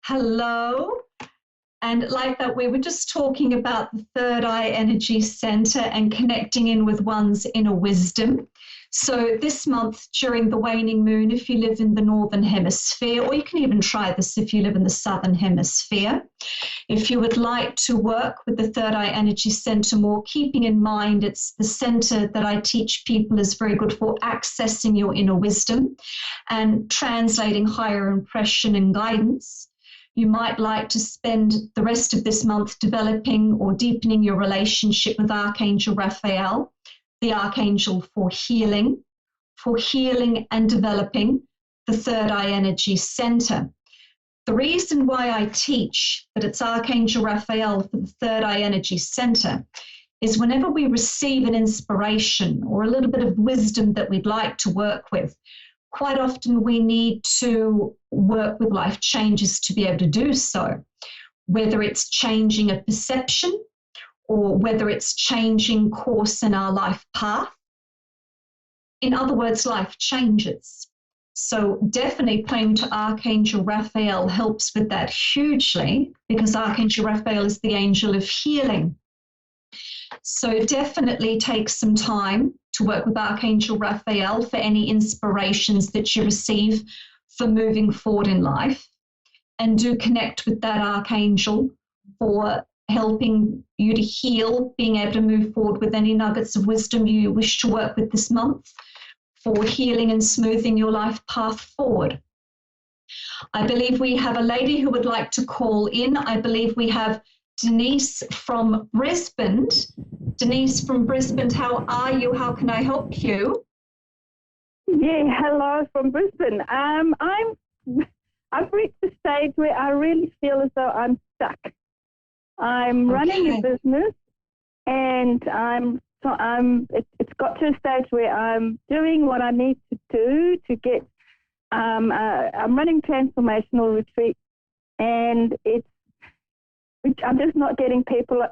Hello. And like that, we were just talking about the third eye energy center and connecting in with one's inner wisdom. So this month during the waning moon, if you live in the northern hemisphere, or you can even try this if you live in the southern hemisphere, if you would like to work with the third eye energy center more, keeping in mind it's the center that I teach people is very good for accessing your inner wisdom and translating higher impression and guidance. You might like to spend the rest of this month developing or deepening your relationship with Archangel Raphael, the Archangel for healing and developing the third eye energy center. The reason why I teach that it's Archangel Raphael for the third eye energy center is whenever we receive an inspiration or a little bit of wisdom that we'd like to work with, quite often we need to work with life changes to be able to do so, whether it's changing a perception or whether it's changing course in our life path. In other words, life changes. So definitely praying to Archangel Raphael helps with that hugely, because Archangel Raphael is the angel of healing. So definitely take some time to work with Archangel Raphael for any inspirations that you receive for moving forward in life. And do connect with that Archangel for helping you to heal, being able to move forward with any nuggets of wisdom you wish to work with this month for healing and smoothing your life path forward. I believe we have a lady who would like to call in. I believe we have Denise from Brisbane. Denise from Brisbane, how are you? How can I help you? Yeah, hello from Brisbane. I've reached a stage where I really feel as though I'm stuck. I'm running a business, and it's got to a stage where I'm doing what I need to do to get. I'm running transformational retreats, and I'm just not getting people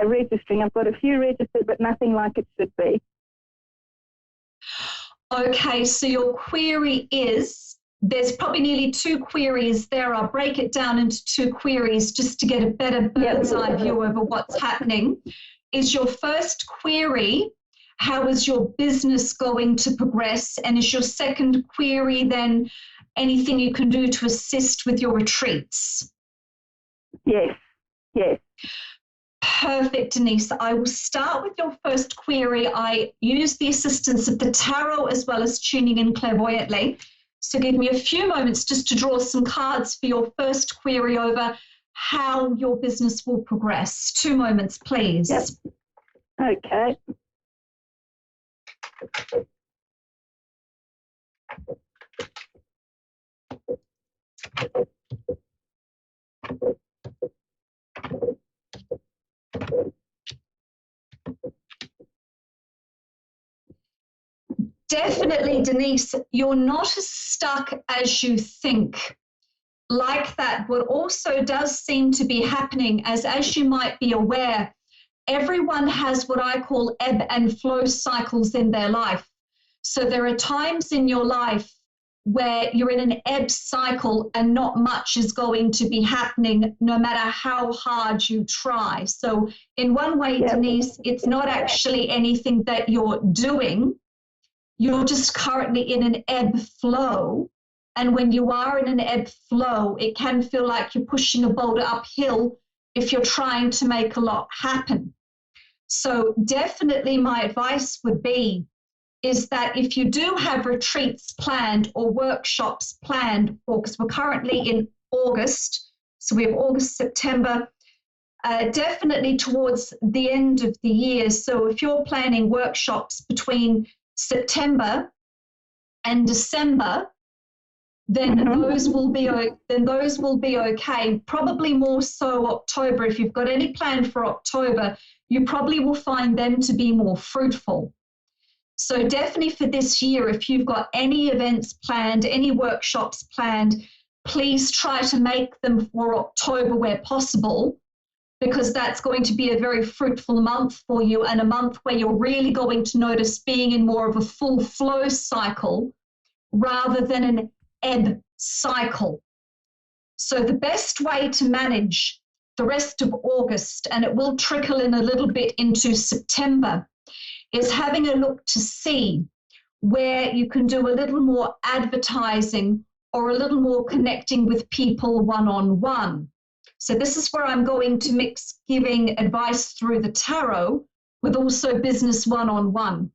registering. I've got a few registered, but nothing like it should be. Okay, so your query is, there's probably nearly two queries there. I'll break it down into two queries just to get a better bird's eye view over what's happening. Is your first query, how is your business going to progress? And is your second query then anything you can do to assist with your retreats? Yes. Yes. Perfect, Denise. I will start with your first query. I use the assistance of the tarot as well as tuning in clairvoyantly. So give me a few moments just to draw some cards for your first query over how your business will progress. 2 moments, please. Yep. Okay. Definitely, Denise, you're not as stuck as you think. Like that, what also does seem to be happening, as you might be aware, everyone has what I call ebb and flow cycles in their life. So there are times in your life where you're in an ebb cycle and not much is going to be happening no matter how hard you try. So in one way, Denise, it's not actually anything that you're doing. You're just currently in an ebb flow. And when you are in an ebb flow, it can feel like you're pushing a boulder uphill if you're trying to make a lot happen. So definitely my advice would be is that if you do have retreats planned or workshops planned, because we're currently in August, so we have August, September, definitely towards the end of the year. So if you're planning workshops between September and December, then those will be okay. Probably more so October. If you've got any plan for October, you probably will find them to be more fruitful. So definitely for this year, if you've got any events planned, any workshops planned, please try to make them for October where possible, because that's going to be a very fruitful month for you, and a month where you're really going to notice being in more of a full flow cycle rather than an ebb cycle. So the best way to manage the rest of August, and it will trickle in a little bit into September, is having a look to see where you can do a little more advertising or a little more connecting with people one-on-one. So this is where I'm going to mix giving advice through the tarot with also business one-on-one.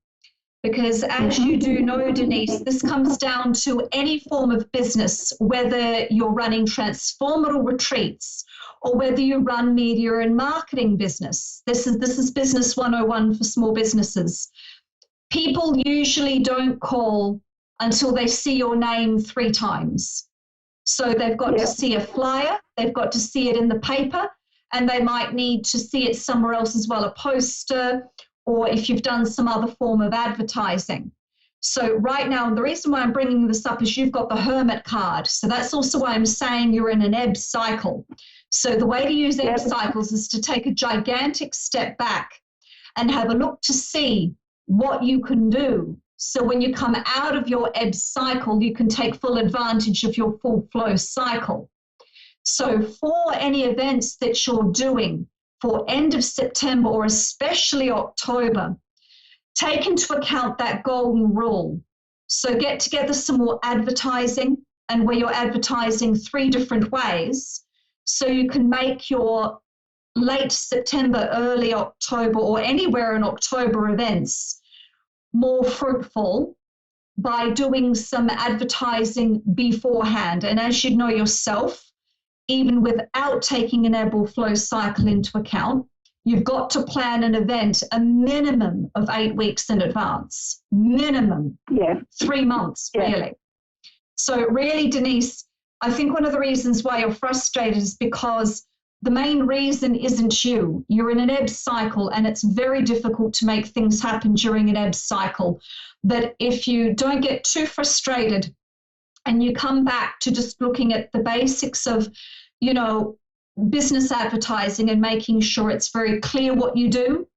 Because as you do know, Denise, this comes down to any form of business, whether you're running transformative retreats or whether you run media and marketing business. This is business 101 for small businesses. People usually don't call until they see your name 3 times. So they've got to see a flyer, they've got to see it in the paper, and they might need to see it somewhere else as well, a poster, or if you've done some other form of advertising. So right now, the reason why I'm bringing this up is you've got the Hermit card. So that's also why I'm saying you're in an ebb cycle. So the way to use ebb cycles is to take a gigantic step back and have a look to see what you can do. So when you come out of your ebb cycle, you can take full advantage of your full flow cycle. So for any events that you're doing for end of September or especially October, take into account that golden rule. So get together some more advertising, and where you're advertising 3 different ways, so you can make your late September, early October, or anywhere in October events more fruitful by doing some advertising beforehand. And as you know yourself, even without taking an ebb or flow cycle into account, you've got to plan an event a minimum of 8 weeks in advance. Minimum. 3 months, really. So really, Denise, I think one of the reasons why you're frustrated is because the main reason isn't you. You're in an ebb cycle, and it's very difficult to make things happen during an ebb cycle. But if you don't get too frustrated and you come back to just looking at the basics of, business advertising and making sure it's very clear what you do,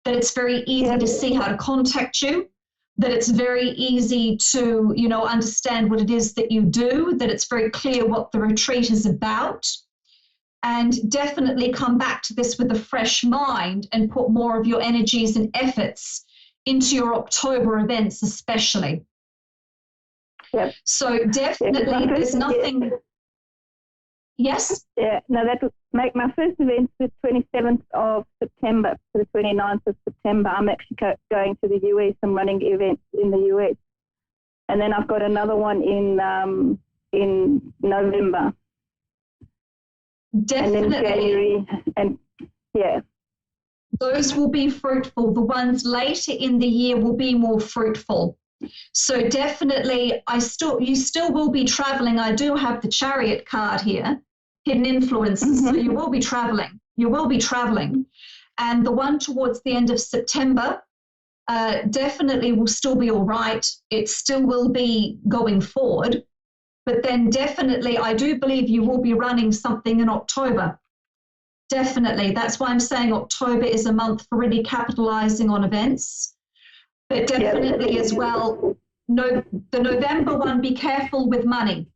that it's very easy to see how to contact you, that it's very easy to, understand what it is that you do, that it's very clear what the retreat is about, and definitely come back to this with a fresh mind and put more of your energies and efforts into your October events especially. So definitely there's nothing... Yes? Yeah, no, that would make my first event the 27th of September to the 29th of September. I'm actually going to the US. I'm running events in the US. And then I've got another one in November. Definitely. And then January. And those will be fruitful. The ones later in the year will be more fruitful. So definitely, you still will be traveling. I do have the Chariot card here, hidden influences. So you will be traveling. You will be traveling. And the one towards the end of September definitely will still be all right. It still will be going forward. But then definitely, I do believe you will be running something in October. Definitely. That's why I'm saying October is a month for really capitalizing on events. But definitely as well, the November one, be careful with money.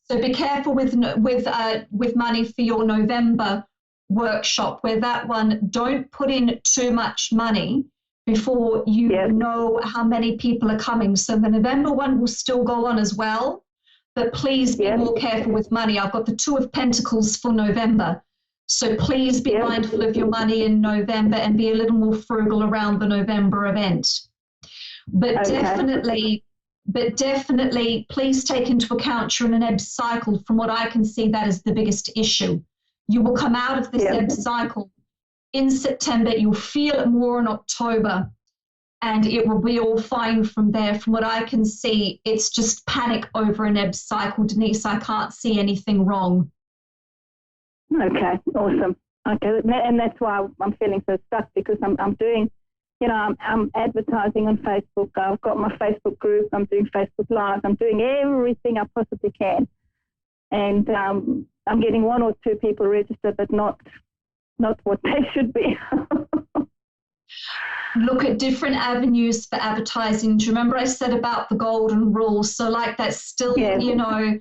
So be careful with money for your November workshop, where that one, don't put in too much money before you know how many people are coming. So the November one will still go on as well, but please be more careful with money. I've got the 2 of Pentacles for November. So please be mindful of your money in November and be a little more frugal around the November event. But definitely, please take into account you're in an ebb cycle. From what I can see, that is the biggest issue. You will come out of this ebb cycle in September. You'll feel it more in October, and it will be all fine from there. From what I can see, it's just panic over an ebb cycle, Denise. I can't see anything wrong. Okay, awesome. Okay, and that's why I'm feeling so stuck, because I'm doing, I'm advertising on Facebook. I've got my Facebook group. I'm doing Facebook Live. I'm doing everything I possibly can, and I'm getting 1 or 2 people registered, but not what they should be. Look at different avenues for advertising. Do you remember I said about the golden rule? So like that's still, Yes. you know,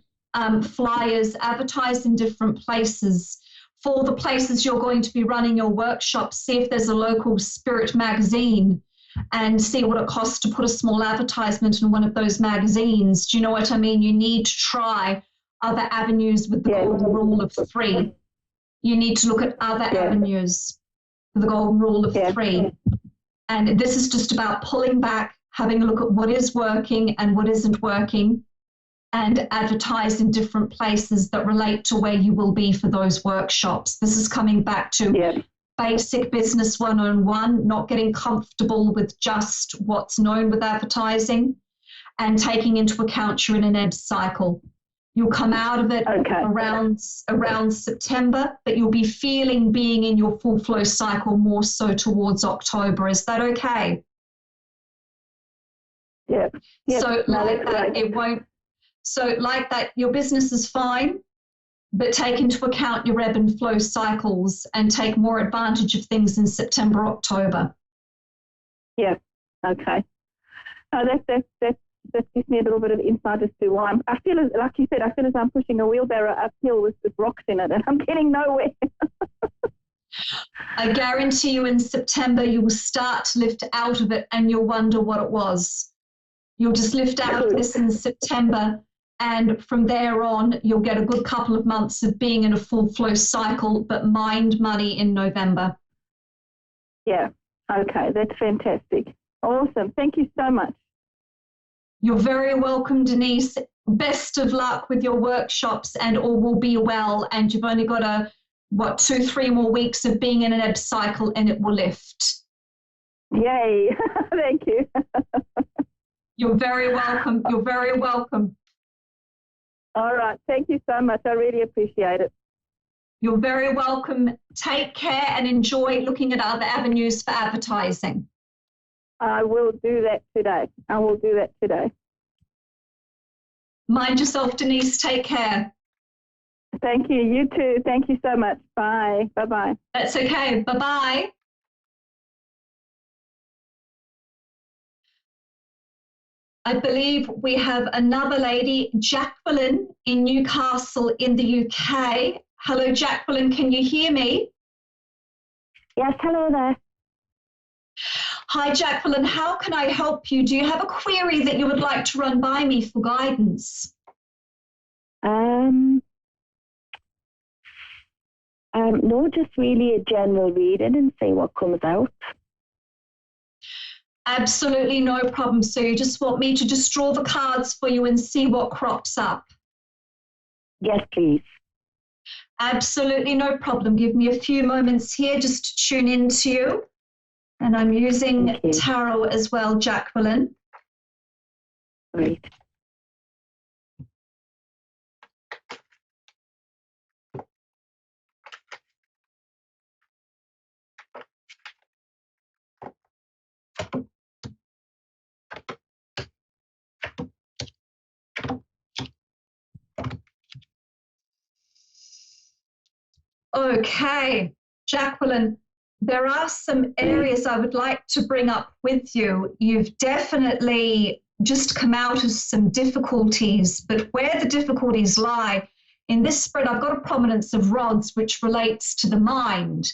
flyers, advertise in different places. For the places you're going to be running your workshops, see if there's a local spirit magazine and see what it costs to put a small advertisement in one of those magazines. Do you know what I mean? You need to try other avenues with the golden rule of 3. You need to look at other avenues with the golden rule of 3. And this is just about pulling back, having a look at what is working and what isn't working, and advertise in different places that relate to where you will be for those workshops. This is coming back to basic business 101, not getting comfortable with just what's known with advertising, and taking into account you're in an ebb cycle. You'll come out of it around September, but you'll be feeling being in your full flow cycle more so towards October. Is that okay? Yeah. So like that, it won't. So like that, your business is fine, but take into account your ebb and flow cycles and take more advantage of things in September, October. Yeah. Okay. That gives me a little bit of insight as to why I feel, as, like you said, I feel as I'm pushing a wheelbarrow uphill with rocks in it and I'm getting nowhere. I guarantee you in September you will start to lift out of it and you'll wonder what it was. You'll just lift out of this in September, and from there on you'll get a good couple of months of being in a full flow cycle, but mind money in November. Yeah. Okay. That's fantastic. Awesome. Thank you so much. You're very welcome, Denise. Best of luck with your workshops and all will be well. And you've only got 2-3 more weeks of being in an ebb cycle and it will lift. Yay. Thank you. You're very welcome. You're very welcome. All right. Thank you so much. I really appreciate it. You're very welcome. Take care and enjoy looking at other avenues for advertising. I will do that today. Mind yourself, Denise. Take care. Thank you. You too. Thank you so much. Bye. Bye-bye. That's okay. Bye-bye. I believe we have another lady, Jacqueline, in Newcastle in the UK. Hello, Jacqueline. Can you hear me? Yes, hello there. Hi, Jacqueline. How can I help you? Do you have a query that you would like to run by me for guidance? No, just really a general reading and see what comes out. Absolutely no problem. So you just want me to just draw the cards for you and see what crops up? Yes, please. Absolutely no problem. Give me a few moments here just to tune into you. And I'm using tarot as well, Jacqueline. Great. Okay, Jacqueline, there are some areas I would like to bring up with you. You've definitely just come out of some difficulties, but where the difficulties lie, in this spread, I've got a prominence of rods, which relates to the mind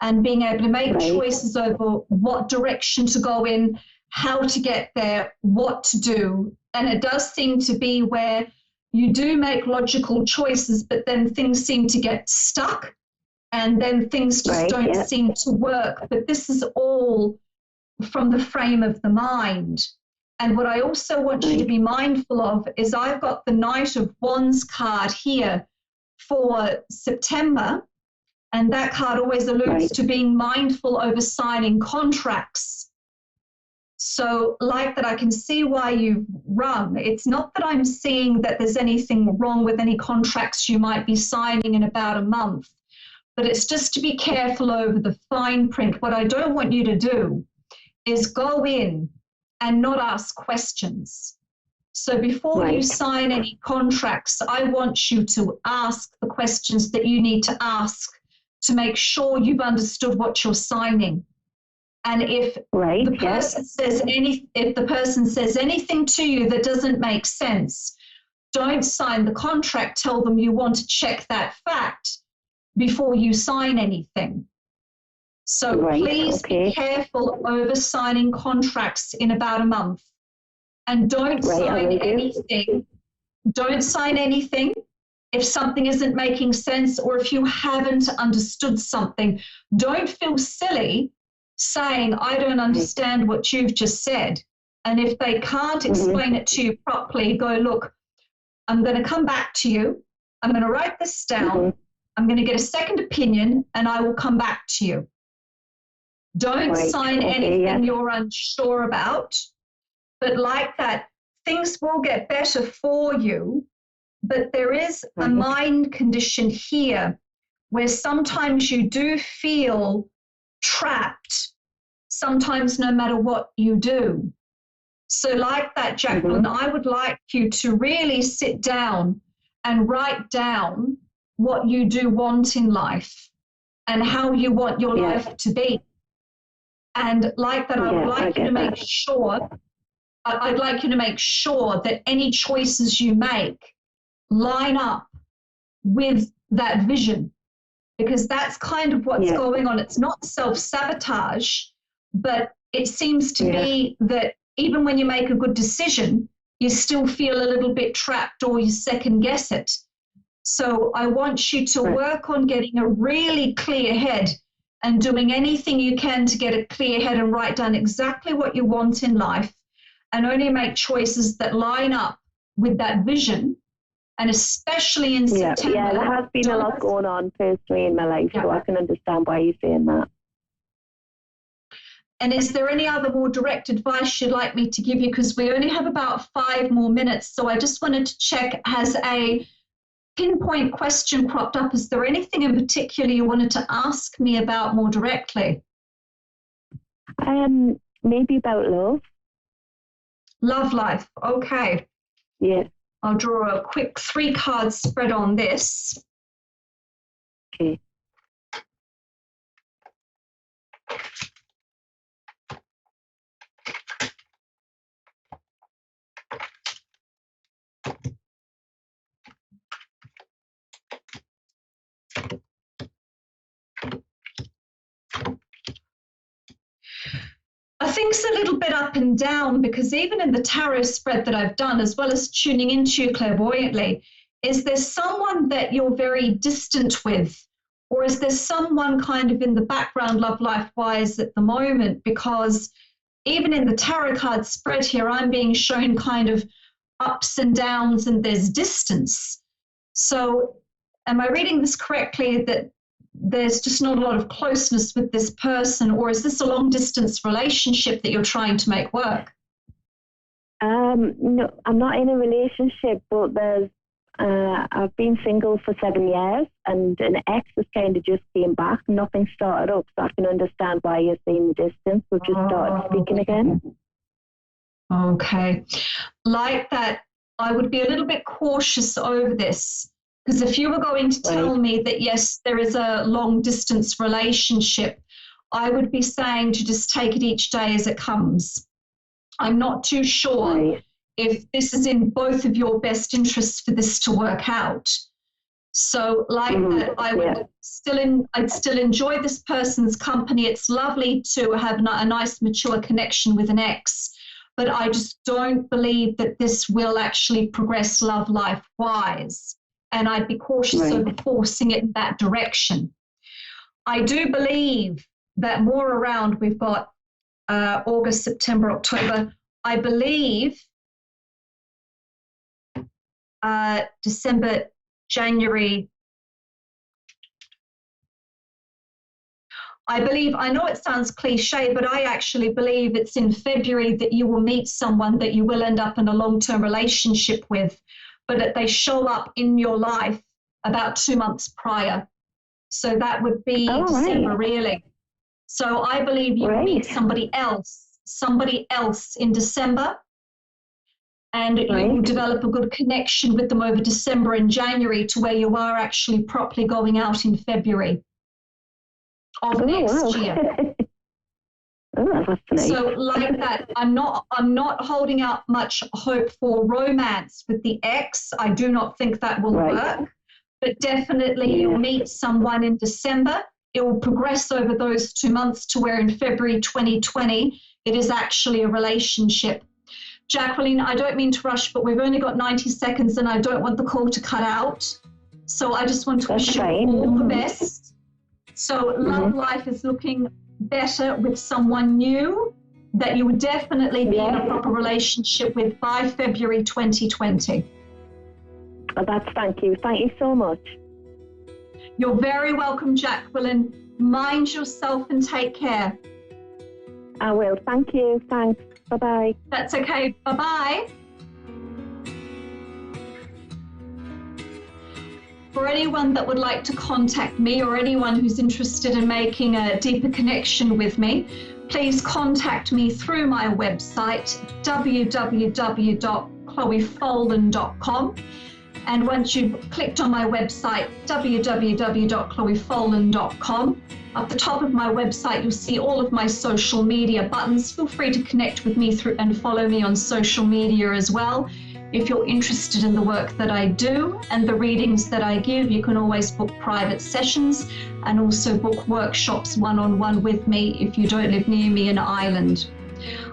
and being able to make choices over what direction to go in, how to get there, what to do. And it does seem to be where you do make logical choices, but then things seem to get stuck and then things just don't seem to work. But this is all from the frame of the mind. And what I also want you to be mindful of is I've got the Knight of Wands card here for September. And that card always alludes to being mindful over signing contracts. So like that, I can see why you've rung. It's not that I'm seeing that there's anything wrong with any contracts you might be signing in about a month, but it's just to be careful over the fine print. What I don't want you to do is go in and not ask questions. So before you sign any contracts, I want you to ask the questions that you need to ask to make sure you've understood what you're signing. And if Right, the person says anything to you that doesn't make sense, don't sign the contract. Tell them you want to check that fact before you sign anything. So please be careful over signing contracts in about a month. And don't sign anything. Don't sign anything if something isn't making sense, or if you haven't understood something. Don't feel silly saying, I don't understand what you've just said. And if they can't explain it to you properly, go, look, I'm going to come back to you. I'm going to write this down. I'm going to get a second opinion, and I will come back to you. Don't sign anything you're unsure about. But like that, things will get better for you. But there is a mind condition here where sometimes you do feel trapped, sometimes no matter what you do. So like that, Jacqueline, I would like you to really sit down and write down what you do want in life and how you want your life to be. And like that, I would like you to make sure, I'd like you to make sure that any choices you make line up with that vision, because that's kind of what's going on. It's not self-sabotage, but it seems to be that even when you make a good decision, you still feel a little bit trapped or you second guess it. So I want you to work on getting a really clear head and doing anything you can to get a clear head and write down exactly what you want in life, and only make choices that line up with that vision. And especially in September. Yeah, there has been a lot going on personally in my life, so I can understand why you're saying that. And is there any other more direct advice you'd like me to give you? Because we only have about 5 more minutes. So I just wanted to check, has a pinpoint question cropped up? Is there anything in particular you wanted to ask me about more directly? Maybe about love. Love life, okay. Yeah. I'll draw a quick 3-card spread on this. Okay. I think it's a little bit up and down, because even in the tarot spread that I've done, as well as tuning into you clairvoyantly, is there someone that you're very distant with? Or is there someone kind of in the background, love life-wise, at the moment? Because even in the tarot card spread here, I'm being shown kind of ups and downs, and there's distance. So am I reading this correctly, that there's just not a lot of closeness with this person, or is this a long-distance relationship that you're trying to make work? No, I'm not in a relationship, but I've been single for 7 years, and an ex has kind of just came back. Nothing started up, so I can understand why you're seeing the distance. We've just started speaking again. Okay. Like that, I would be a little bit cautious over this, because if you were going to tell me that, yes, there is a long-distance relationship, I would be saying to just take it each day as it comes. I'm not too sure if this is in both of your best interests for this to work out. So like that, I would I'd still enjoy this person's company. It's lovely to have a nice, mature connection with an ex, but I just don't believe that this will actually progress love life-wise. And I'd be cautious over forcing it in that direction. I do believe that more around, we've got August, September, October, I believe December, January. I know it sounds cliche, but I actually believe it's in February that you will meet someone that you will end up in a long-term relationship with, but that they show up in your life about 2 months prior. So that would be December, really. So I believe you will meet somebody else in December, and you will develop a good connection with them over December and January, to where you are actually properly going out in February of next year. Oh, that's nice. So like that, I'm not holding out much hope for romance with the ex. I do not think that will work, but definitely you'll meet someone in December. It will progress over those 2 months to where in February 2020, it is actually a relationship. Jacqueline, I don't mean to rush, but we've only got 90 seconds and I don't want the call to cut out. So I just want to wish you all the best. So love life is looking better with someone new that you would definitely be in a proper relationship with by February 2020. Oh, thank you. Thank you so much. You're very welcome, Jacqueline. Mind yourself and take care. I will. Thank you. Thanks. Bye-bye. That's okay. Bye-bye. For anyone that would like to contact me or anyone who's interested in making a deeper connection with me, please contact me through my website, www.chloefolan.com. And once you've clicked on my website, www.chloefolan.com, at the top of my website, you'll see all of my social media buttons. Feel free to connect with me through and follow me on social media as well. If you're interested in the work that I do and the readings that I give, you can always book private sessions and also book workshops one-on-one with me if you don't live near me in Ireland.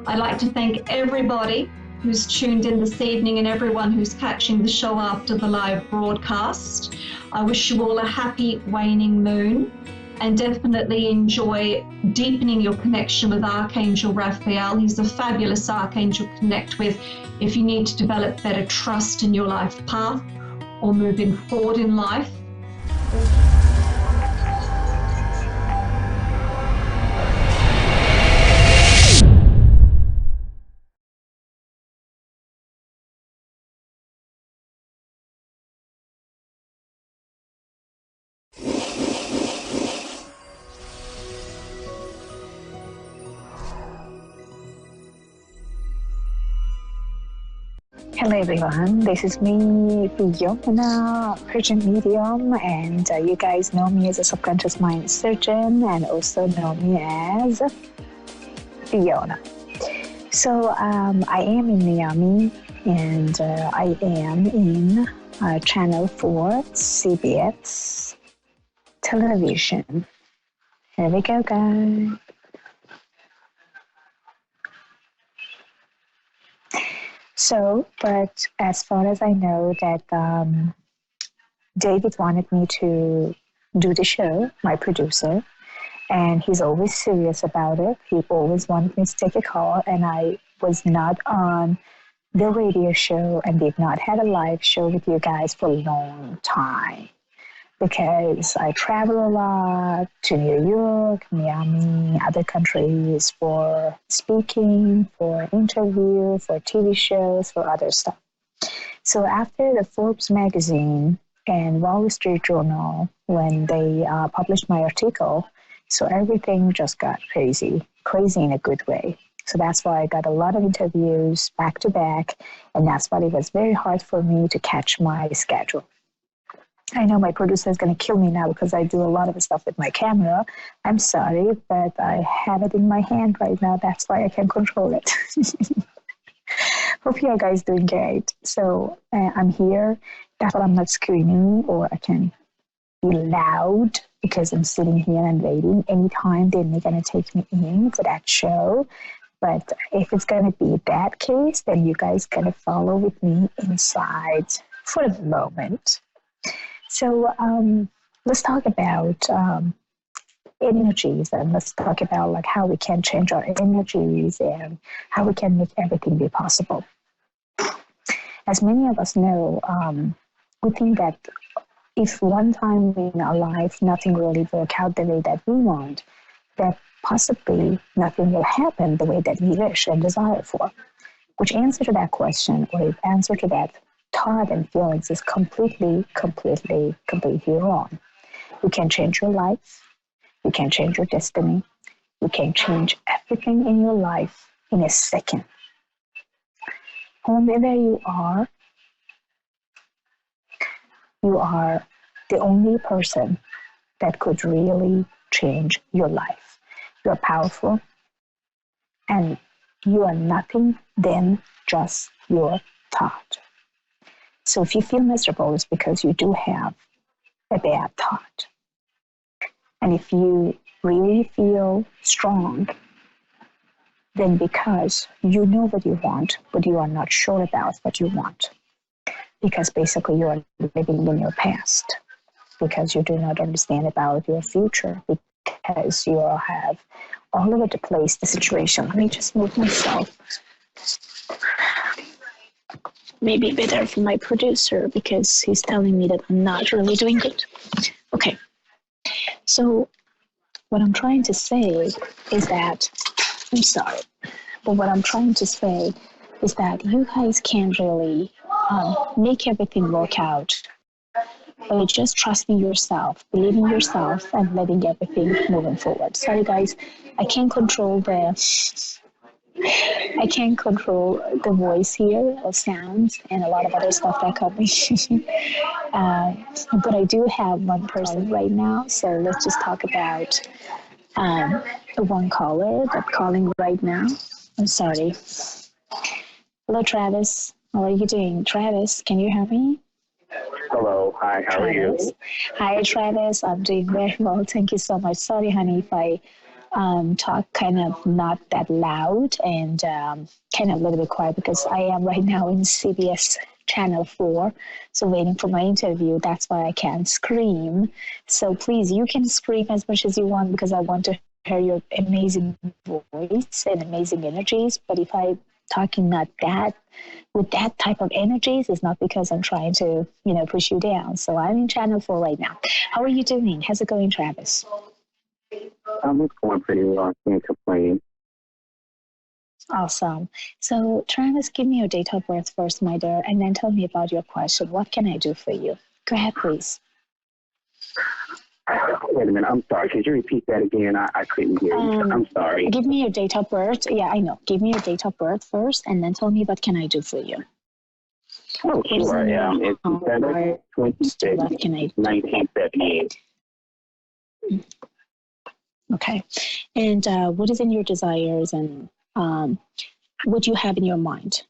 I'd like to thank everybody who's tuned in this evening and everyone who's catching the show after the live broadcast. I wish you all a happy waning moon and definitely enjoy deepening your connection with Archangel Raphael. He's a fabulous archangel to connect with if you need to develop better trust in your life path or moving forward in life. Hello everyone, this is me, Fiona, Persian medium, and you guys know me as a subconscious mind surgeon and also know me as Fiona. So I am in Miami and I am in Channel 4 CBS television. Here we go, guys. So, but as far as I know that David wanted me to do the show, my producer, and he's always serious about it. He always wanted me to take a call, and I was not on the radio show and did not have a live show with you guys for a long time because I travel a lot to New York, Miami, other countries for speaking, for interview, for TV shows, for other stuff. So after the Forbes magazine and Wall Street Journal, when they published my article, so everything just got crazy in a good way. So that's why I got a lot of interviews back to back, and that's why it was very hard for me to catch my schedule. I know my producer is going to kill me now because I do a lot of stuff with my camera. I'm sorry, but I have it in my hand right now. That's why I can control it. Hope you guys doing great. So I'm here. That's why I'm not screaming or I can be loud because I'm sitting here and waiting. Anytime they're going to take me in for that show. But if it's going to be that case, then you guys going to follow with me inside for the moment. So let's talk about energies and let's talk about like how we can change our energies and how we can make everything be possible. As many of us know, we think that if one time in our life nothing really work out the way that we want, that possibly nothing will happen the way that we wish and desire for. Which answer to that question or answer to that thought and feelings is completely wrong. You can change your life. You can change your destiny. You can change everything in your life in a second. Whomever you are the only person that could really change your life. You're powerful. And you are nothing than just your thought. So if you feel miserable, it's because you do have a bad thought. And if you really feel strong, then because you know what you want, but you are not sure about what you want. Because basically you are living in your past. Because you do not understand about your future. Because you have all over the place the situation. Let me just move myself. Maybe better for my producer because he's telling me that I'm not really doing good. Okay. So what I'm trying to say is that, I'm sorry, but what I'm trying to say is that you guys can't really make everything work out. But just trusting yourself, believing yourself, and letting everything moving forward. Sorry, guys, I can't control the voice here or sounds and a lot of other stuff that coming. But I do have one person right now, so let's just talk about the one caller that's calling right now. I'm sorry. Hello, Travis. How are you doing? Travis, can you hear me? Hello. Hi. How are you? Hi, Travis. I'm doing very well. Thank you so much. Sorry, honey, if I talk kind of not that loud and kind of a little bit quiet because I am right now in CBS Channel 4, so waiting for my interview. That's why I can't scream. So please, you can scream as much as you want because I want to hear your amazing voice and amazing energies. But if I talking not that with that type of energies, it's not because I'm trying to, push you down. So I'm in Channel 4 right now. How are you doing? How's it going, Travis? It's going pretty well. I can't complain. Awesome. So, Travis, give me your date of birth first, my dear, and then tell me about your question. What can I do for you? Go ahead, please. Wait a minute. I'm sorry. Could you repeat that again? I couldn't hear you. I'm sorry. Give me your date of birth. Yeah, I know. Give me your date of birth first, and then tell me what can I do for you. Oh, sure. It's December 26th, 1978. Okay. And what is in your desires and what you have in your mind?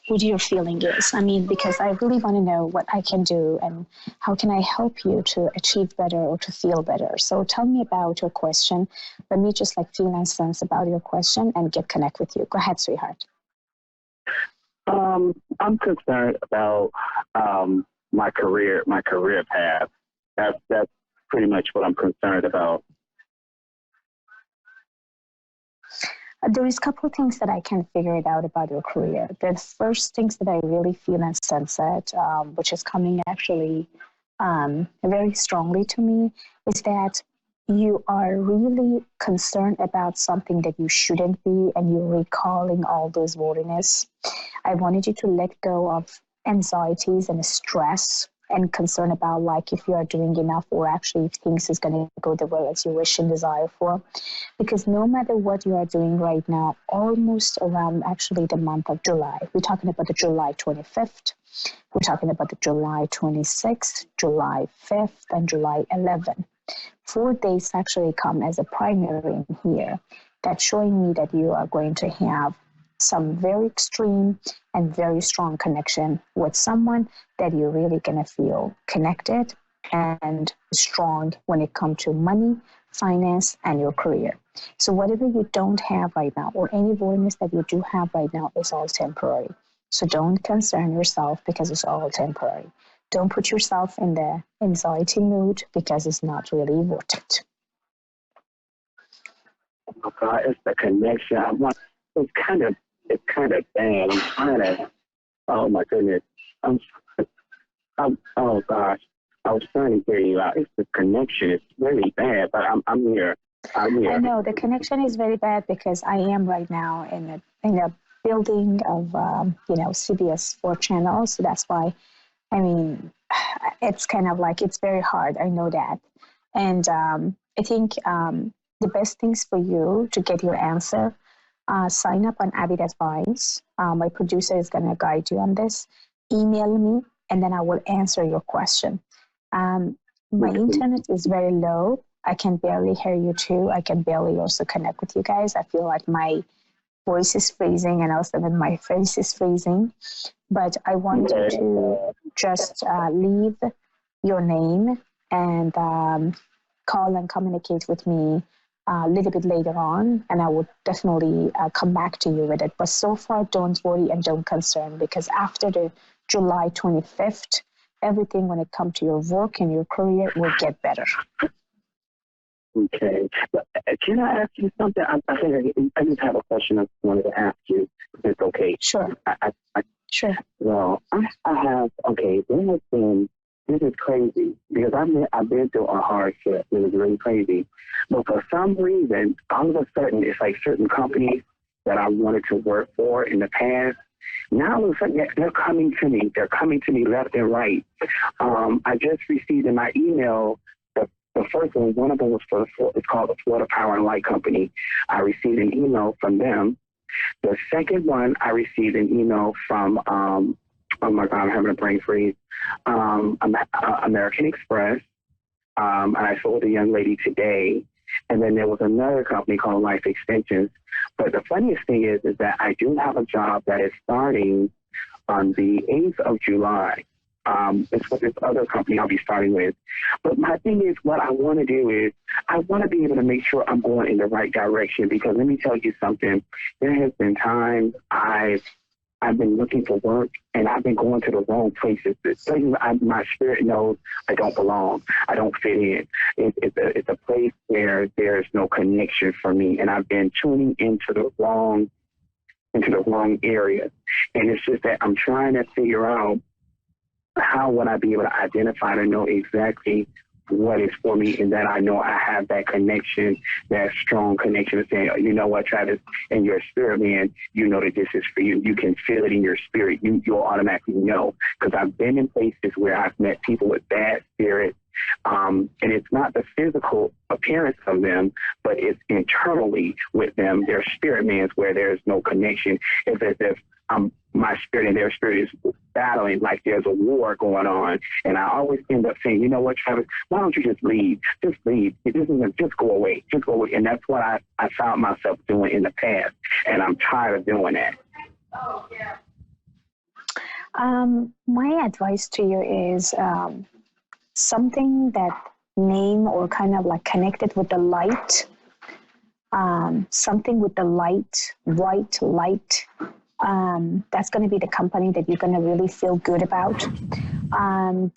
What your feeling is? I mean, because I really want to know what I can do and how can I help you to achieve better or to feel better. So tell me about your question. Let me just feel and sense about your question and connect with you. Go ahead, sweetheart. I'm concerned about my career path. That's pretty much what I'm concerned about. There is a couple of things that I can figure it out about your career. The first things that I really feel and sense it, which is coming actually very strongly to me, is that you are really concerned about something that you shouldn't be, and you're recalling all those worriness. I wanted you to let go of anxieties and stress and concern about if you are doing enough or actually if things is going to go the way as you wish and desire for. Because no matter what you are doing right now, almost around actually the month of July, we're talking about the July 25th, we're talking about the July 26th, July 5th, and July 11th. 4 days actually come as a primary in here. That's showing me that you are going to have some very extreme and very strong connection with someone that you're really going to feel connected and strong when it comes to money, finance, and your career. So whatever you don't have right now or any voidness that you do have right now is all temporary. So don't concern yourself because it's all temporary. Don't put yourself in the anxiety mood because it's not really worth it. Oh God, it's the connection. It's kind of bad. I'm trying to. Oh my goodness. Oh gosh. I was trying to hear you out. It's the connection. It's really bad, but I'm here. I know the connection is very bad because I am right now in a building of CBS 4 channels. So that's why. I mean, it's kind of it's very hard. I know that. And I think the best things for you to get your answer, sign up on Avid Advice. My producer is going to guide you on this. Email me, and then I will answer your question. My internet is very low. I can barely hear you too. I can barely also connect with you guys. I feel like my voice is freezing and also when my face is freezing. But I want you to just leave your name and call and communicate with me a little bit later on, and I would definitely come back to you with it. But so far, don't worry and don't concern, because after the July 25th, everything when it comes to your work and your career will get better. Okay. Can I ask you something? I think I just have a question I wanted to ask you, if it's okay. Sure. Sure. Well, I have, okay, this is crazy, because I've been through a hardship. It was really crazy. But for some reason, all of a sudden, it's like certain companies that I wanted to work for in the past, now all of a sudden they're coming to me. They're coming to me left and right. I just received in my email, the first one of them was it's called the Florida Power and Light Company. I received an email from them. The second one, I received an email from, oh my God, I'm having a brain freeze, American Express. And I told the young lady today. And then there was another company called Life Extensions. But the funniest thing is that I do have a job that is starting on the 8th of July. It's with this other company I'll be starting with. But my thing is, what I want to do is I want to be able to make sure I'm going in the right direction, because let me tell you something. There has been times I've been looking for work, and I've been going to the wrong places. Places my spirit knows I don't belong. I don't fit in. It's a place where there's no connection for me, and I've been tuning into the wrong area. And it's just that I'm trying to figure out how would I be able to identify to know exactly what is for me, and that I know I have that connection, that strong connection of saying, you know what, Travis, in your spirit, man, you know that this is for you. You can feel it in your spirit. You'll automatically know, because I've been in places where I've met people with bad spirits, and it's not the physical appearance of them, but it's internally with them, their spirit man's, where there's no connection. It's as if my spirit and their spirit is battling, like there's a war going on. And I always end up saying, you know what, Travis, why don't you just leave? Just leave. It isn't, just go away. Just go away. And that's what I found myself doing in the past. And I'm tired of doing that. Oh, yeah. My advice to you is something that name or kind of like connected with the light, something with the light, white light. That's going to be the company that you're going to really feel good about.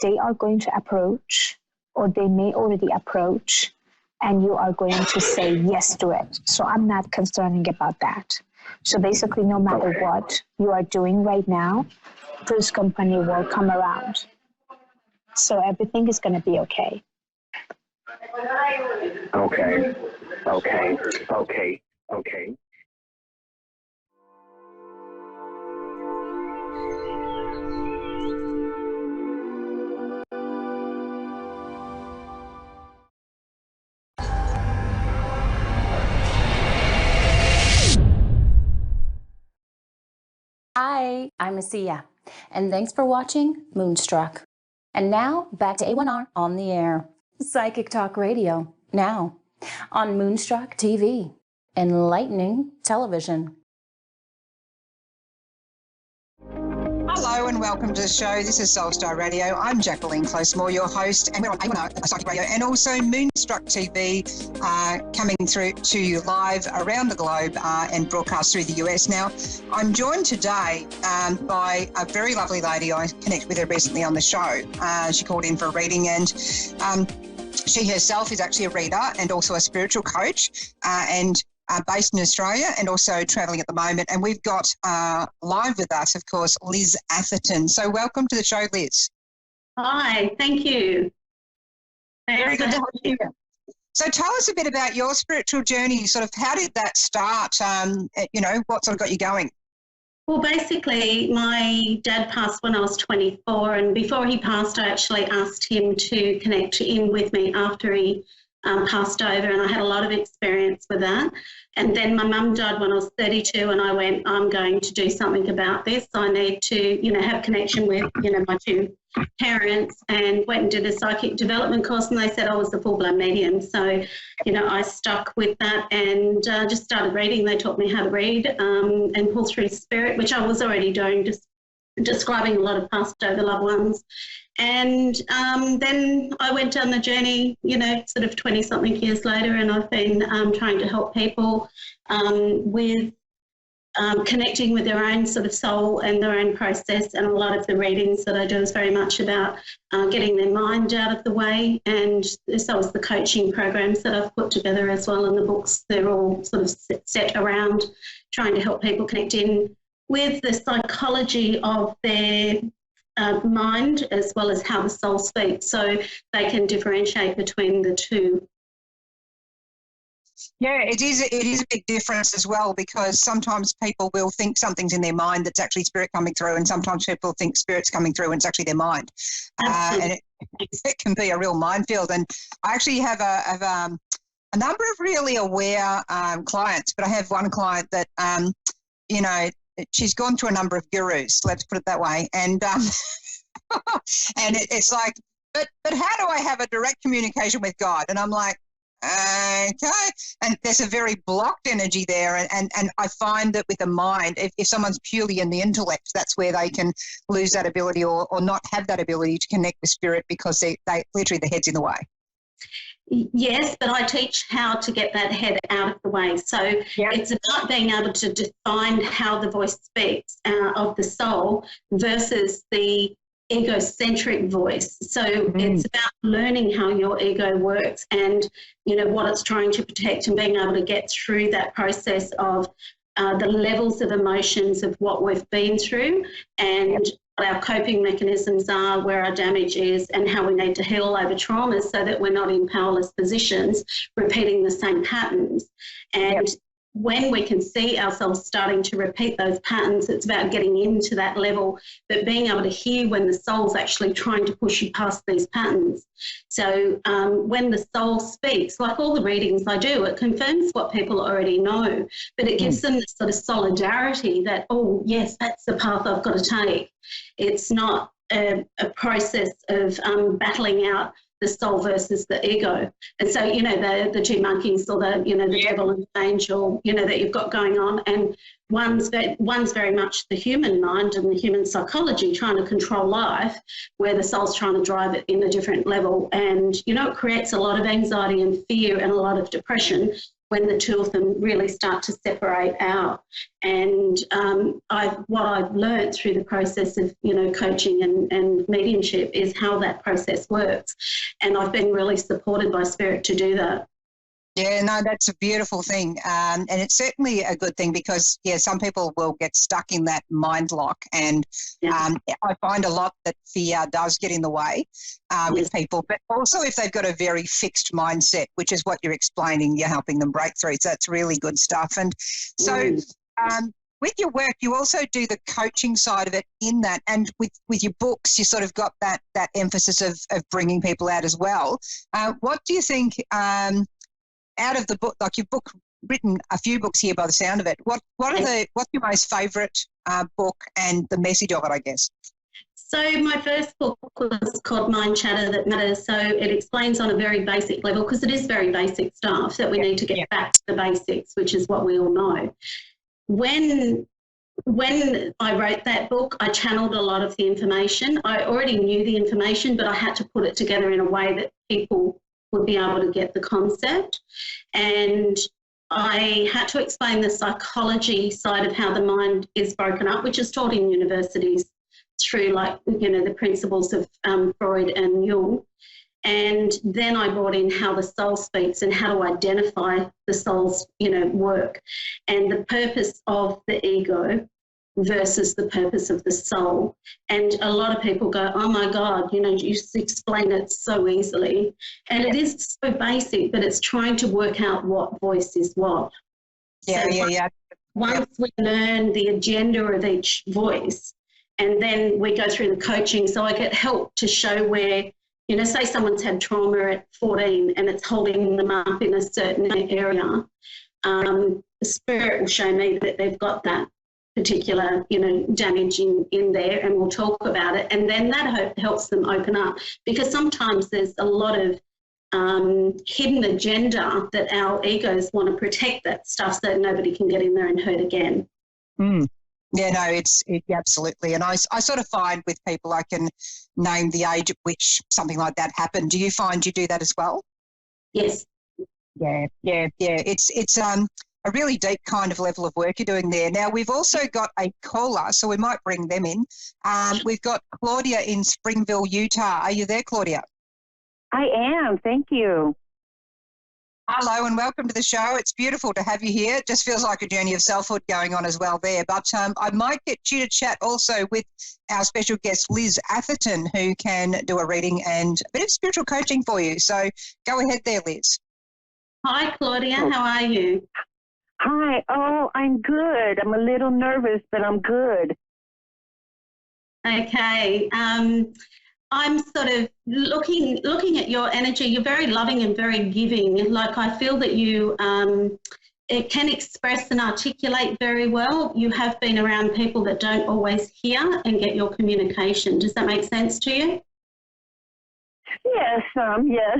They are going to approach, or they may already approach, and you are going to say yes to it. So I'm not concerned about that. So basically, no matter what you are doing right now, this company will come around. So everything is going to be okay. Okay. Hi, I'm Asia, and thanks for watching Moonstruck. And now, back to A1R on the air. Psychic Talk Radio, now on Moonstruck TV, enlightening television. Hello and welcome to the show. This is Soulstar Radio. I'm Jacqueline Closemore, your host, and we're on A1R Psychic Radio and also Moonstruck TV, coming through to you live around the globe and broadcast through the US. Now, I'm joined today by a very lovely lady. I connected with her recently on the show. She called in for a reading, and she herself is actually a reader and also a spiritual coach, and based in Australia and also travelling at the moment. And we've got live with us, of course, Liz Atherton. So welcome to the show, Liz. Hi, thank you. Very good to have you here. So tell us a bit about your spiritual journey. Sort of how did that start? What sort of got you going? Well, basically, my dad passed when I was 24, and before he passed, I actually asked him to connect in with me after he passed over, and I had a lot of experience with that. And then my mum died when I was 32, and I went, I'm going to do something about this. I need to, have connection with, my two parents, and went and did a psychic development course, and they said I was a full-blown medium. So, I stuck with that and just started reading. They taught me how to read and pull through spirit, which I was already doing, just describing a lot of passed over loved ones. And then I went down the journey, sort of 20-something years later, and I've been trying to help people with connecting with their own sort of soul and their own process. And a lot of the readings that I do is very much about getting their mind out of the way. And so is the coaching programs that I've put together as well. And the books, they're all sort of set around trying to help people connect in with the psychology of their mind, as well as how the soul speaks, so they can differentiate between the two. Yeah, it is a big difference as well, because sometimes people will think something's in their mind that's actually spirit coming through, and sometimes people think spirit's coming through and it's actually their mind. And it can be a real minefield. And I actually have a number of really aware clients, but I have one client that, she's gone through a number of gurus, let's put it that way. And and it's like, but how do I have a direct communication with God? And I'm like, okay. And there's a very blocked energy there. And I find that with the mind, if someone's purely in the intellect, that's where they can lose that ability or not have that ability to connect with spirit, because they literally the head's in the way. Yes, but I teach how to get that head out of the way. So It's about being able to define how the voice speaks of the soul versus the egocentric voice. So it's about learning how your ego works and, what it's trying to protect, and being able to get through that process of the levels of emotions of what we've been through, and what our coping mechanisms are, where our damage is, and how we need to heal over traumas so that we're not in powerless positions repeating the same patterns. And when we can see ourselves starting to repeat those patterns, it's about getting into that level, but being able to hear when the soul's actually trying to push you past these patterns. So when the soul speaks, like all the readings I do, it confirms what people already know, but it gives them this sort of solidarity that, oh, yes, that's the path I've got to take. It's not a process of battling out the soul versus the ego. And so, the two monkeys, or the devil and the angel, that you've got going on. And one's very much the human mind and the human psychology trying to control life, where the soul's trying to drive it in a different level. And, it creates a lot of anxiety and fear and a lot of depression when the two of them really start to separate out. And what I've learned through the process of, coaching and mediumship is how that process works. And I've been really supported by Spirit to do that. Yeah, no, that's a beautiful thing. And it's certainly a good thing, because, some people will get stuck in that mind lock. And I find a lot that fear does get in the way with people. But also if they've got a very fixed mindset, which is what you're explaining, you're helping them break through. So that's really good stuff. And so with your work, you also do the coaching side of it in that. And with your books, you sort of got that emphasis of bringing people out as well. What do you think out of the book, like you've written a few books here by the sound of it, what's your most favourite book and the message of it, I guess? So my first book was called Mind Chatter That Matters. So it explains on a very basic level, because it is very basic stuff that we need to get back to the basics, which is what we all know. When I wrote that book, I channeled a lot of the information. I already knew the information, but I had to put it together in a way that people would be able to get the concept. And I had to explain the psychology side of how the mind is broken up, which is taught in universities through, like, the principles of Freud and Jung. And then I brought in how the soul speaks and how to identify the soul's, work, and the purpose of the ego versus the purpose of the soul. And a lot of people go, oh my God, you just explain it so easily. And it is so basic, but it's trying to work out what voice is what. Once we learn the agenda of each voice, and then we go through the coaching, so I get help to show where say someone's had trauma at 14 and it's holding them up in a certain area, the spirit will show me that they've got that particular, damage in there, and we'll talk about it. And then that helps them open up, because sometimes there's a lot of hidden agenda that our egos want to protect that stuff so nobody can get in there and hurt again. Yeah, no, it's absolutely. And I sort of find with people, I can name the age at which something like that happened. Do you find you do that as well? Yes. Yeah. It's a really deep kind of level of work you're doing there. Now, we've also got a caller, so we might bring them in. We've got Claudia in Springville, Utah. Are you there, Claudia? I am. Thank you. Hello and welcome to the show. It's beautiful to have you here. It just feels like a journey of selfhood going on as well there. But I might get you to chat also with our special guest, Liz Atherton, who can do a reading and a bit of spiritual coaching for you. So go ahead there, Liz. Hi, Claudia. How are you? Hi. Oh, I'm good. I'm a little nervous, but I'm good. Okay. I'm sort of looking at your energy. You're very loving and very giving. Like, I feel that you it can express and articulate very well. You have been around people that don't always hear and get your communication. Does that make sense to you? Yes, yes.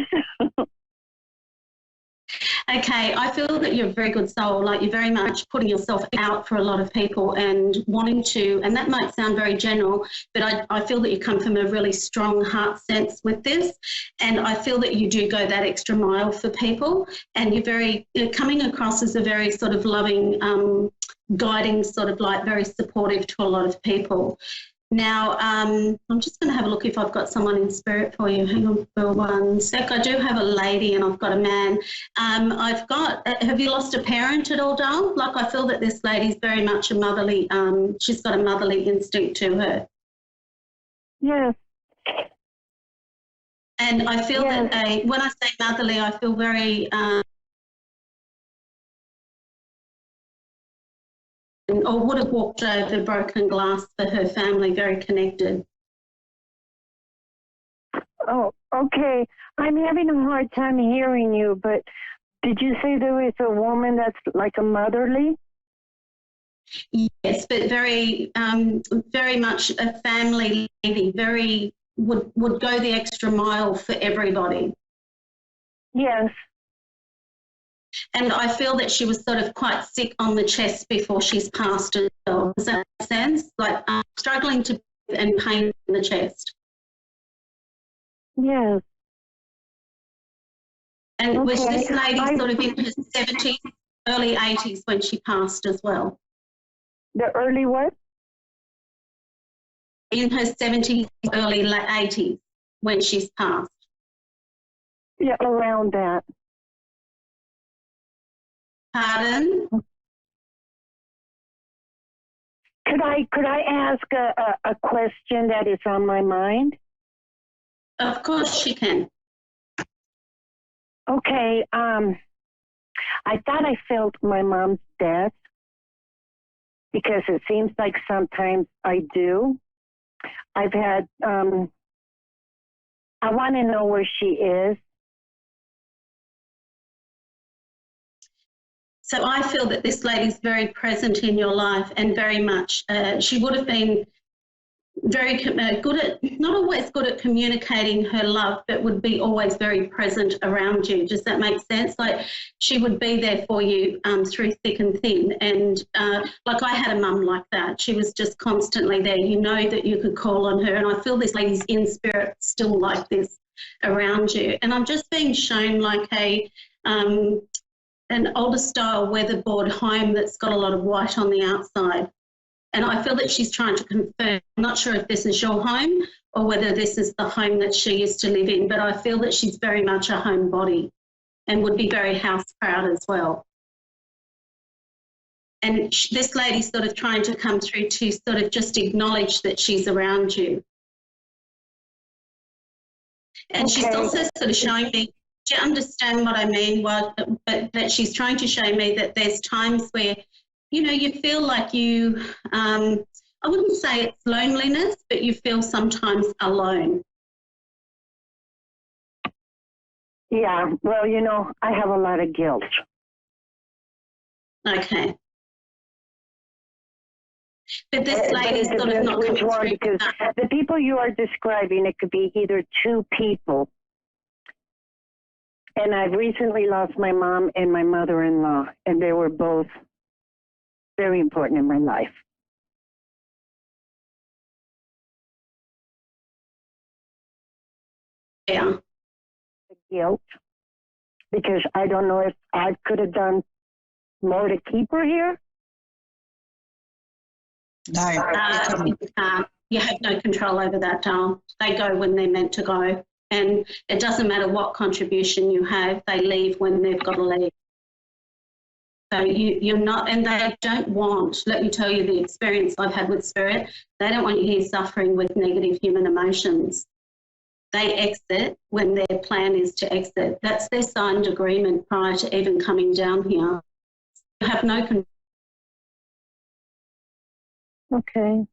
Okay, I feel that you're a very good soul, like you're very much putting yourself out for a lot of people and wanting to, and that might sound very general, but I feel that you come from a really strong heart sense with this, and I feel that you do go that extra mile for people, and you're coming across as a very sort of loving, guiding, sort of like very supportive to a lot of people. Now, I'm just going to have a look if I've got someone in spirit for you. Hang on for 1 sec. I do have a lady and I've got a man. Have you lost a parent at all, doll? Like, I feel that this lady's very much a motherly, she's got a motherly instinct to her. Yes. And I feel that when I say motherly, I feel very... or would have walked over broken glass for her family, very connected. Oh, okay. I'm having a hard time hearing you, but did you say there was a woman that's like a motherly? Yes, but very, very much a family lady, would go the extra mile for everybody. Yes. And I feel that she was sort of quite sick on the chest before she's passed as well. Does that make sense? Like struggling to breathe and pain in the chest. Yes. And was this lady sort of in her 70s, early 80s when she passed as well? The early what? In her 70s, early 80s when she's passed. Yeah, around that. Pardon? Could I ask a question that is on my mind? Of course you can. Okay. I thought I felt my mom's death because it seems like sometimes I do. I've had. I want to know where she is. So I feel that this lady's very present in your life and very much, she would have been very good at, not always good at communicating her love, but would be always very present around you. Does that make sense? Like, she would be there for you through thick and thin. And like, I had a mum like that. She was just constantly there. You know that you could call on her. And I feel this lady's in spirit still like this around you. And I'm just being shown like an older style weatherboard home that's got a lot of white on the outside. And I feel that she's trying to confirm, I'm not sure if this is your home or whether this is the home that she used to live in, but I feel that she's very much a homebody and would be very house proud as well. And this lady's sort of trying to come through to sort of just acknowledge that she's around you. And she's also sort of showing me, do you understand what I mean? Well, but that she's trying to show me that there's times where, you know, you feel like you, I wouldn't say it's loneliness, but you feel sometimes alone. Yeah, well, I have a lot of guilt. Okay. But this lady is sort of not which coming one, through. because the people you are describing, it could be either two people. And I've recently lost my mom and my mother-in-law, and they were both very important in my life. Yeah. The guilt, because I don't know if I could have done more to keep her here. No, you have no control over that, Dal. They go when they're meant to go. And it doesn't matter what contribution you have, they leave when they've got to leave. So you're not, and they don't want, let me tell you the experience I've had with Spirit, they don't want you here suffering with negative human emotions. They exit when their plan is to exit. That's their signed agreement prior to even coming down here. You have no control. Okay.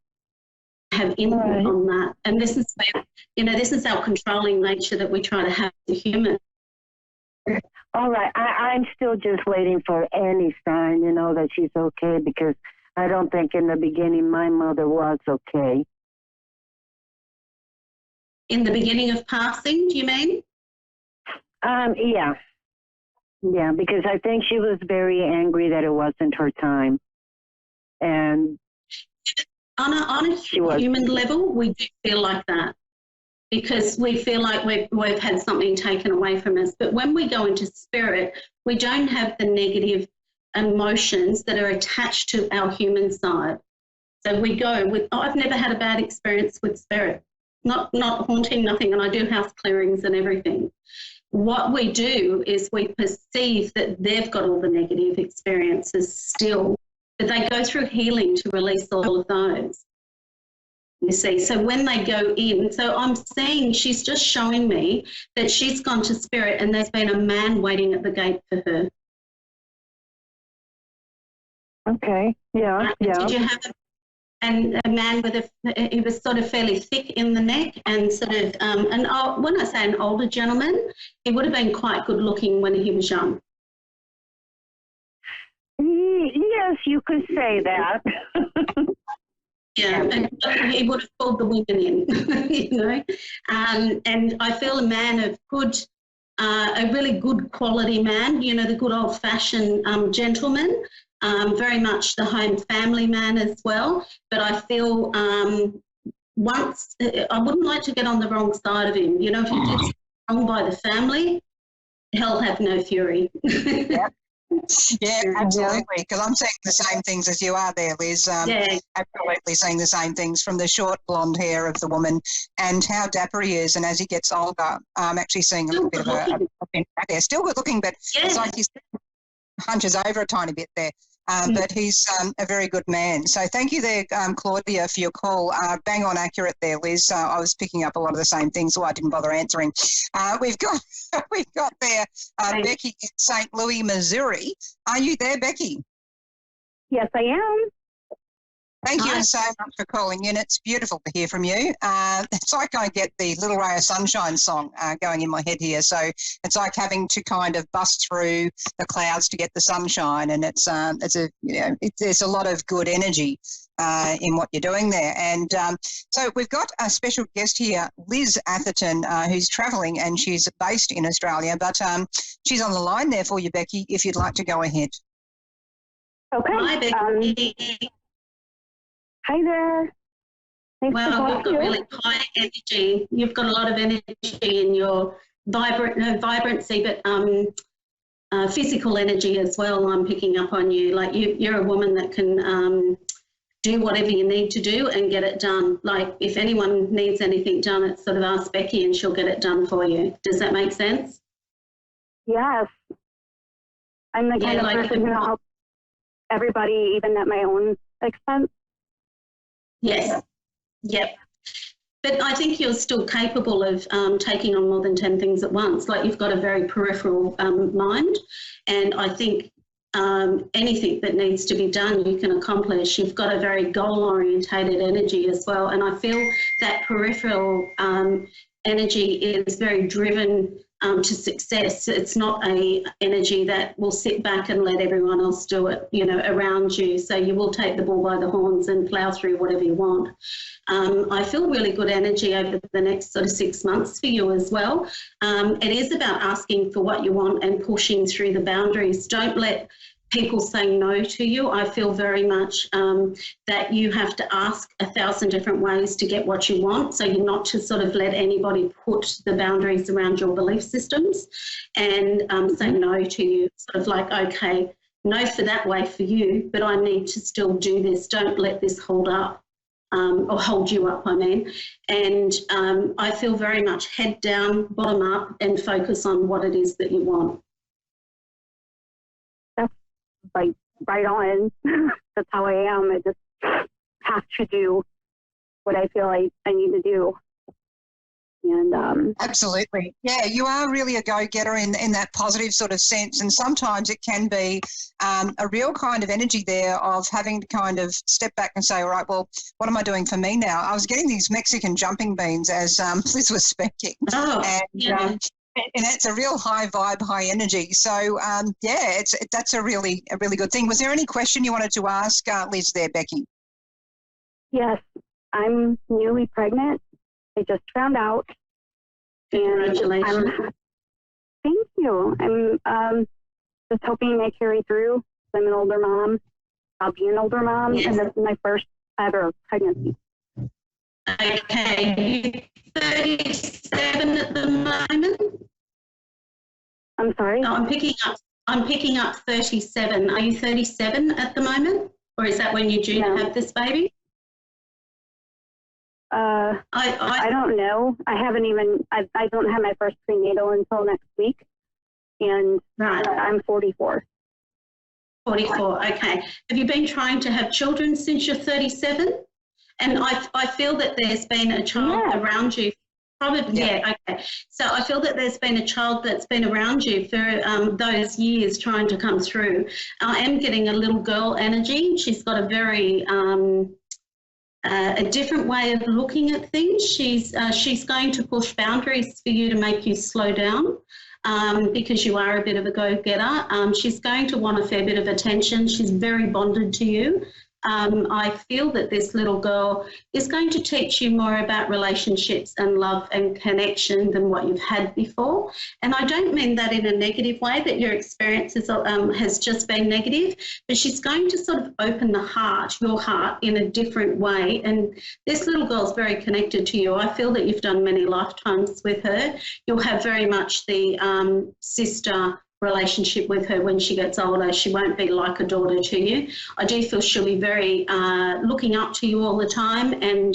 Have input on that. And this is where, this is our controlling nature that we try to have as a human. All right. I'm still just waiting for any sign, that she's okay, because I don't think in the beginning my mother was okay. In the beginning of passing, do you mean? Yeah. Yeah, because I think she was very angry that it wasn't her time. And on a human level, we do feel like that because we feel like we've had something taken away from us. But when we go into spirit, we don't have the negative emotions that are attached to our human side. So we go with, I've never had a bad experience with spirit, not haunting, nothing, and I do house clearings and everything. What we do is we perceive that they've got all the negative experiences still, but they go through healing to release all of those. You see, so when they go in, so I'm saying she's just showing me that she's gone to spirit and there's been a man waiting at the gate for her. Okay, yeah, yeah. Did you have a man with he was sort of fairly thick in the neck and sort of, when I say an older gentleman, he would have been quite good looking when he was young. Yes, you could say that. Yeah, and he would have pulled the women in, and I feel a man of good, a really good quality man, the good old-fashioned gentleman, very much the home family man as well. But I feel I wouldn't like to get on the wrong side of him. If you did wrong by the family, hell have no fury. Yep. Yeah, absolutely, because I'm seeing the same things as you are there, Liz. Absolutely seeing the same things from the short blonde hair of the woman and how dapper he is. And as he gets older, I'm actually seeing a little bit of a there. Still good looking, but it's like he hunches over a tiny bit there. But he's a very good man. So thank you there, Claudia, for your call. Bang on accurate there, Liz. I was picking up a lot of the same things, so I didn't bother answering. We've got there Becky in St. Louis, Missouri. Are you there, Becky? Yes, I am. Thank you so much for calling in. It's beautiful to hear from you. It's like I get the Little Ray of Sunshine song going in my head here. So it's like having to kind of bust through the clouds to get the sunshine, and there's a lot of good energy in what you're doing there. And so we've got a special guest here, Liz Atherton, who's travelling, and she's based in Australia, but she's on the line there for you, Becky, if you'd like to go ahead. Okay. Hi, Becky. Hi there. Thanks Well, you've got really high energy. You've got a lot of energy in your vibrancy, but physical energy as well. I'm picking up on you. Like you're a woman that can do whatever you need to do and get it done. Like if anyone needs anything done, it's sort of ask Becky and she'll get it done for you. Does that make sense? Yes. I'm the kind of person who helps everybody, even at my own expense. Yes. Yep. But I think you're still capable of taking on more than 10 things at once. Like you've got a very peripheral mind, and I think anything that needs to be done you can accomplish. You've got a very goal-orientated energy as well, and I feel that peripheral energy is very driven to success. It's not a energy that will sit back and let everyone else do it, around you. So you will take the bull by the horns and plough through whatever you want. I feel really good energy over the next sort of 6 months for you as well. It is about asking for what you want and pushing through the boundaries. Don't let people say no to you. I feel very much that you have to ask 1,000 different ways to get what you want. So you're not to sort of let anybody put the boundaries around your belief systems and say no to you. Sort of like, okay, no for that way for you, but I need to still do this. Don't let this hold up. Or hold you up, I mean. And I feel very much head down, bottom up, and focus on what it is that you want. That's right on. That's how I am. I just have to do what I feel I need to do. And absolutely. Yeah, you are really a go-getter in that positive sort of sense. And sometimes it can be a real kind of energy there of having to kind of step back and say, all right, well, what am I doing for me now? I was getting these Mexican jumping beans as Liz was speaking. Oh, and, yeah. And it's a real high vibe, high energy. So, that's a really good thing. Was there any question you wanted to ask Liz there, Becky? yes, I'm newly pregnant. I just found out. Congratulations. Thank you. I'm just hoping I carry through. I'm an older mom. I'll be an older mom, Yes. and this is my first ever pregnancy. Okay, 37 at the moment. I'm sorry? No, I'm picking up 37. Are you 37 at the moment, or is that when you're due to have this baby? I don't know. I haven't even, I don't have my first prenatal until next week, and Right. I'm 44. 44, okay. Have you been trying to have children since you're 37? And I feel that there's been a child around you. Probably, yeah, okay. So I feel that there's been a child that's been around you for those years trying to come through. I am getting a little girl energy. She's got a very a different way of looking at things. She's going to push boundaries for you to make you slow down. Because you are a bit of a go-getter. She's going to want a fair bit of attention. She's very bonded to you. I feel that this little girl is going to teach you more about relationships and love and connection than what you've had before. And I don't mean that in a negative way, that your experience has just been negative, but she's going to sort of open your heart, in a different way. And this little girl's very connected to you. I feel that you've done many lifetimes with her. You'll have very much the sister relationship with her when she gets older. She won't be like a daughter to you. I do feel she'll be very looking up to you all the time and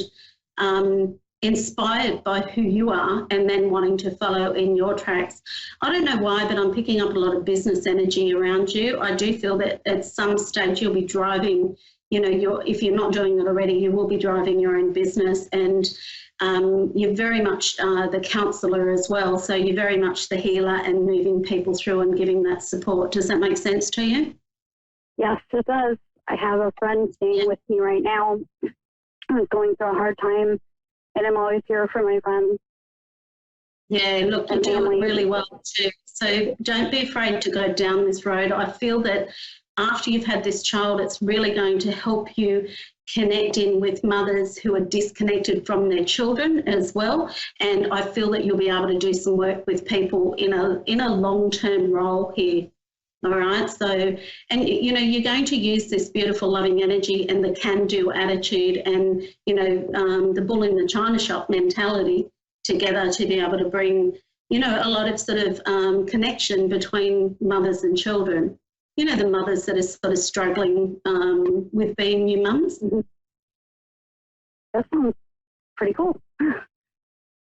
inspired by who you are, and then wanting to follow in your tracks. I don't know why, but I'm picking up a lot of business energy around you. I do feel that at some stage you'll be driving, if you're not doing it already, you will be driving your own business, and you're very much the counsellor as well. So you're very much the healer and moving people through and giving that support. Does that make sense to you? Yes, it does. I have a friend staying with me right now who's going through a hard time, and I'm always here for my friends. Yeah, look, you're doing really well too. So don't be afraid to go down this road. I feel that after you've had this child, it's really going to help you connect in with mothers who are disconnected from their children as well. And I feel that you'll be able to do some work with people in a long-term role here. All right. So, and you're going to use this beautiful loving energy and the can-do attitude and, the bull in the china shop mentality together to be able to bring, a lot of sort of connection between mothers and children. The mothers that are sort of struggling with being new mums. That sounds pretty cool. Wow.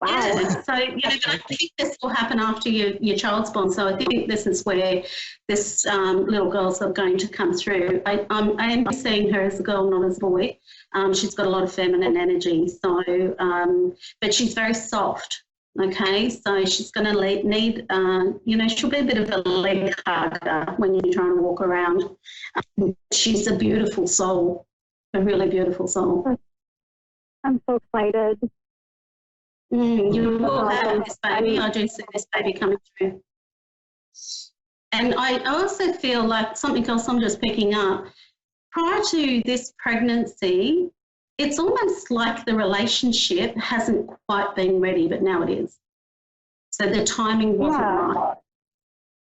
Yeah, so, but I think this will happen after your child's born. So I think this is where this little girl's going to come through. I am seeing her as a girl, not as a boy. She's got a lot of feminine energy. So, but she's very soft. Okay, so she's going to need, she'll be a bit of a leg hugger when you're trying to walk around. She's a beautiful soul, a really beautiful soul. I'm so excited. You will have this baby. I do see this baby coming through. And I also feel like something else I'm just picking up. Prior to this pregnancy, it's almost like the relationship hasn't quite been ready, but now it is. So the timing wasn't right.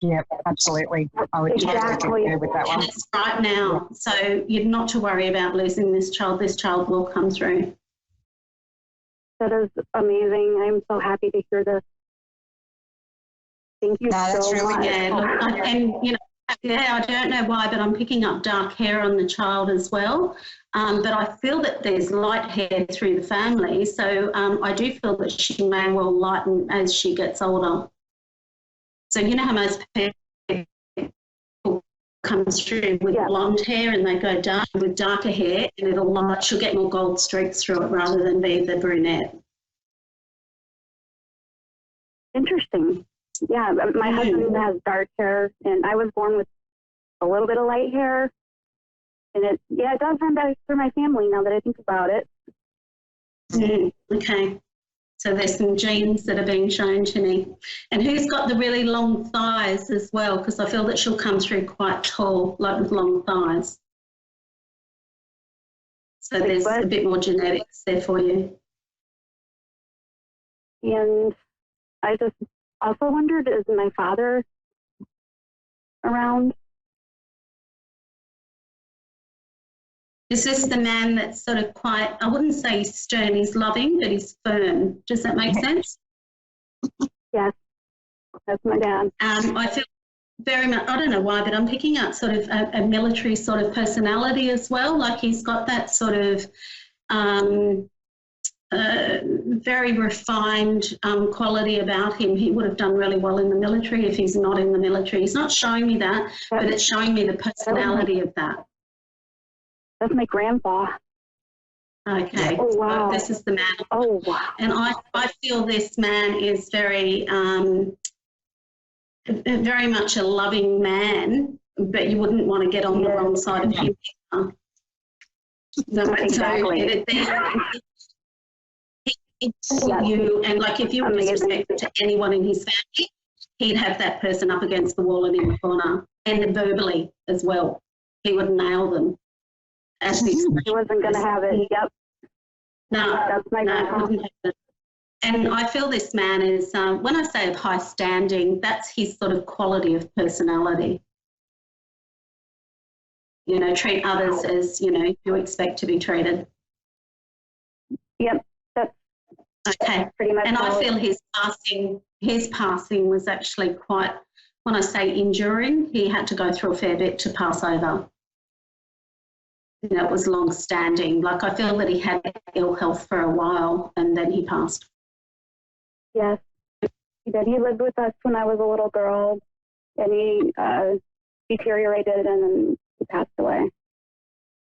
Yeah, absolutely. I would totally agree with that one. And it's right now. So you're not to worry about losing this child. This child will come through. That is amazing. I'm so happy to hear this. Thank you that's really much. Yeah, look, and you know, yeah, I don't know why, but I'm picking up dark hair on the child as well. But I feel that there's light hair through the family. So I do feel that she may well lighten as she gets older. So you know how most people come through with blonde hair and they go dark with darker hair, and she'll get more gold streaks through it rather than be the brunette. Interesting. Yeah, my husband has dark hair, and I was born with a little bit of light hair, and it does run back through my family now that I think about it. Okay. So there's some genes that are being shown to me. And who's got the really long thighs as well? Because I feel that she'll come through quite tall, like with long thighs. So there's a bit more genetics there for you. And I just also wondered, is my father around? Is this the man that's sort of quite, I wouldn't say he's stern, he's loving, but he's firm. Does that make sense? Yes, that's my dad. I feel very much, I don't know why, but I'm picking up sort of a military sort of personality as well. Like he's got that sort of very refined quality about him. He would have done really well in the military if he's not in the military. He's not showing me that, but it's showing me the personality of that. That's my grandpa. Okay. Oh, wow. So this is the man. Oh, wow. And I feel this man is very much a loving man, but you wouldn't want to get on the wrong side of him. Exactly. You, and like if you were disrespectful to anyone in his family, he'd have that person up against the wall and in the corner, and verbally as well. He would nail them. He wasn't going to have it. Yep. No, that's my grandpa. And I feel this man is, when I say of high standing, that's his sort of quality of personality. You know, treat others as, you know, you expect to be treated. Yep, that's okay. Pretty much. And I feel his passing was actually quite, when I say enduring, he had to go through a fair bit to pass over. You know, it was long standing. Like I feel that he had ill health for a while and then he passed. Yes, he did. He lived with us when I was a little girl, and he deteriorated and then he passed away.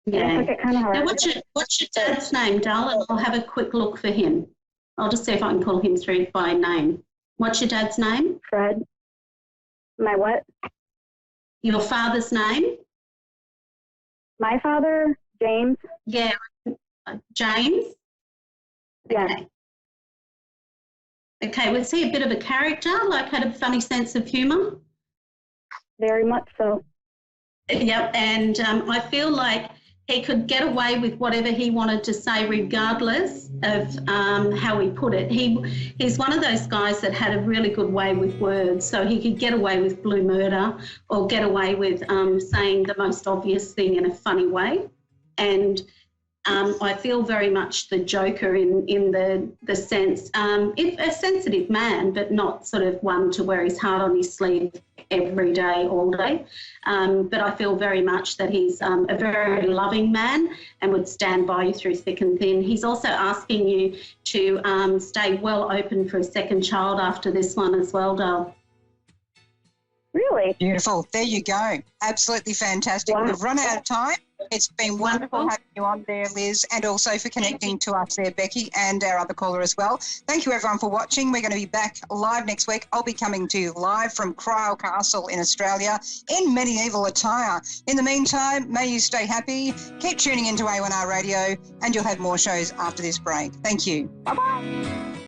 Yeah. It kind of hard. Now, what's your dad's name, darling? I'll have a quick look for him. I'll just see if I can call him through by name. What's your dad's name? Fred. My what? Your father's name? My father, James. Yeah, James? Yeah. Okay, was he a bit of a character, like had a funny sense of humour? Very much so. Yep, and I feel like he could get away with whatever he wanted to say regardless of how he put it. He's one of those guys that had a really good way with words, so he could get away with blue murder or get away with saying the most obvious thing in a funny way. And I feel very much the joker in the sense, a sensitive man, but not sort of one to wear his heart on his sleeve every day, all day. But I feel very much that he's a very loving man and would stand by you through thick and thin. He's also asking you to stay well open for a second child after this one as well, Dale. Really? Beautiful. There you go. Absolutely fantastic. Wow. We've run out of time. It's been wonderful having you on there, Liz, and also for connecting to us there, Becky, and our other caller as well. Thank you, everyone, for watching. We're going to be back live next week. I'll be coming to you live from Cryle Castle in Australia in medieval attire. In the meantime, may you stay happy. Keep tuning into A1R Radio, and you'll have more shows after this break. Thank you. Bye-bye.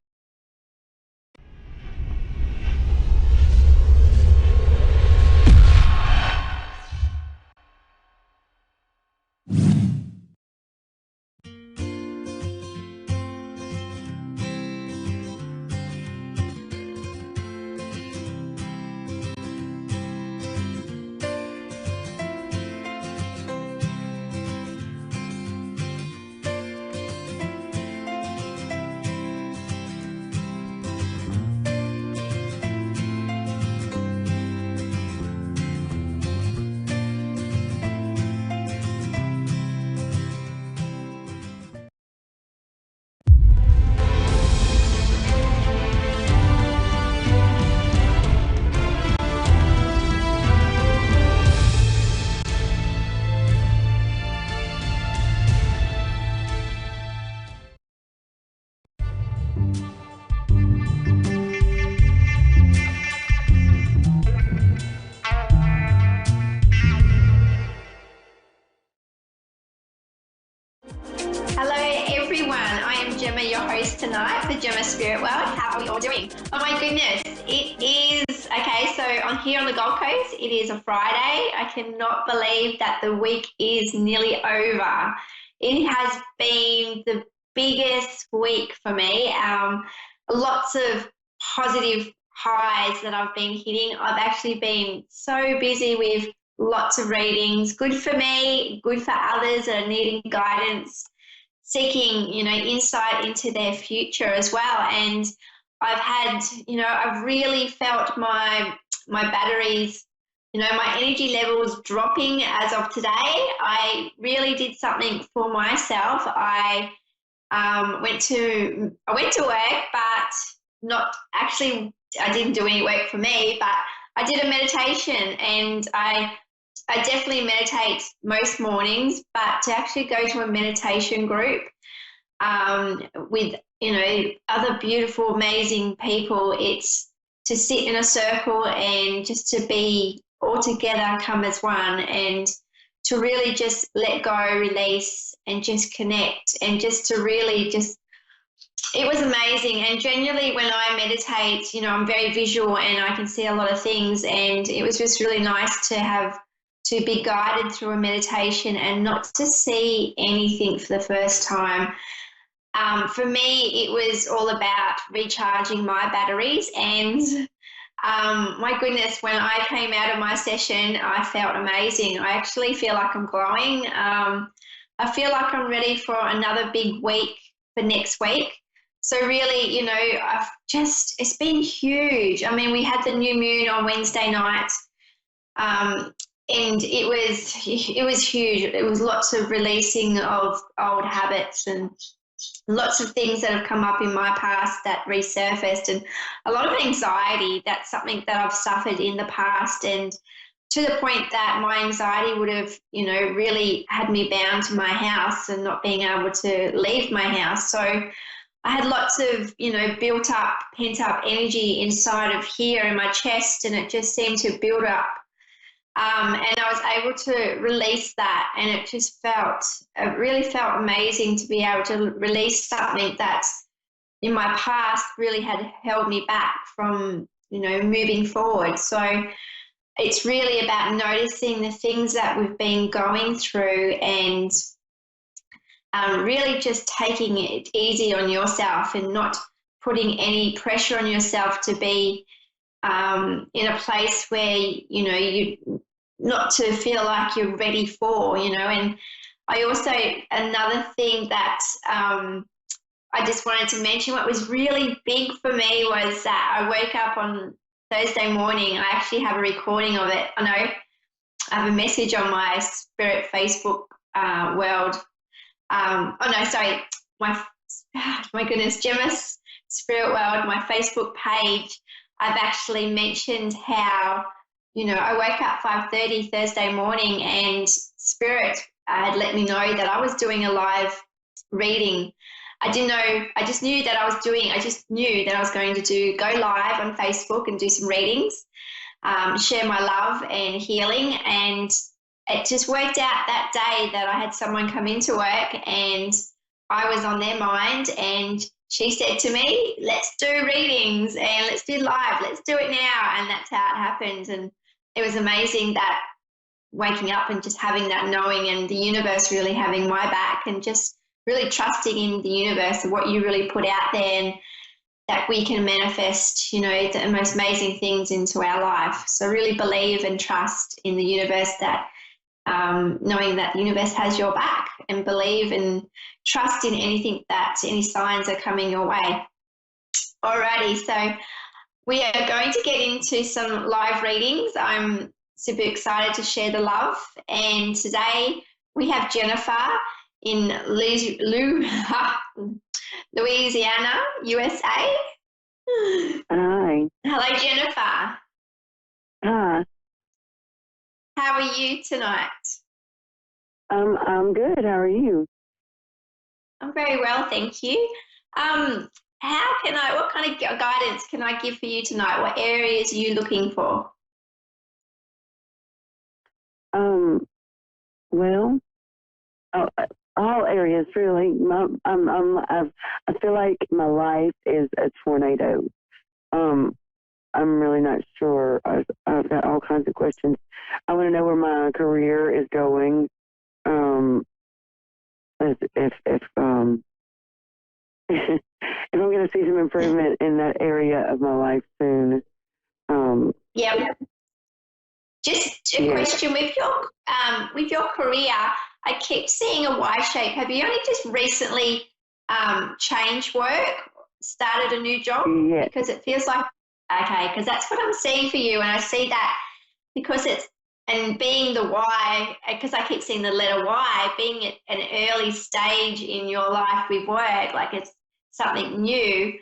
how are we all doing? Oh my goodness, it is, okay, so on here on the Gold Coast, it is a Friday. I cannot believe that the week is nearly over. It has been the biggest week for me. Lots of positive highs that I've been hitting. I've actually been so busy with lots of readings, good for me, good for others that are needing guidance, seeking, insight into their future as well. And I've had, I've really felt my batteries, my energy levels dropping as of today. I really did something for myself. I went to work, but not actually, I didn't do any work for me, but I did a meditation, and I definitely meditate most mornings, but to actually go to a meditation group with, other beautiful, amazing people, it's to sit in a circle and just to be all together, come as one, and to really just let go, release, and just connect, and just to really it was amazing. And generally when I meditate, I'm very visual and I can see a lot of things, and it was just really nice to be guided through a meditation and not to see anything for the first time. For me, it was all about recharging my batteries, and my goodness, when I came out of my session, I felt amazing. I actually feel like I'm glowing. I feel like I'm ready for another big week for next week. So really, it's been huge. I mean, we had the new moon on Wednesday night, and it was huge. It was lots of releasing of old habits and lots of things that have come up in my past that resurfaced, and a lot of anxiety. That's something that I've suffered in the past, and to the point that my anxiety would have, really had me bound to my house and not being able to leave my house. So I had lots of, built up, pent up energy inside of here in my chest, and it just seemed to build up. And I was able to release that, and it really felt amazing to be able to release something that in my past really had held me back from, moving forward. So it's really about noticing the things that we've been going through, and really just taking it easy on yourself and not putting any pressure on yourself to be in a place where, you not to feel like you're ready for, and I also, another thing that I just wanted to mention, what was really big for me was that I woke up on Thursday morning. I actually have a recording of it. I know I have a message on my Spirit Facebook world. My goodness, Gemma's Spirit World, my Facebook page, I've actually mentioned how, I woke up 5:30 Thursday morning, and Spirit had let me know that I was doing a live reading. I didn't know, I just knew that I was going to go live on Facebook and do some readings, share my love and healing. And it just worked out that day that I had someone come into work and I was on their mind, and she said to me, let's do readings and let's do live, let's do it now. And that's how it happened. And it was amazing that waking up and just having that knowing, and the universe really having my back, and just really trusting in the universe and what you really put out there, and that we can manifest, the most amazing things into our life. So really believe and trust in the universe, that knowing that the universe has your back, and believe and trust in anything any signs are coming your way. Alrighty, so we are going to get into some live readings. I'm super excited to share the love. And today we have Jennifer in Louisiana, USA. Hi. Hello, Jennifer. Hi. How are you tonight? I'm good. How are you? I'm very well, thank you. What kind of guidance can I give for you tonight? What areas are you looking for? Well, all areas, really. I feel like my life is a tornado. I'm really not sure. I've got all kinds of questions. I want to know where my career is going. If if I'm going to see some improvement in that area of my life soon. Yeah. Just a question with your career. I keep seeing a Y shape. Have you only just recently changed work, started a new job? Yeah. Because it feels like because that's what I'm seeing for you, and I see that because it's and being the Y, because I keep seeing the letter Y, being at an early stage in your life with work, like it's something new.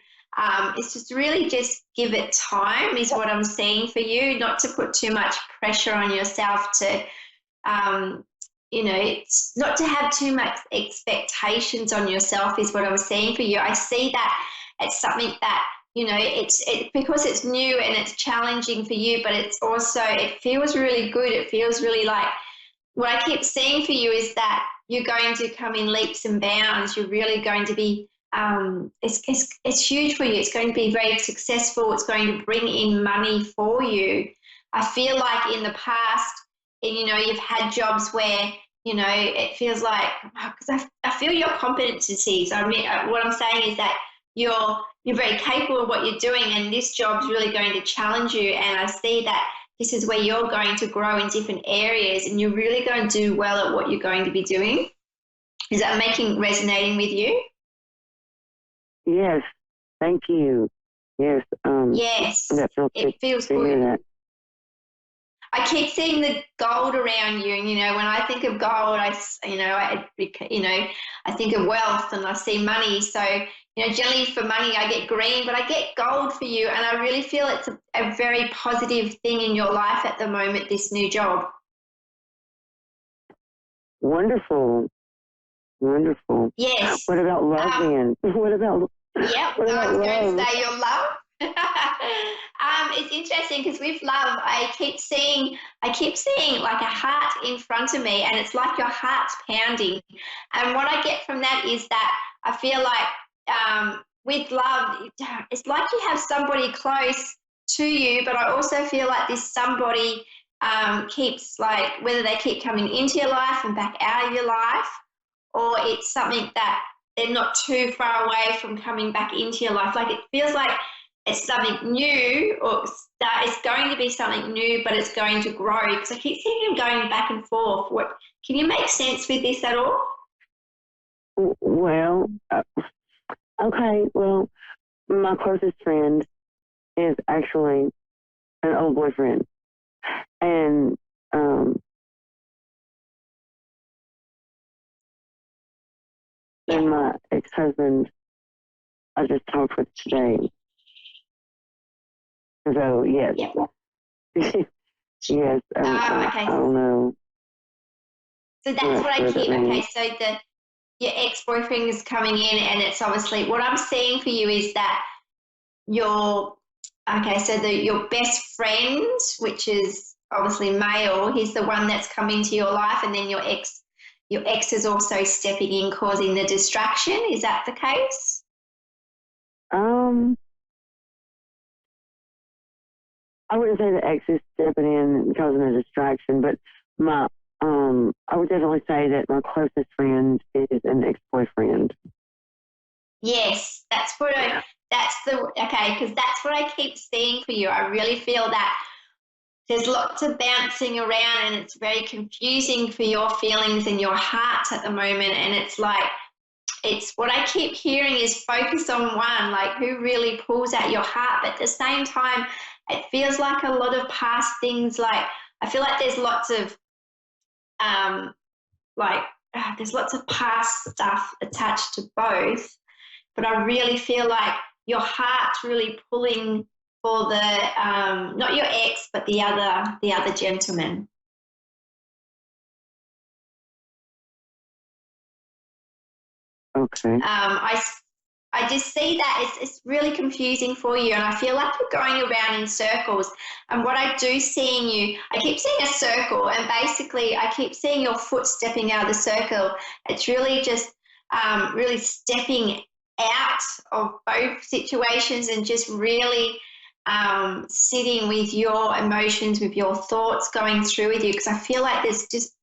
It's just really just give it time is what I'm seeing for you, not to put too much pressure on yourself to, it's not to have too much expectations on yourself is what I'm seeing for you. I see that it's something that, it's because it's new and it's challenging for you, but it's also, it feels really good. It feels really like what I keep seeing for you is that you're going to come in leaps and bounds. You're really going to be it's huge for you. It's going to be very successful. It's going to bring in money for you. I feel like in the past, you've had jobs where, it feels like, because I feel your competencies. I mean, what I'm saying is that you're very capable of what you're doing, and this job's really going to challenge you. And I see that this is where you're going to grow in different areas, and you're really going to do well at what you're going to be doing. Is that resonating with you? Yes, thank you. Yes. Yes, it feels good. That. I keep seeing the gold around you, and when I think of gold, I think of wealth, and I see money. So generally for money, I get green, but I get gold for you, and I really feel it's a very positive thing in your life at the moment. This new job. Wonderful. Yes. What about love, then? What about? Yeah, I was going to say your love. It's interesting because with love, I keep seeing like a heart in front of me, and it's like your heart's pounding. And what I get from that is that I feel like with love, it's like you have somebody close to you, but I also feel like this somebody keeps, like, whether they keep coming into your life and back out of your life, or it's something that they're not too far away from coming back into your life. Like, it feels like it's something new, or that it's going to be something new, but it's going to grow, because I keep seeing them going back and forth. Can you make sense with this at all? Well, okay. Well, my closest friend is actually an old boyfriend, and and my ex-husband I just talked with today. So yes, yes. Okay. I don't know. So that's what I keep. Okay, so your ex-boyfriend is coming in, and it's obviously what I'm seeing for you is that your best friend, which is obviously male, he's the one that's come into your life, and then your ex is also stepping in, causing the distraction. Is that the case? I wouldn't say the ex is stepping in and causing a distraction, but I would definitely say that my closest friend is an ex-boyfriend. Yes, because that's what I keep seeing for you. I really feel that there's lots of bouncing around, and it's very confusing for your feelings and your heart at the moment. And it's like, it's what I keep hearing is focus on one, like who really pulls at your heart. But at the same time, it feels like a lot of past things. Like, I feel like there's lots of there's lots of past stuff attached to both. But I really feel like your heart's really pulling for the not your ex, but the other gentleman. Okay. I just see that it's really confusing for you, and I feel like you're going around in circles. And what I do see in you, I keep seeing a circle, and basically I keep seeing your foot stepping out of the circle. It's really just really stepping out of both situations and just really sitting with your emotions, with your thoughts going through with you, because I feel like there's just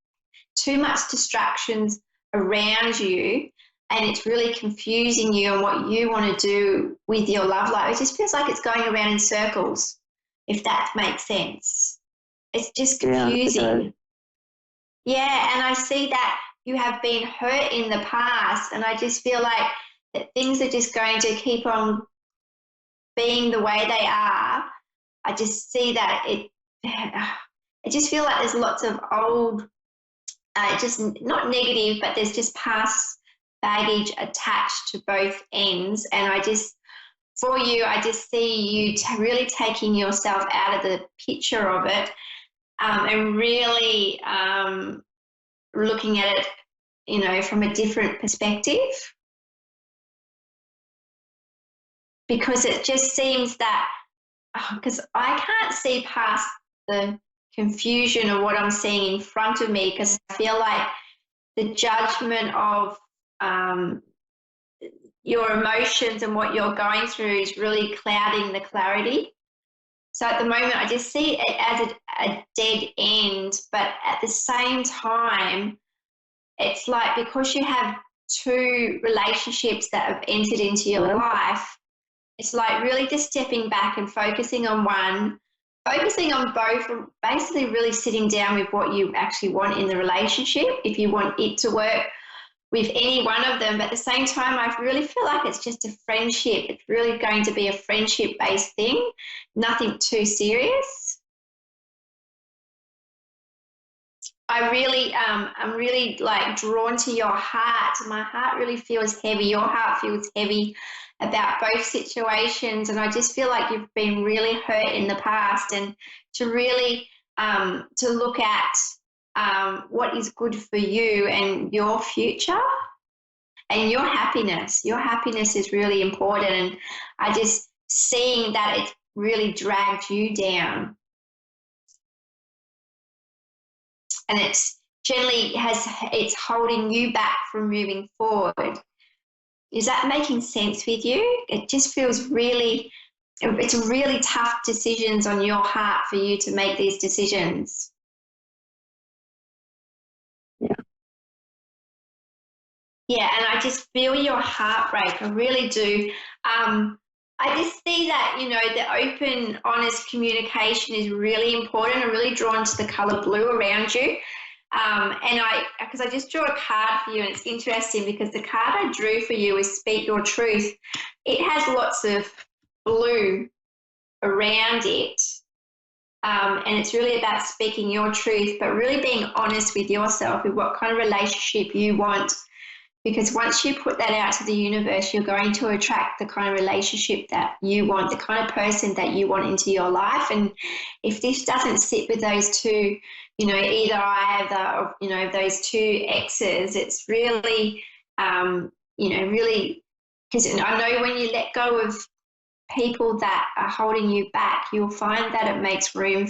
too much distractions around you, and it's really confusing you on what you want to do with your love life. It just feels like it's going around in circles, if that makes sense. It's just confusing. Yeah, and I see that you have been hurt in the past, and I just feel like that things are just going to keep on being the way they are. I just see that I just feel like there's lots of old, just not negative, but there's just past baggage attached to both ends. And for you, I just see you really taking yourself out of the picture of it, and really looking at it, you know, from a different perspective. Because it just seems that, because I can't see past the confusion of what I'm seeing in front of me, because I feel like the judgment of your emotions and what you're going through is really clouding the clarity. So at the moment, I just see it as a dead end, but at the same time, it's like because you have two relationships that have entered into your life, it's like really just stepping back and focusing on one, focusing on both, and basically really sitting down with what you actually want in the relationship, if you want it to work with any one of them. But at the same time, I really feel like it's just a friendship. It's really going to be a friendship-based thing, nothing too serious. I'm really like drawn to your heart. My heart really feels heavy. Your heart feels heavy about both situations, and I just feel like you've been really hurt in the past, and to really to look at what is good for you and your future and your happiness. Your happiness is really important, and I just seeing that it's really dragged you down. And it's generally it's holding you back from moving forward. Is that making sense with you? It just feels it's really tough decisions on your heart for you to make these decisions. Yeah, and I just feel your heartbreak. I really do. I just see that, you know, the open, honest communication is really important. I'm really drawn to the colour blue around you. Because I just drew a card for you, and it's interesting because the card I drew for you is Speak Your Truth. It has lots of blue around it, and it's really about speaking your truth, but really being honest with yourself with what kind of relationship you want. Because once you put that out to the universe, you're going to attract the kind of relationship that you want, the kind of person that you want into your life. And if this doesn't sit with those two, you know, either either of, you know, those two exes, it's really, you know, really, because I know when you let go of people that are holding you back, you'll find that it makes room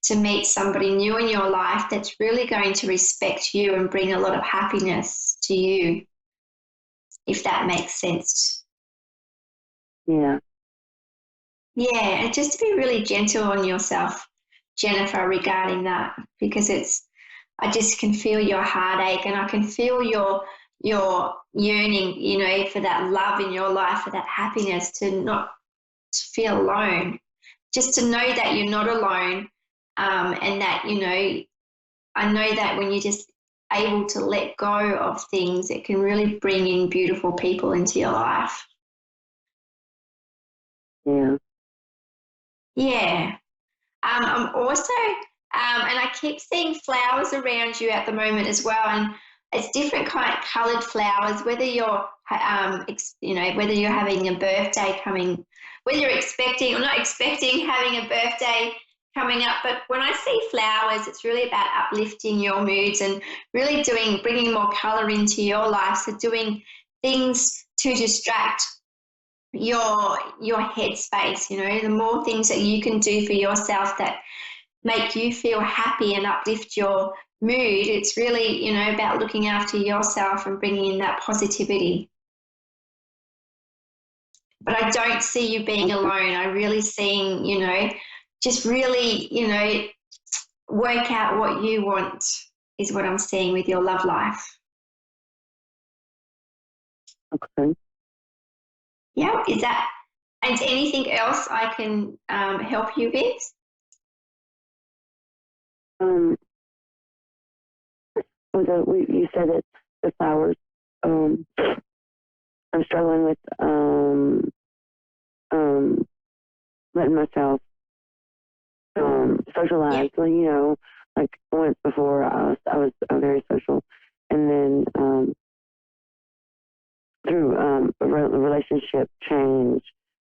to meet somebody new in your life that's really going to respect you and bring a lot of happiness to you, if that makes sense. Yeah. Yeah, and just to be really gentle on yourself, Jennifer, regarding that, because I just can feel your heartache, and I can feel your yearning, you know, for that love in your life, for that happiness, to not feel alone, just to know that you're not alone. And that, you know, I know that when you're just able to let go of things, it can really bring in beautiful people into your life. Yeah. Yeah. I'm also, and I keep seeing flowers around you at the moment as well, and it's different kind of coloured flowers, whether you're, you know, whether you're having a birthday coming, whether you're expecting or not expecting having a birthday coming up. But when I see flowers, it's really about uplifting your moods and really bringing more colour into your life. So doing things to distract your headspace. You know, the more things that you can do for yourself that make you feel happy and uplift your mood, it's really, you know, about looking after yourself and bringing in that positivity. But I don't see you being alone. I really seeing, you know, just really, you know, work out what you want is what I'm seeing with your love life. Okay. Yeah, is anything else I can help you with? You said it, the flowers. I'm struggling with letting myself socialize. Well, you know, like once before I was very social, and then through a relationship change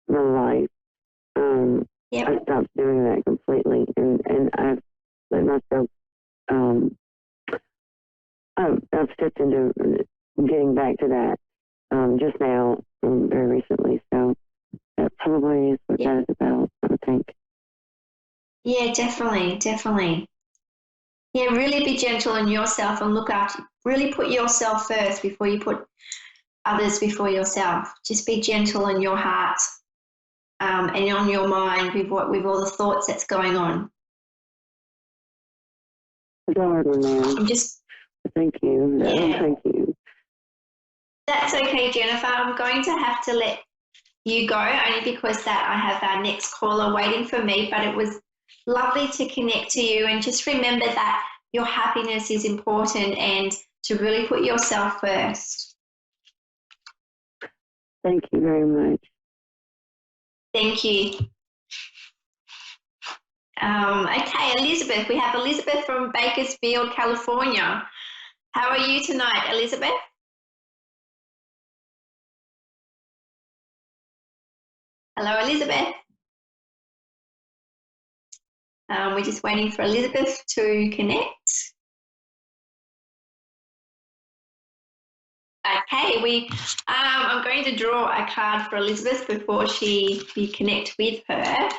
in my life, I stopped doing that completely, and I've let myself. I've stepped into getting back to that just now, very recently. So that probably is what that is about, I think. Yeah, definitely, definitely. Yeah, really be gentle on yourself and look after, really put yourself first before you put others before yourself. Just be gentle in your heart and on your mind with all the thoughts that's going on. It's a hard one, man. Thank you. Yeah. Thank you. That's okay, Jennifer. I'm going to have to let you go only because that I have our next caller waiting for me, but it was lovely to connect to you, and just remember that your happiness is important and to really put yourself first. Thank you very much. Thank you. Okay, Elizabeth. We have Elizabeth from Bakersfield, California. How are you tonight, Elizabeth? Hello, Elizabeth. We're just waiting for Elizabeth to connect. Okay, I'm going to draw a card for Elizabeth before we connect with her.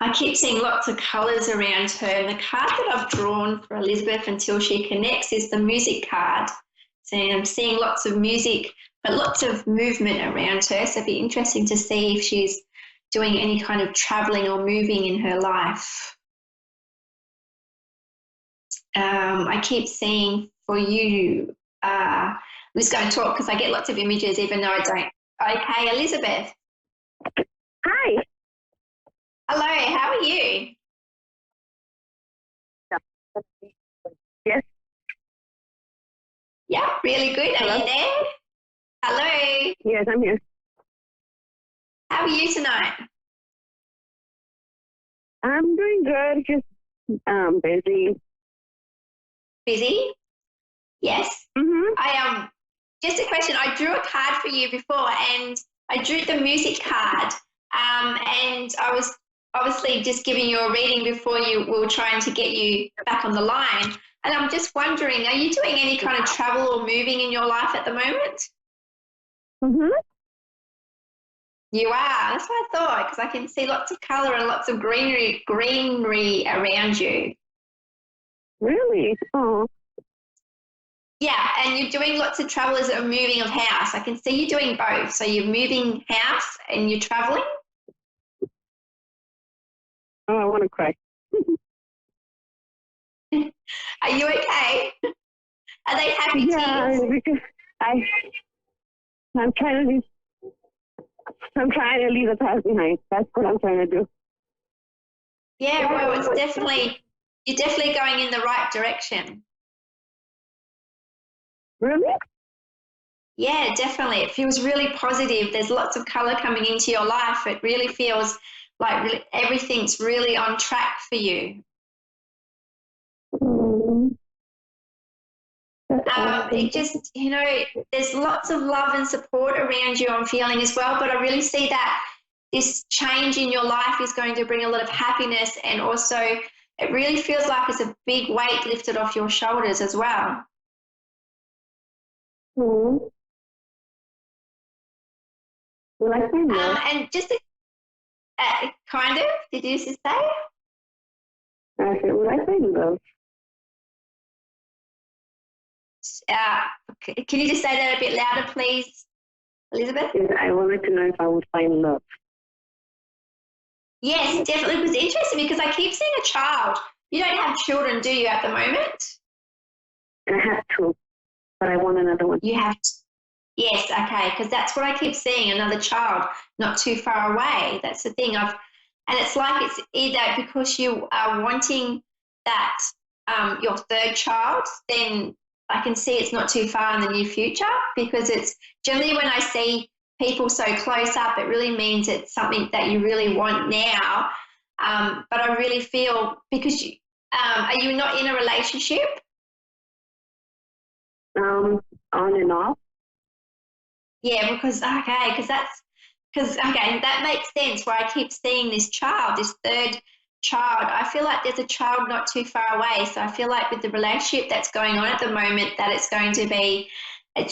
I keep seeing lots of colours around her, and the card that I've drawn for Elizabeth until she connects is the music card. So I'm seeing lots of music, but lots of movement around her. So it'd be interesting to see if she's doing any kind of travelling or moving in her life. I keep seeing for you, I'm just going to talk because I get lots of images even though I don't. Okay, Elizabeth. Hi. Hello, how are you? Yes. Yeah, really good. Hello? Are you there? Hello. Yes, I'm here. How are you tonight? I'm doing good, just busy. Busy? Yes. Mm-hmm. Just a question. I drew a card for you before, and I drew the music card, and I was obviously just giving you a reading before we were trying to get you back on the line. And I'm just wondering, are you doing any kind of travel or moving in your life at the moment? Mm-hmm. You are. That's what I thought, because I can see lots of colour and lots of greenery around you. Really? Oh. Yeah, and you're doing lots of travel as a moving of house. I can see you doing both. So you're moving house and you're traveling. Oh, I want to cry. Are you okay? Are they happy tears? Because I'm trying to leave the past behind. That's what I'm trying to do. Yeah, well, you're definitely going in the right direction. Really? Yeah, definitely. It feels really positive. There's lots of colour coming into your life. It really feels like everything's really on track for you. It just, there's lots of love and support around you, I'm feeling as well, but I really see that this change in your life is going to bring a lot of happiness, and also it really feels like it's a big weight lifted off your shoulders as well. Will I find love? And just kind of, did you just say? I said, will I find love? Can you just say that a bit louder, please, Elizabeth? Yes, I wanted to know if I would find love. Yes, definitely. It was interesting because I keep seeing a child. You don't have children, do you, at the moment? I have two, but I want another one. You have. Yes, okay, because that's what I keep seeing, another child not too far away. That's the thing. And it's like it's either because you are wanting that your third child, then I can see it's not too far in the near future, because it's generally when I see people so close up, it really means it's something that you really want now. But I really feel because are you not in a relationship? On and off. Yeah, because that makes sense where I keep seeing this child, this third child. I feel like there's a child not too far away. So I feel like with the relationship that's going on at the moment, that it's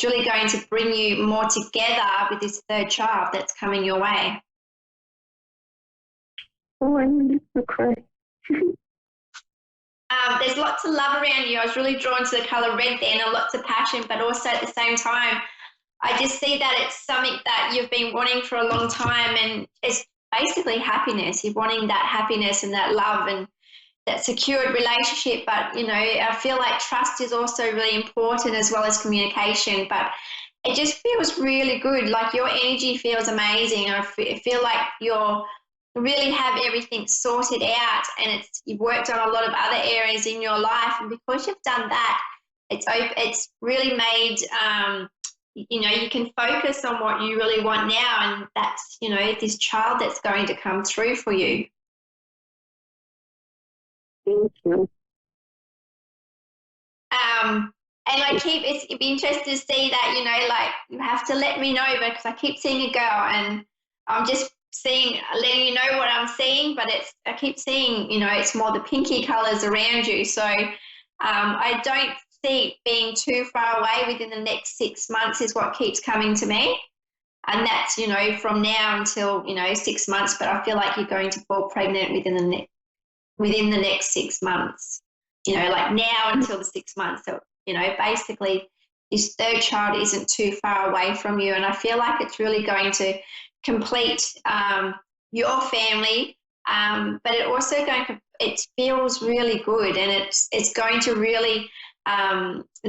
really going to bring you more together with this third child that's coming your way. Oh, I'm going to cry. There's lots of love around you. I was really drawn to the colour red then, and lots of passion, but also at the same time, I just see that it's something that you've been wanting for a long time, and it's basically happiness. You're wanting that happiness and that love and that secured relationship. But, you know, I feel like trust is also really important, as well as communication. But it just feels really good. Like your energy feels amazing. I feel like you really have everything sorted out, and you've worked on a lot of other areas in your life. And because you've done that, it's really made you know, you can focus on what you really want now, and that's, you know, this child that's going to come through for you. Thank you. And it'd be interested to see that, you know, like you have to let me know, because I keep seeing a girl, and I'm just letting you know what I'm seeing, but I keep seeing, you know, it's more the pinky colours around you. So I don't see it being too far away within the next 6 months is what keeps coming to me. And that's, you know, from now until, you know, 6 months, but I feel like you're going to fall pregnant within the next 6 months, you know, like now until the 6 months. So, you know, basically this third child isn't too far away from you. And I feel like it's really going to complete your family, but it feels really good, and it's going to really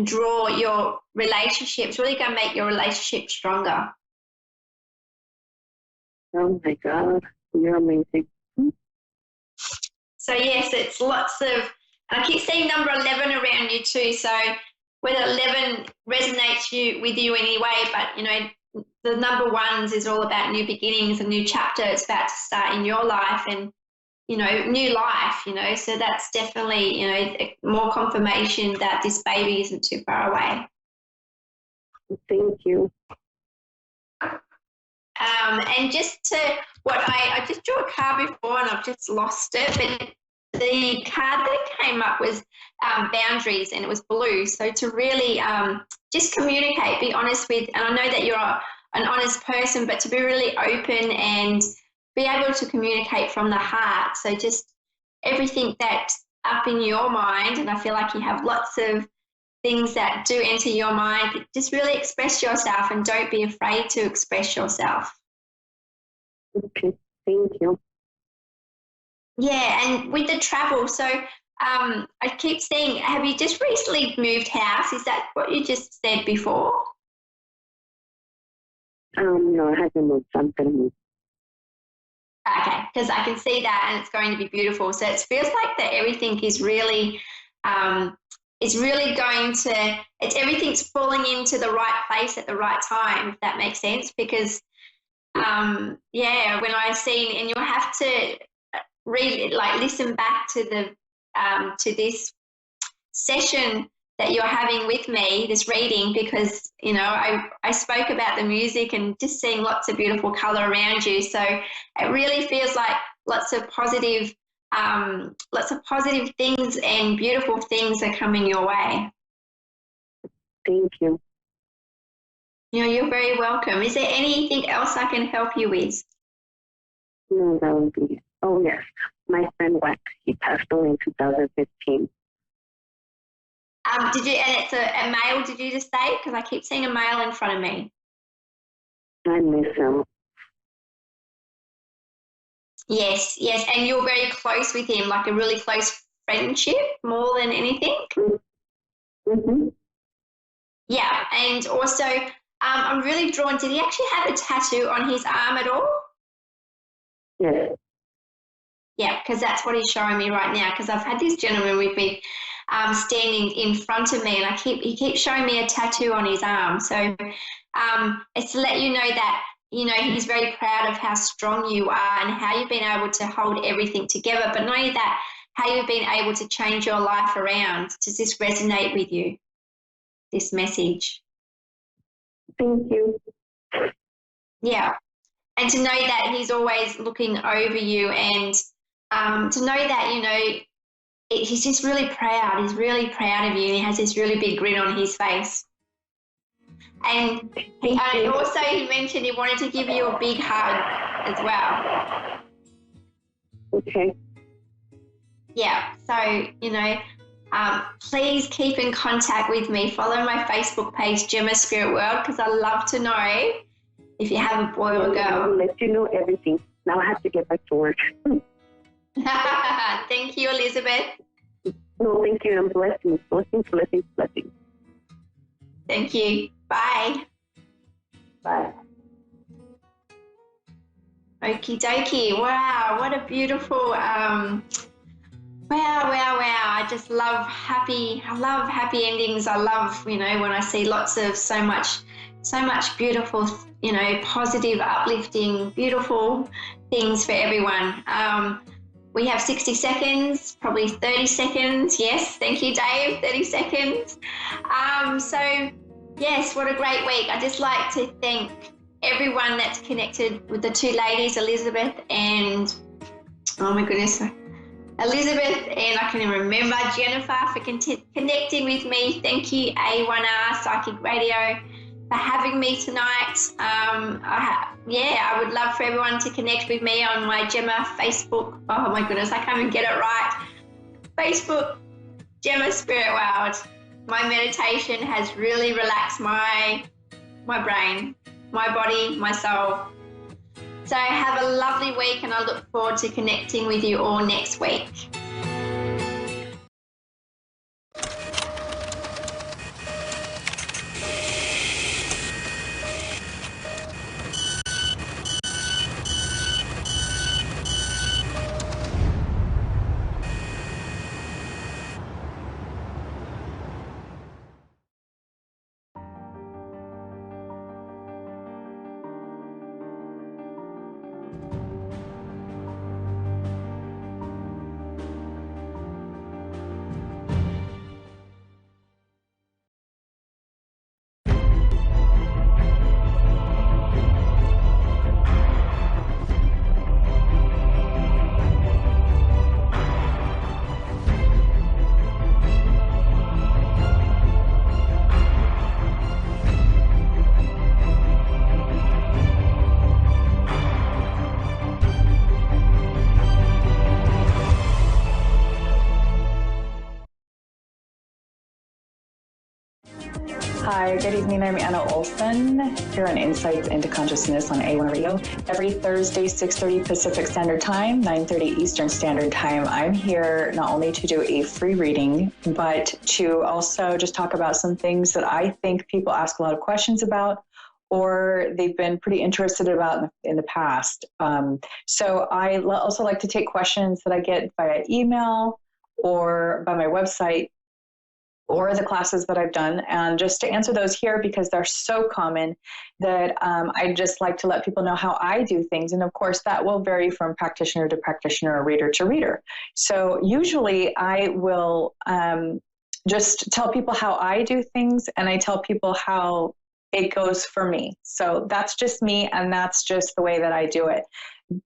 draw your relationships, really going to make your relationship stronger. Oh my God, you're amazing. So yes, it's lots of, I keep seeing number 11 around you too. So whether 11 resonates with you anyway, but, you know, the number ones is all about new beginnings, a new chapter. It's about to start in your life, and, you know, new life, you know. So that's definitely, you know, more confirmation that this baby isn't too far away. Thank you. And just I just drew a card before and I've just lost it, but the card that came up was boundaries, and it was blue. So to really just communicate, be honest with, and I know that you're an honest person, but to be really open and be able to communicate from the heart. So just everything that's up in your mind, and I feel like you have lots of things that do enter your mind, but just really express yourself and don't be afraid to express yourself. Okay, thank you. Yeah, and with the travel, so I keep saying, have you just recently moved house? Is that what you just said before? No, I haven't moved something. Okay, because I can see that, and it's going to be beautiful. So it feels like that everything is really, everything's falling into the right place at the right time, if that makes sense. Because, when I've seen, and you'll have to listen back to to this session that you're having with me, this reading, because, you know, I spoke about the music and just seeing lots of beautiful colour around you. So it really feels like lots of positive things and beautiful things are coming your way. Thank you. You're very welcome. Is there anything else I can help you with? No, that would be it. Oh, yes. My friend Wax, he passed away in 2015. Did you, and it's a male, did you just say? Because I keep seeing a male in front of me. I miss him. Yes, and you're very close with him, like a really close friendship more than anything. Mm-hmm. Yeah, and also I'm really drawn, did he actually have a tattoo on his arm at all? Yes. Yeah, because that's what he's showing me right now, because I've had this gentleman with me standing in front of me, and he keeps showing me a tattoo on his arm. So it's to let you know that, he's very proud of how strong you are and how you've been able to hold everything together. But not only that, how you've been able to change your life around. Does this resonate with you, this message? Thank you. Yeah. And to know that he's always looking over you, and to know that, he's just really proud. He's really proud of you, and he has this really big grin on his face. And he mentioned he wanted to give you a big hug as well. Okay. Yeah, so, please keep in contact with me. Follow my Facebook page, Gemma Spirit World, because I love to know if you have a boy or a girl. I will let you know everything. Now I have to get back to work. Thank you, Elizabeth. No, thank you. I'm blessings. Blessings. Thank you. Bye. Bye. Okie dokie. Wow, what a beautiful, wow. I just love happy endings. I love, when I see lots of so much beautiful, positive, uplifting, beautiful things for everyone. We have 60 seconds, probably 30 seconds. Yes, thank you, Dave, 30 seconds. So, yes, what a great week. I'd just like to thank everyone that's connected with the two ladies, Elizabeth and, oh my goodness, Elizabeth, and I can even remember Jennifer for connecting with me. Thank you, A1R Psychic Radio, for having me tonight. I would love for everyone to connect with me on my Gemma Facebook. Oh my goodness, I can't even get it right. Facebook, Gemma Spirit World. My meditation has really relaxed my brain, my body, my soul. So have a lovely week, and I look forward to connecting with you all next week. Hi, good evening. I'm Anna Olson here on Insights into Consciousness on A1 Radio. Every Thursday, 6:30 Pacific Standard Time, 9:30 Eastern Standard Time. I'm here not only to do a free reading, but to also just talk about some things that I think people ask a lot of questions about, or they've been pretty interested about in the past. So I also like to take questions that I get via email or by my website, or the classes that I've done, and just to answer those here because they're so common that I just like to let people know how I do things. And of course, that will vary from practitioner to practitioner or reader to reader. So usually I will just tell people how I do things, and I tell people how it goes for me. So that's just me, and that's just the way that I do it.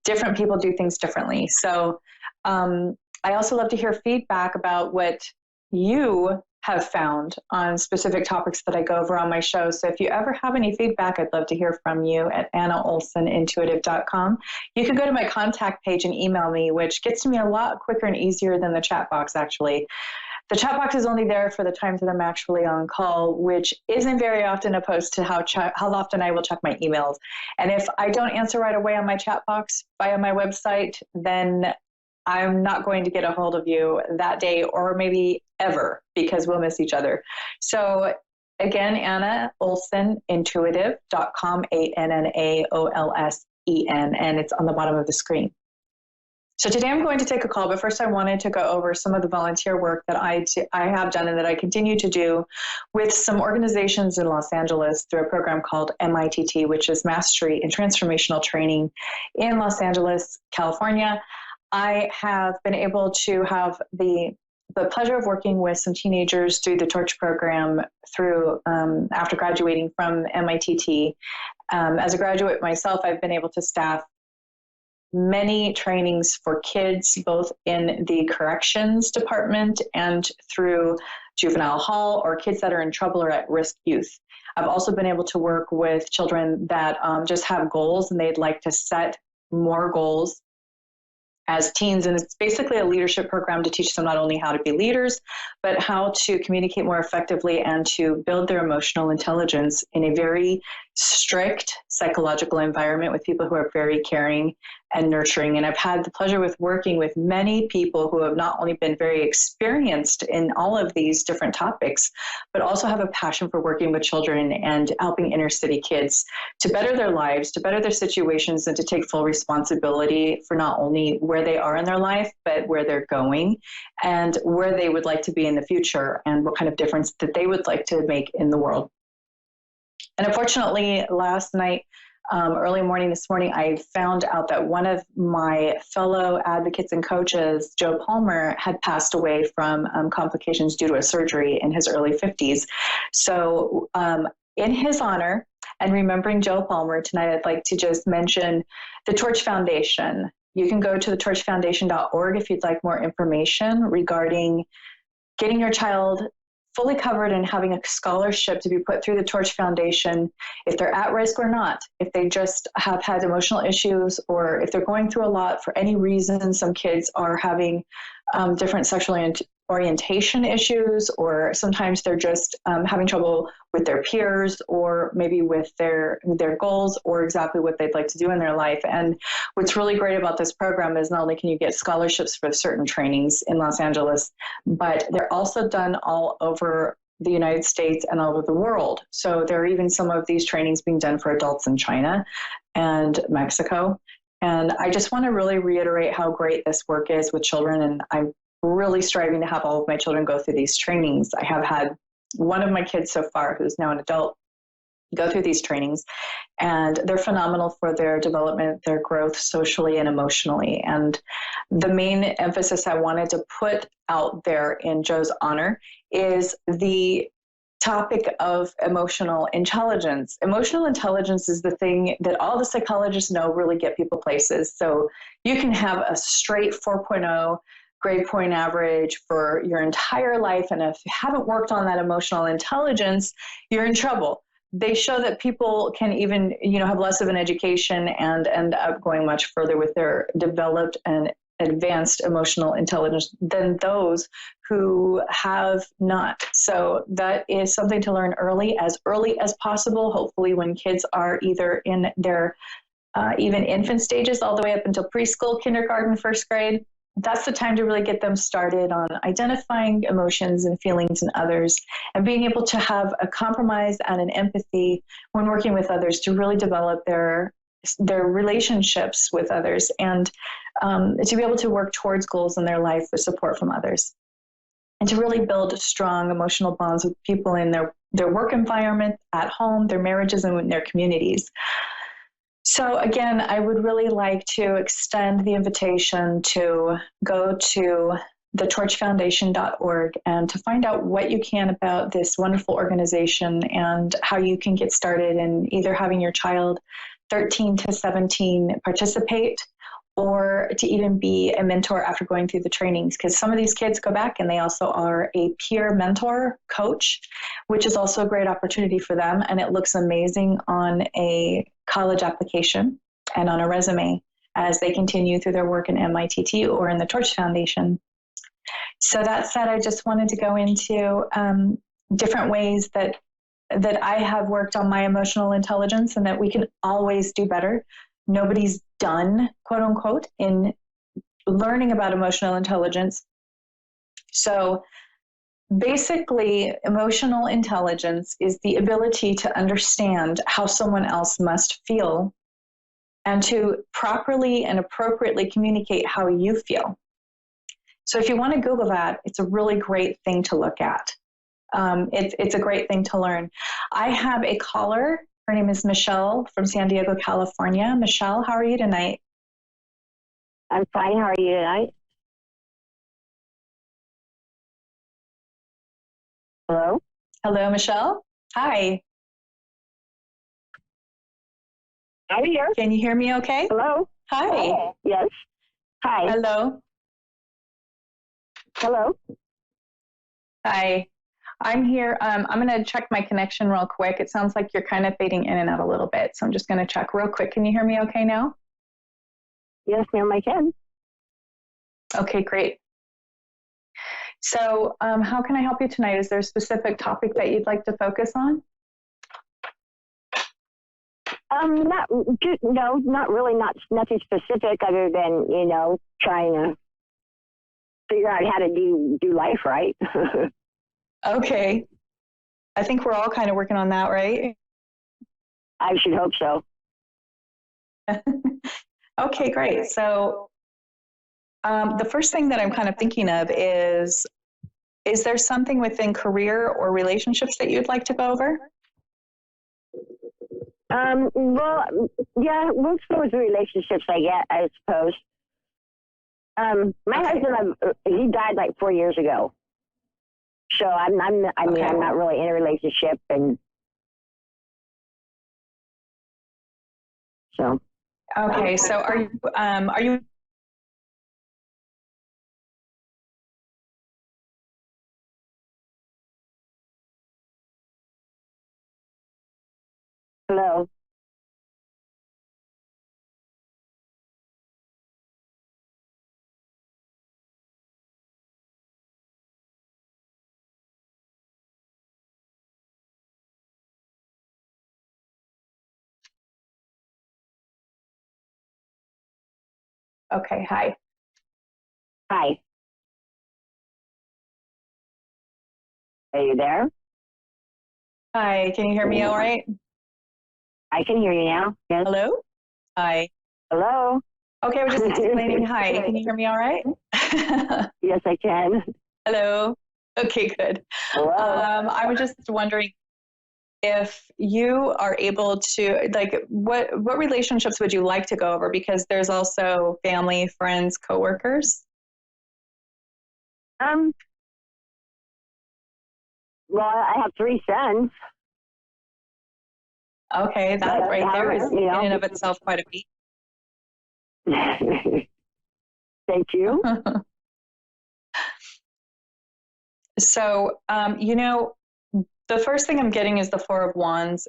Different people do things differently. So I also love to hear feedback about what you have found on specific topics that I go over on my show. So if you ever have any feedback, I'd love to hear from you at AnnaOlsonintuitive.com. You can go to my contact page and email me, which gets to me a lot quicker and easier than the chat box, actually. The chat box is only there for the times that I'm actually on call, which isn't very often opposed to how often I will check my emails. And if I don't answer right away on my chat box via my website, then I'm not going to get a hold of you that day or maybe ever, because we'll miss each other. So again, AnnaOlsonintuitive.com, ANNAOLSEN, and it's on the bottom of the screen. So today I'm going to take a call, but first I wanted to go over some of the volunteer work that I have done and that I continue to do with some organizations in Los Angeles through a program called MITT, which is Mastery in Transformational Training in Los Angeles, California. I have been able to have the pleasure of working with some teenagers through the Torch program through after graduating from MITT. As a graduate myself, I've been able to staff many trainings for kids, both in the corrections department and through juvenile hall, or kids that are in trouble or at risk youth. I've also been able to work with children that just have goals and they'd like to set more goals as teens. And it's basically a leadership program to teach them not only how to be leaders, but how to communicate more effectively and to build their emotional intelligence in a very strict psychological environment with people who are very caring and nurturing. And I've had the pleasure with working with many people who have not only been very experienced in all of these different topics, but also have a passion for working with children and helping inner city kids to better their lives, to better their situations, and to take full responsibility for not only where they are in their life, but where they're going and where they would like to be in the future and what kind of difference that they would like to make in the world. And unfortunately, last night, early morning this morning, I found out that one of my fellow advocates and coaches, Joe Palmer, had passed away from complications due to a surgery in his early 50s. So in his honor, and remembering Joe Palmer, tonight I'd like to just mention the Torch Foundation. You can go to thetorchfoundation.org if you'd like more information regarding getting your child fully covered and having a scholarship to be put through the Torch Foundation, if they're at risk or not, if they just have had emotional issues, or if they're going through a lot for any reason. Some kids are having different sexual orientation issues, or sometimes they're just having trouble with their peers, or maybe with their goals, or exactly what they'd like to do in their life. And what's really great about this program is not only can you get scholarships for certain trainings in Los Angeles, but they're also done all over the United States and all over the world. So there are even some of these trainings being done for adults in China and Mexico. And I just want to really reiterate how great this work is with children. And I'm really striving to have all of my children go through these trainings. I have had one of my kids so far, who's now an adult, go through these trainings, and they're phenomenal for their development, their growth socially and emotionally. And the main emphasis I wanted to put out there in Joe's honor is the topic of emotional intelligence. Emotional intelligence is the thing that all the psychologists know really get people places. So you can have a straight 4.0 grade point average for your entire life, and if you haven't worked on that emotional intelligence, you're in trouble. They show that people can even, have less of an education and end up going much further with their developed and advanced emotional intelligence than those who have not. So that is something to learn early as possible, hopefully when kids are either in their even infant stages all the way up until preschool, kindergarten, first grade. That's the time to really get them started on identifying emotions and feelings in others, and being able to have a compromise and an empathy when working with others to really develop their relationships with others, and to be able to work towards goals in their life with support from others, and to really build strong emotional bonds with people in their work environment, at home, their marriages, and in their communities. So again, I would really like to extend the invitation to go to thetorchfoundation.org and to find out what you can about this wonderful organization and how you can get started in either having your child 13 to 17 participate, or to even be a mentor after going through the trainings, because some of these kids go back and they also are a peer mentor coach, which is also a great opportunity for them. And it looks amazing on a college application and on a resume as they continue through their work in MITT or in the Torch Foundation. So that said, I just wanted to go into different ways that I have worked on my emotional intelligence, and that we can always do better. Nobody's done, quote unquote, in learning about emotional intelligence. So basically, emotional intelligence is the ability to understand how someone else must feel and to properly and appropriately communicate how you feel. So if you want to Google that, it's a really great thing to look at. It's a great thing to learn. I have a caller. Her name is Michelle from San Diego, California. Michelle, how are you tonight? I'm fine. How are you tonight? Hello? Hello, Michelle. Hi. I'm here. Can you hear me okay? Hello? Hi. Yes. Hi. Hello. Hello? Hi. I'm here. I'm going to check my connection real quick. It sounds like you're kind of fading in and out a little bit. So I'm just going to check real quick. Can you hear me okay now? Yes, ma'am, I can. Okay, great. So how can I help you tonight? Is there a specific topic that you'd like to focus on? Not really, nothing specific other than, trying to figure out how to do life right. Okay. I think we're all kind of working on that, right? I should hope so. Okay, great. So the first thing that I'm kind of thinking of is there something within career or relationships that you'd like to go over? Well, yeah, most of those relationships I suppose. My husband, he died like 4 years ago. So I'm not really in a relationship, and so. Okay, so are you? Hello. Okay, hi. Hi. Are you there? Hi, can you hear me all right? I can hear you now. Yes. Hello? Hi. Hello. Okay, we're just explaining hi. Can you hear me all right? Yes, I can. Hello. Okay, good. Hello. I was just wondering if you are able to, like, what relationships would you like to go over? Because there's also family, friends, coworkers. Well, I have 3 sons. Okay, that right there is in and of itself quite a feat. Thank you. So, the first thing I'm getting is the 4 of Wands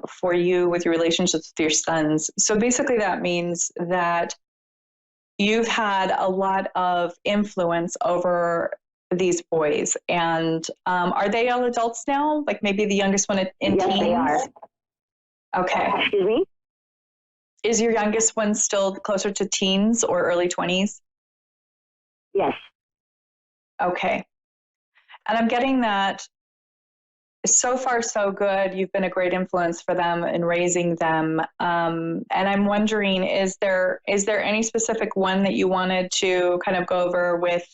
for you with your relationships with your sons. So basically that means that you've had a lot of influence over these boys. And are they all adults now? Like maybe the youngest one in yes, teens? They are. Okay. Excuse me? Is your youngest one still closer to teens or early 20s? Yes. Okay. And I'm getting that so far so good. You've been a great influence for them in raising them. And I'm wondering, is there any specific one that you wanted to kind of go over with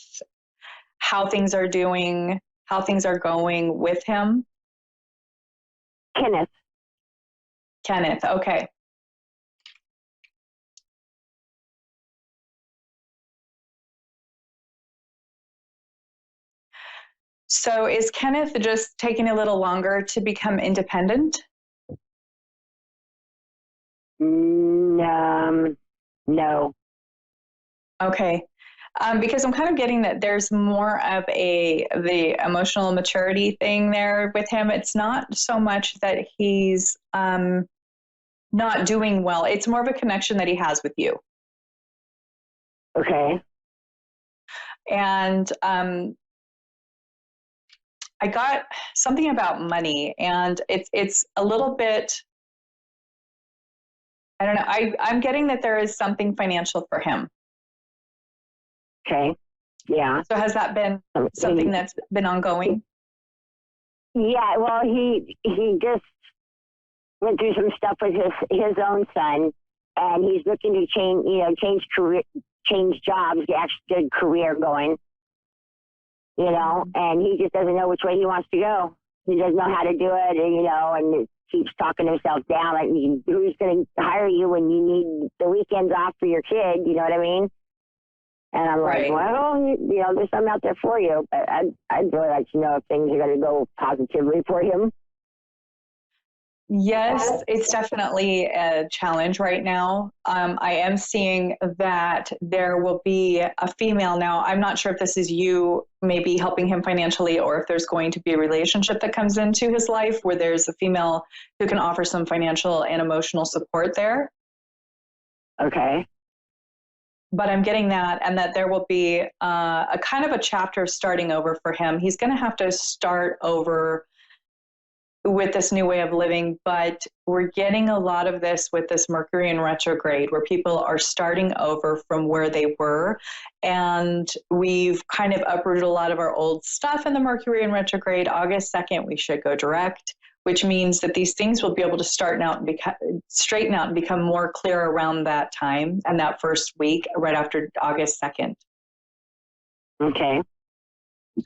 how things are going with him? Kenneth. Okay. So is Kenneth just taking a little longer to become independent? No. Okay. Because I'm kind of getting that there's more of the emotional maturity thing there with him. It's not so much that he's not doing well. It's more of a connection that he has with you. Okay. And I got something about money, and it's a little bit, I don't know. I'm getting that there is something financial for him. Okay. Yeah. So has that been something that's been ongoing? Yeah. Well, he just went through some stuff with his own son, and he's looking to change jobs, get actually good career going. And he just doesn't know which way he wants to go. He doesn't know how to do it, and it keeps talking himself down. Like, who's going to hire you when you need the weekends off for your kid? You know what I mean? And I'm like, well, there's something out there for you. But I'd really like to know if things are going to go positively for him. Yes, it's definitely a challenge right now. I am seeing that there will be a female now. I'm not sure if this is you maybe helping him financially, or if there's going to be a relationship that comes into his life where there's a female who can offer some financial and emotional support there. Okay. But I'm getting that, and that there will be a kind of a chapter of starting over for him. He's going to have to start over with this new way of living, but we're getting a lot of this with this Mercury in retrograde, where people are starting over from where they were. And we've kind of uprooted a lot of our old stuff in the Mercury in retrograde. August 2nd, we should go direct, which means that these things will be able to straighten out and become more clear around that time and that first week right after August 2nd. Okay.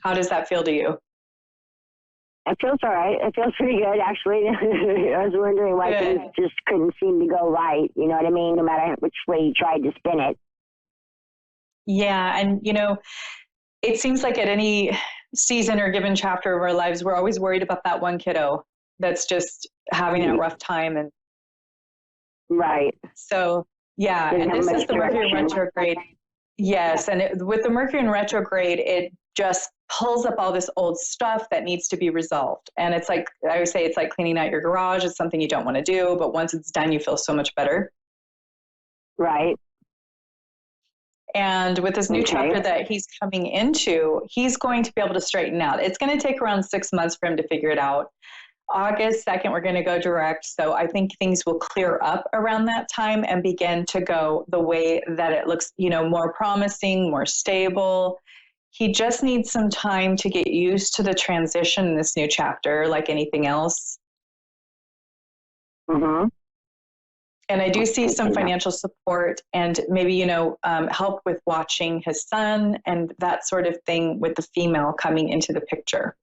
How does that feel to you? It feels all right. It feels pretty good, actually. I was wondering why things just couldn't seem to go right. You know what I mean? No matter which way you tried to spin it. Yeah. And, it seems like at any season or given chapter of our lives, we're always worried about that one kiddo that's just having a rough time. And right. So, yeah. And this is the Mercury in retrograde. Yes. And with the Mercury in retrograde, it just pulls up all this old stuff that needs to be resolved. And it's like, I would say, it's like cleaning out your garage. It's something you don't want to do, but once it's done, you feel so much better. Right. And with this new chapter that he's coming into, he's going to be able to straighten out. It's going to take around 6 months for him to figure it out. August 2nd, we're going to go direct. So I think things will clear up around that time and begin to go the way that it looks, more promising, more stable. He just needs some time to get used to the transition in this new chapter, like anything else. Mm-hmm. And I do see some financial support and maybe, help with watching his son and that sort of thing with the female coming into the picture.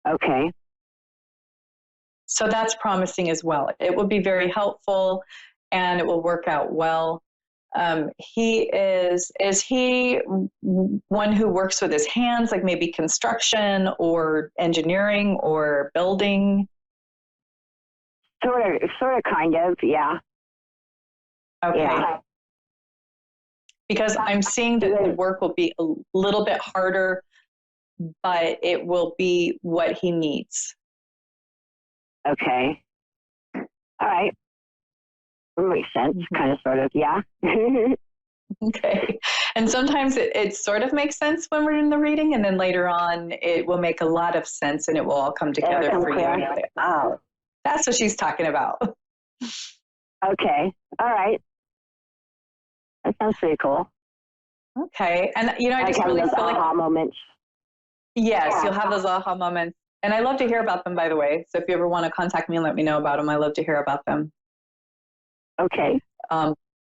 Okay. So that's promising as well. It will be very helpful and it will work out well. Is he one who works with his hands, like maybe construction or engineering or building? Sort of, kind of, yeah. Okay. Yeah. Because I'm seeing that the work will be a little bit harder, but it will be what he needs. Okay. All right. That makes sense. Kind of, sort of, yeah. Okay. And sometimes it sort of makes sense when we're in the reading, and then later on it will make a lot of sense and it will all come together for you. And you're like, oh, that's what she's talking about. Okay. All right. That sounds pretty cool. Okay. And, I just really feel like aha moments. Yes, you'll have those aha moments. And I love to hear about them, by the way. So if you ever want to contact me and let me know about them, I love to hear about them. Okay.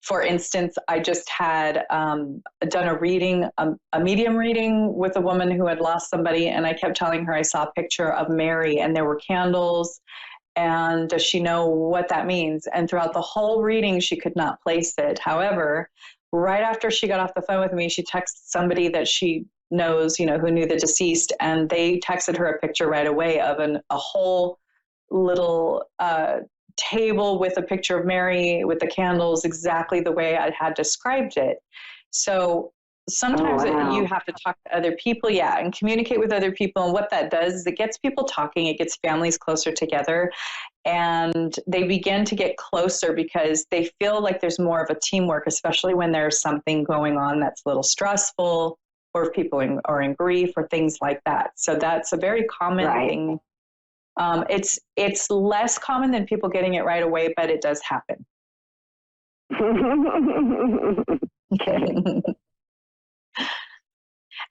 For instance, I just had done a reading, a medium reading with a woman who had lost somebody. And I kept telling her I saw a picture of Mary and there were candles. And does she know what that means? And throughout the whole reading, she could not place it. However, right after she got off the phone with me, she texted somebody that she knows, who knew the deceased, and they texted her a picture right away of a whole little table with a picture of Mary with the candles exactly the way I had described it. So sometimes you have to talk to other people, and communicate with other people. And what that does is it gets people talking, it gets families closer together, and they begin to get closer because they feel like there's more of a teamwork, especially when there's something going on that's a little stressful, or if people are in grief or things like that. So that's a very common thing. It's less common than people getting it right away, but it does happen. Okay.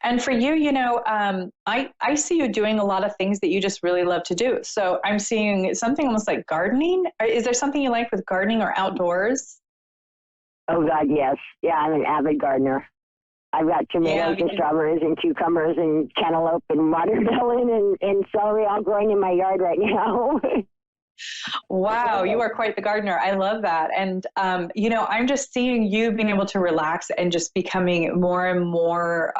And for you, I see you doing a lot of things that you just really love to do. So I'm seeing something almost like gardening. Is there something you like with gardening or outdoors? Oh, God, yes. Yeah, I'm an avid gardener. I've got tomatoes and strawberries and cucumbers and cantaloupe and watermelon and celery all growing in my yard right now. Wow, you are quite the gardener. I love that. And, I'm just seeing you being able to relax and just becoming more and more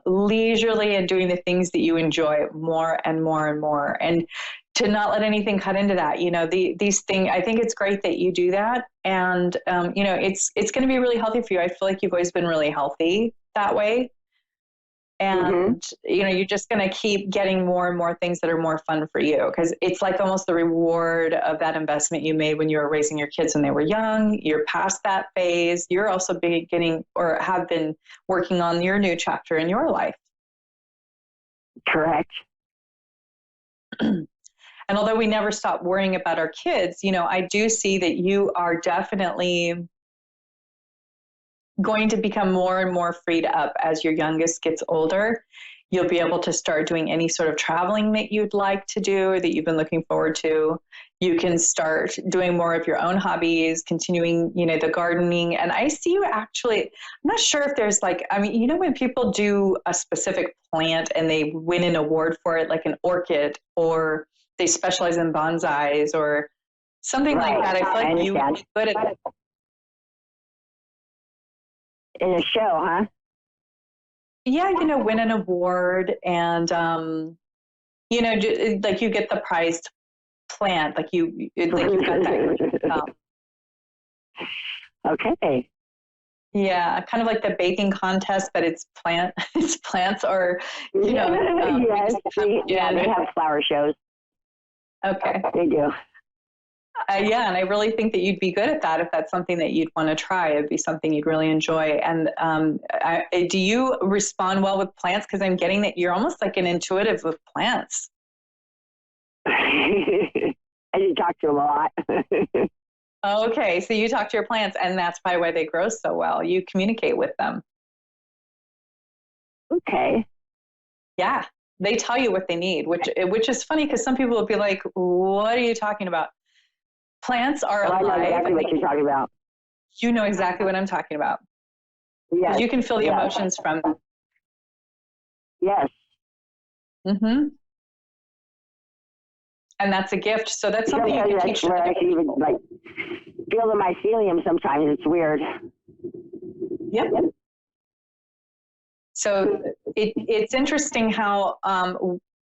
leisurely and doing the things that you enjoy more and more and more. And to not let anything cut into that, these things, I think it's great that you do that. And, it's going to be really healthy for you. I feel like you've always been really healthy that way. And, you're just going to keep getting more and more things that are more fun for you, because it's like almost the reward of that investment you made when you were raising your kids when they were young. You're past that phase. You're also beginning or have been working on your new chapter in your life. Correct. And although we never stop worrying about our kids, I do see that you are definitely going to become more and more freed up as your youngest gets older. You'll be able to start doing any sort of traveling that you'd like to do or that you've been looking forward to. You can start doing more of your own hobbies, continuing, the gardening. And I see you actually, I'm not sure if there's when people do a specific plant and they win an award for it, like an orchid, or they specialize in bonsais or something like that. I feel like you would be good at it. In a show, huh? Yeah, win an award and, like you get the prized plant, like you got that. Okay. Yeah, kind of like the baking contest, but it's plants or, yes, they have flower shows. Okay. They do. And I really think that you'd be good at that if that's something that you'd want to try. It'd be something you'd really enjoy. And do you respond well with plants? Because I'm getting that you're almost like an intuitive with plants. I do talk to them a lot. Okay, so you talk to your plants, and that's probably why they grow so well. You communicate with them. Okay. Yeah, they tell you what they need, which is funny because some people will be like, "What are you talking about?" Plants are alive. I know exactly what you're talking about. You know exactly what I'm talking about. Yes. You can feel the emotions from them. Yes. Mm-hmm. And that's a gift. So that's something you can teach. Where I can even feel the mycelium sometimes. It's weird. Yep. So it's interesting how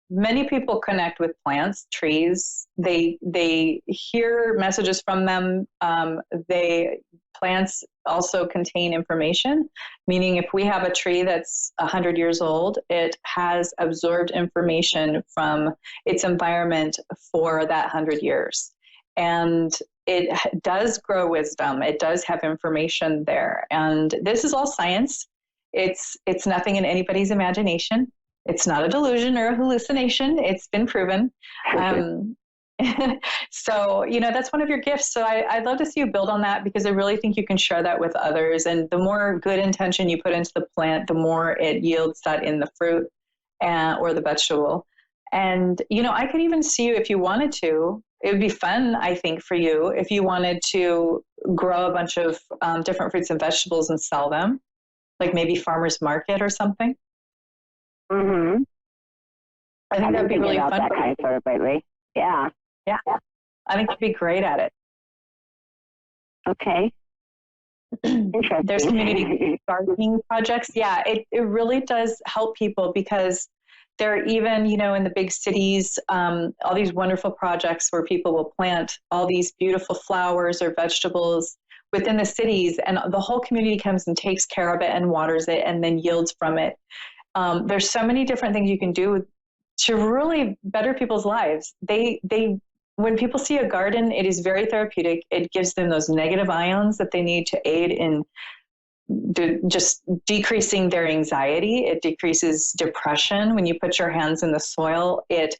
many people connect with plants, trees. They hear messages from them. Plants also contain information, meaning if we have a tree that's 100 years old, it has absorbed information from its environment for that 100 years. And it does grow wisdom. It does have information there. And this is all science. It's nothing in anybody's imagination. It's not a delusion or a hallucination. It's been proven. So, that's one of your gifts. So I'd love to see you build on that, because I really think you can share that with others. And the more good intention you put into the plant, the more it yields that in the fruit or the vegetable. And, I could even see you, if you wanted to, it would be fun, I think, for you, if you wanted to grow a bunch of different fruits and vegetables and sell them, like maybe farmer's market or something. Mm-hmm. I think that'd be really fun. That kind of sort of lately. Yeah. Yeah. I think you'd be great at it. Okay. Interesting. There's community gardening projects. Yeah, it really does help people, because there are even, in the big cities, all these wonderful projects where people will plant all these beautiful flowers or vegetables within the cities, and the whole community comes and takes care of it and waters it and then yields from it. There's so many different things you can do to really better people's lives. When people see a garden, it is very therapeutic. It gives them those negative ions that they need to aid in just decreasing their anxiety. It decreases depression. When you put your hands in the soil, it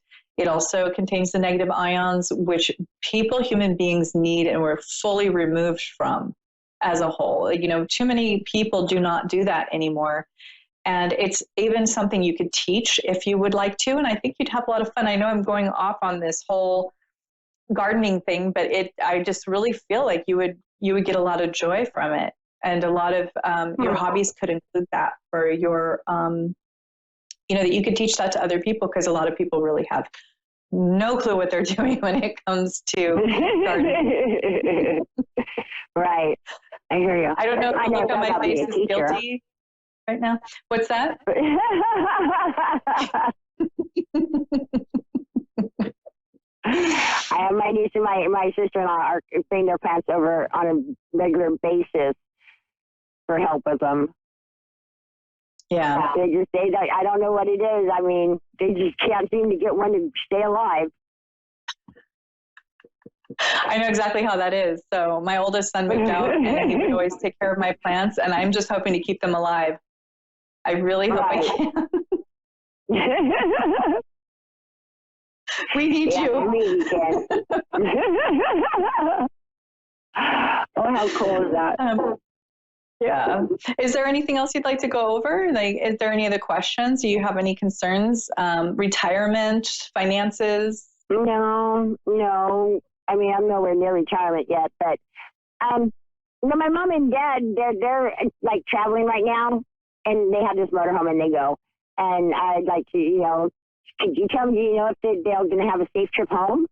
also contains the negative ions, which human beings need, and we're fully removed from as a whole. Too many people do not do that anymore. And it's even something you could teach if you would like to. And I think you'd have a lot of fun. I know I'm going off on this whole gardening thing, but I just really feel like you would get a lot of joy from it. And a lot of your hobbies could include that for your, that you could teach that to other people, because a lot of people really have no clue what they're doing when it comes to gardening. Right. I hear you. I don't know if the look on my face is guilty right now. What's that? I have my niece and my sister-in-law are bring their plants over on a regular basis for help with them. Yeah. I don't know what it is. I mean, they just can't seem to get one to stay alive. I know exactly how that is. So my oldest son moved out, and he would always take care of my plants, and I'm just hoping to keep them alive. I really hope I can. We need you. We can. Oh, how cool is that? Yeah. Is there anything else you'd like to go over? Like, is there any other questions? Do you have any concerns? Retirement, finances? No. I mean, I'm nowhere near retirement yet, but my mom and dad, they're like traveling right now, and they have this motorhome and they go. And I'd like to, could you tell me, if they're going to have a safe trip home?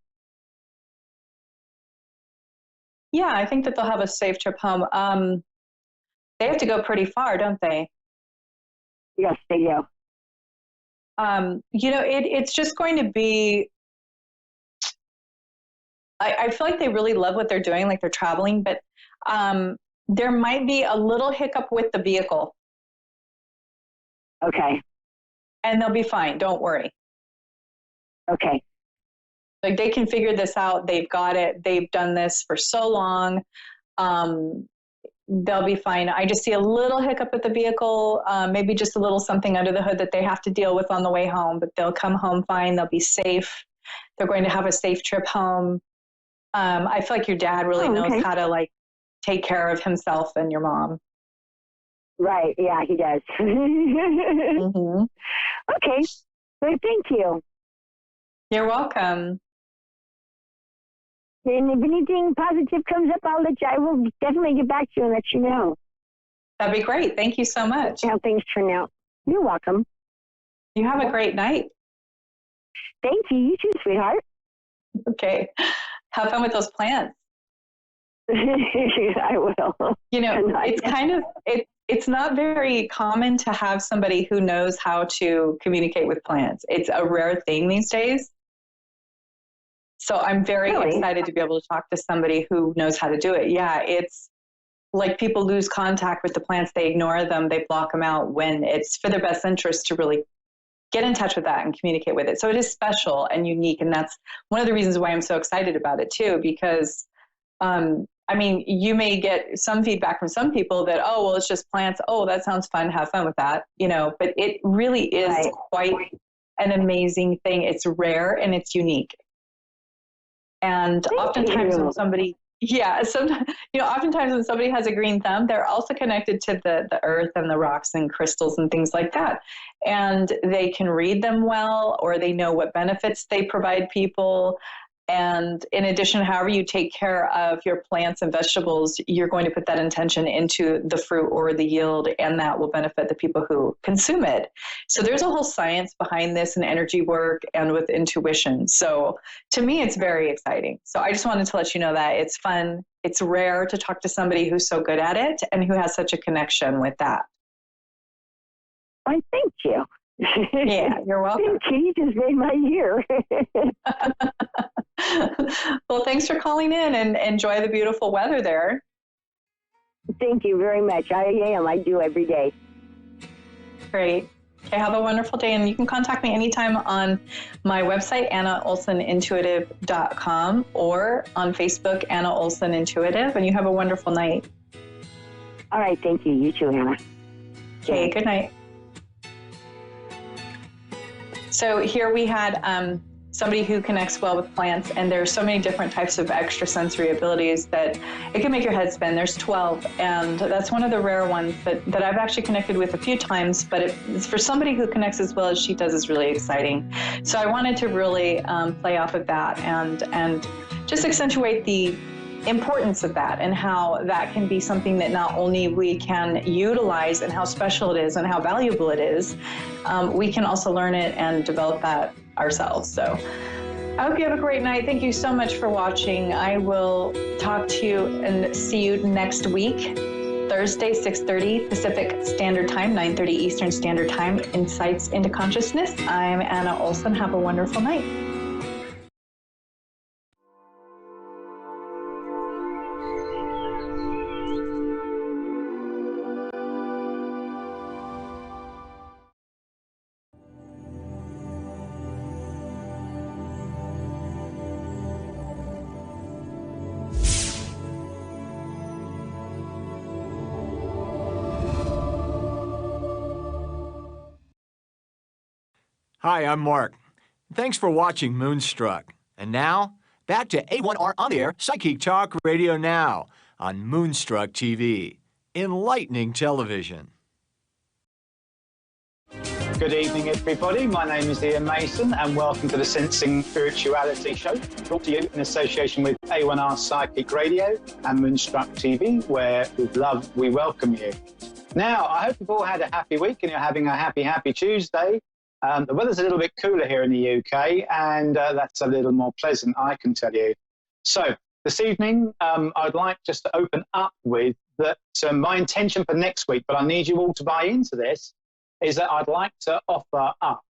Yeah, I think that they'll have a safe trip home. They have to go pretty far, don't they? Yes, they do. It's just going to be, I feel like they really love what they're doing, like they're traveling, but there might be a little hiccup with the vehicle. Okay. And they'll be fine. Don't worry. Okay. Like, they can figure this out. They've got it. They've done this for so long. They'll be fine. I just see a little hiccup with the vehicle, maybe just a little something under the hood that they have to deal with on the way home, but they'll come home fine. They'll be safe. They're going to have a safe trip home. I feel like your dad really knows how to take care of himself and your mom. Right. Yeah, he does. Mm-hmm. Okay. Well, thank you. You're welcome. And if anything positive comes up, I will definitely get back to you and let you know. That'd be great. Thank you so much. How things turn out. You're welcome. You have a great night. Thank you. You too, sweetheart. Okay. Have fun with those plants. I will. It's kind of, it's not very common to have somebody who knows how to communicate with plants. It's a rare thing these days. So I'm very excited to be able to talk to somebody who knows how to do it. Yeah, it's like people lose contact with the plants. They ignore them. They block them out when it's for their best interest to really get in touch with that and communicate with it. So it is special and unique. And that's one of the reasons why I'm so excited about it too, because you may get some feedback from some people that, oh, well, it's just plants. Oh, that sounds fun. Have fun with that. But it really is quite an amazing thing. It's rare and it's unique. And oftentimes when somebody, oftentimes when somebody has a green thumb, they're also connected to the earth and the rocks and crystals and things like that. And they can read them well, or they know what benefits they provide people. And in addition, however you take care of your plants and vegetables, you're going to put that intention into the fruit or the yield, and that will benefit the people who consume it. So there's a whole science behind this and energy work and with intuition. So to me, it's very exciting. So I just wanted to let you know that it's fun. It's rare to talk to somebody who's so good at it and who has such a connection with that. Why, thank you. Yeah, you're welcome. You just made my year. Well, thanks for calling in and enjoy the beautiful weather there. Thank you very much. I am. I do every day. Great. Okay, have a wonderful day. And you can contact me anytime on my website, AnnaOlsonIntuitive.com, or on Facebook, Anna Olson Intuitive. And you have a wonderful night. All right. Thank you. You too, Hannah. Okay, good night. So here we had somebody who connects well with plants, and there's so many different types of extrasensory abilities that it can make your head spin. There's 12, and that's one of the rare ones that I've actually connected with a few times, but it's for somebody who connects as well as she does is really exciting. So I wanted to really play off of that and just accentuate the importance of that and how that can be something that not only we can utilize and how special it is and how valuable it is, we can also learn it and develop that ourselves. So I hope you have a great night. Thank you so much for watching. I will talk to you and see you next week, Thursday, 6:30 Pacific Standard Time, 9:30 Eastern Standard Time, Insights into Consciousness. I'm Anna Olson. Have a wonderful night. Hi, I'm Mark. Thanks for watching Moonstruck. And now, back to A1R On the Air Psychic Talk Radio Now on Moonstruck TV. Enlightening television. Good evening, everybody. My name is Ian Mason, and welcome to the Sensing Spirituality Show, brought to you in association with A1R Psychic Radio and Moonstruck TV, where with love we welcome you. Now, I hope you've all had a happy week and you're having a happy Tuesday. The weather's a little bit cooler here in the UK, and that's a little more pleasant, I can tell you. So this evening, I'd like just to open up with that my intention for next week, but I need you all to buy into this, is that I'd like to offer up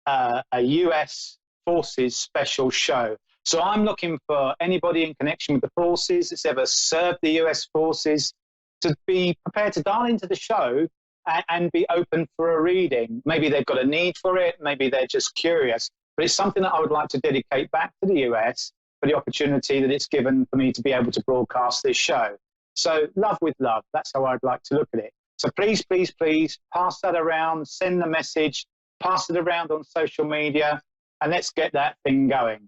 a US Forces special show. So I'm looking for anybody in connection with the forces that's ever served the US Forces to be prepared to dial into the show and be open for a reading. Maybe they've got a need for it, maybe they're just curious, but it's something that I would like to dedicate back to the US for the opportunity that it's given for me to be able to broadcast this show. So love with love, that's how I'd like to look at it. So please, please, please pass that around, send the message, pass it around on social media, and let's get that thing going.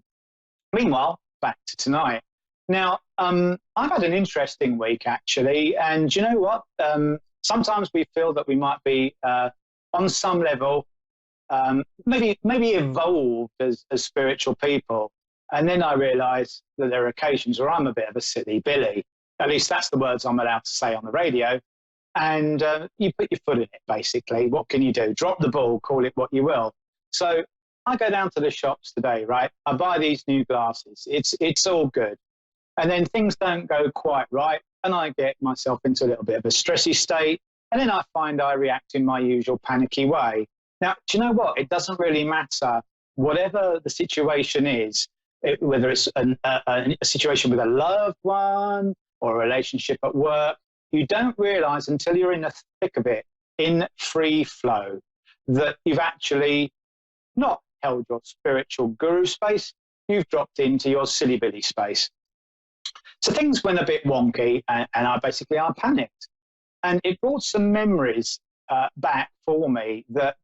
Meanwhile, back to tonight. Now, I've had an interesting week, actually, and you know what? Sometimes we feel that we might be, on some level, maybe evolved as spiritual people. And then I realise that there are occasions where I'm a bit of a silly Billy. At least that's the words I'm allowed to say on the radio. And you put your foot in it, basically. What can you do? Drop the ball, call it what you will. So I go down to the shops today, right? I buy these new glasses. It's all good. And then things don't go quite right, and I get myself into a little bit of a stressy state, and then I find I react in my usual panicky way. Now, do you know what? It doesn't really matter. Whatever the situation is, whether it's a situation with a loved one or a relationship at work, you don't realise until you're in the thick of it, in free flow, that you've actually not held your spiritual guru space, you've dropped into your silly Billy space. So things went a bit wonky, and I panicked. And it brought some memories back for me that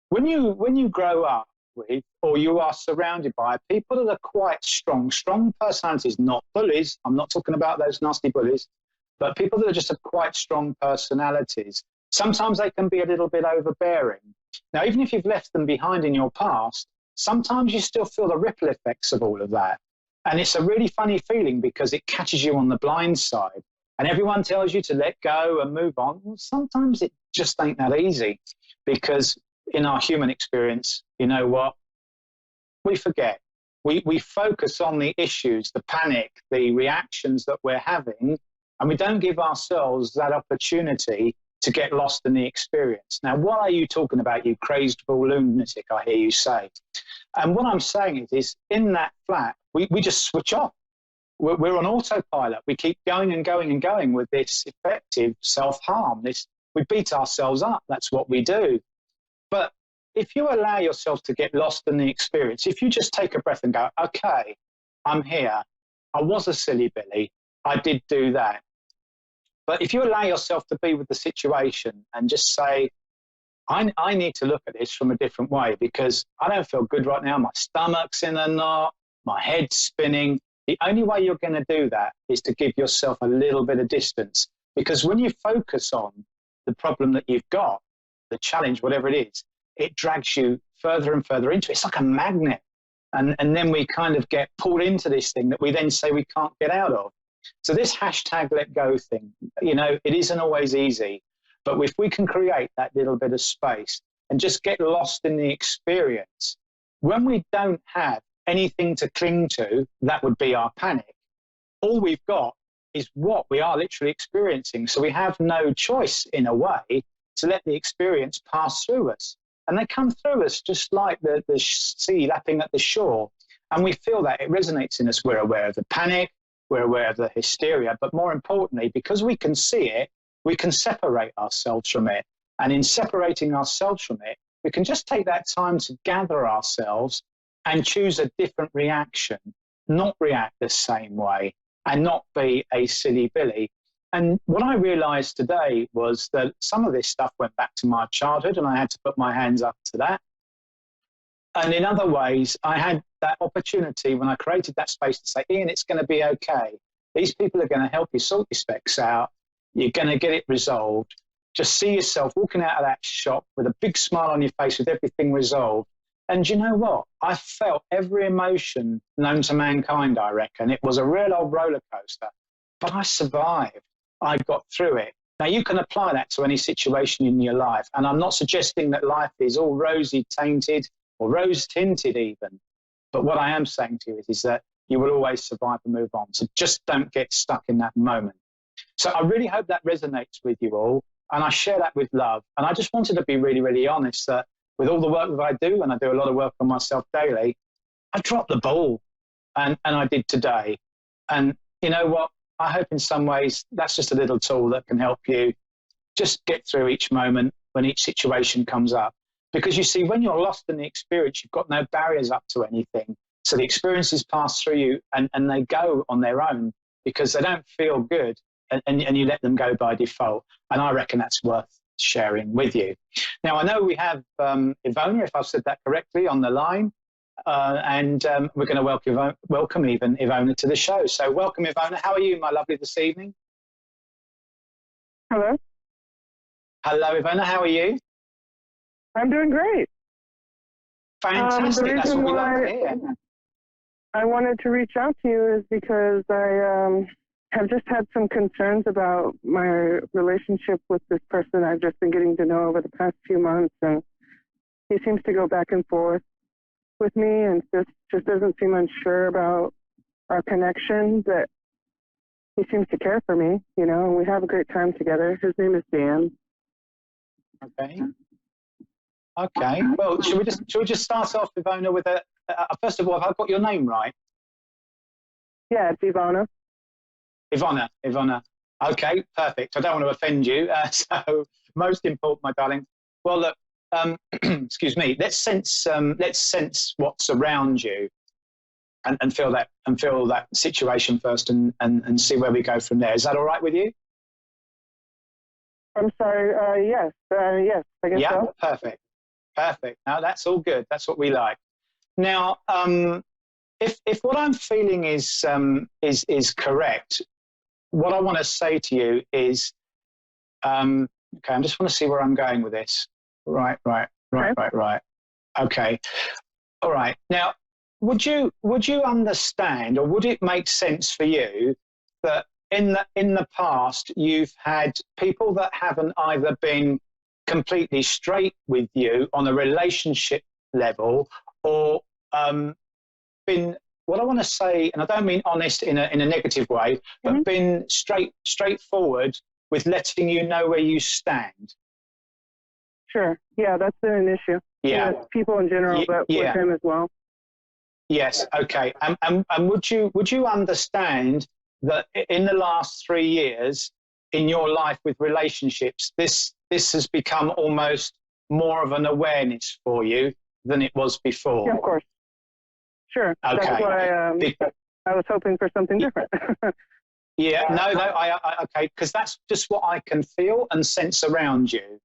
when you grow up with, or you are surrounded by people that are quite strong personalities, not bullies, I'm not talking about those nasty bullies, but people that are just have quite strong personalities, sometimes they can be a little bit overbearing. Now, even if you've left them behind in your past, sometimes you still feel the ripple effects of all of that. And it's a really funny feeling because it catches you on the blind side. And everyone tells you to let go and move on. Well, sometimes it just ain't that easy, because in our human experience, you know what? We forget. We focus on the issues, the panic, the reactions that we're having, and we don't give ourselves that opportunity to get lost in the experience. Now, what are you talking about, you crazed fool lunatic, I hear you say. And what I'm saying is in that flat, we just switch off. we're on autopilot. We keep going and going and going with this effective self-harm. We beat ourselves up. That's what we do. But if you allow yourself to get lost in the experience, if you just take a breath and go, okay, I'm here. I was a silly Billy. I did do that. But if you allow yourself to be with the situation and just say, I need to look at this from a different way because I don't feel good right now. My stomach's in a knot. My head's spinning. The only way you're going to do that is to give yourself a little bit of distance, because when you focus on the problem that you've got, the challenge, whatever it is, it drags you further and further into it. It's like a magnet. And then we kind of get pulled into this thing that we then say we can't get out of. So this hashtag let go thing, it isn't always easy, but if we can create that little bit of space and just get lost in the experience, when we don't have anything to cling to, that would be our panic. All we've got is what we are literally experiencing. So we have no choice, in a way, to let the experience pass through us. And they come through us just like the sea lapping at the shore. And we feel that it resonates in us. We're aware of the panic, we're aware of the hysteria, but more importantly, because we can see it, we can separate ourselves from it. And in separating ourselves from it, we can just take that time to gather ourselves and choose a different reaction, not react the same way and not be a silly Billy. And what I realized today was that some of this stuff went back to my childhood and I had to put my hands up to that. And in other ways, I had that opportunity when I created that space to say, Ian, it's going to be okay. These people are going to help you sort your specs out. You're going to get it resolved. Just see yourself walking out of that shop with a big smile on your face with everything resolved. And you know what? I felt every emotion known to mankind, I reckon. It was a real old roller coaster, but I survived. I got through it. Now, you can apply that to any situation in your life. And I'm not suggesting that life is all rosy tainted or rose tinted even. But what I am saying to you is that you will always survive and move on. So just don't get stuck in that moment. So I really hope that resonates with you all. And I share that with love. And I just wanted to be really, really honest that with all the work that I do, and I do a lot of work on myself daily, I dropped the ball. And I did today. And you know what? I hope in some ways that's just a little tool that can help you just get through each moment when each situation comes up. Because you see, when you're lost in the experience, you've got no barriers up to anything. So the experiences pass through you and they go on their own because they don't feel good and you let them go by default. And I reckon that's worth sharing with you. Now, I know we have Ivona, if I've said that correctly, on the line. And we're going to welcome even Ivona to the show. So welcome, Ivona. How are you, my lovely, this evening? Hello. Hello, Ivona. How are you? I'm doing great. Fantastic. That's what we love to hear. I wanted to reach out to you is because I have just had some concerns about my relationship with this person I've just been getting to know over the past few months. And he seems to go back and forth with me and just doesn't seem unsure about our connection, but he seems to care for me, and we have a great time together. His name is Dan. Okay. Well, should we just start off, Ivona, with first of all, have I got your name right? Yeah, it's Ivona. Ivona. Okay, perfect. I don't want to offend you. So most important, my darling. Well, look, excuse me. Let's sense what's around you, and feel that situation first, and see where we go from there. Is that all right with you? I'm sorry. Yes. Yes. I guess so. Perfect. Now that's all good. That's what we like. Now, if what I'm feeling is correct, what I want to say to you is, okay, I just want to see where I'm going with this. Right. Okay. All right. Now, would you understand, or would it make sense for you that in the past you've had people that haven't either been completely straight with you on a relationship level, or been, what I want to say, and I don't mean honest in a negative way, but been straightforward with letting you know where you stand? Sure. Yeah, that's been an issue. Yeah. With people in general, but with him as well. Yes. Okay. And would you understand that in the last 3 years in your life with relationships, this has become almost more of an awareness for you than it was before? Yeah, of course. Sure. Okay. That's why I was hoping for something different. Yeah. No. I okay. Because that's just what I can feel and sense around you.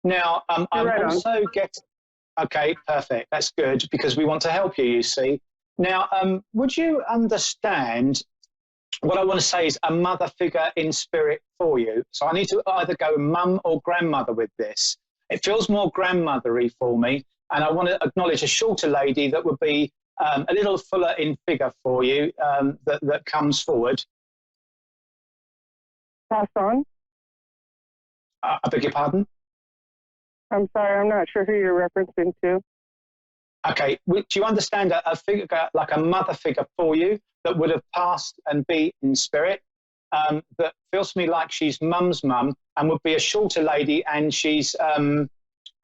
Now, I'm also getting. Okay, perfect. That's good because we want to help you, you see. Now, would you understand what I want to say is a mother figure in spirit for you? So I need to either go mum or grandmother with this. It feels more grandmothery for me, and I want to acknowledge a shorter lady that would be a little fuller in figure for you that comes forward. Pass on. I beg your pardon? I'm sorry, I'm not sure who you're referencing to. Okay, do you understand a figure, like a mother figure for you that would have passed and be in spirit, that feels to me like she's mum's mum and would be a shorter lady, and she's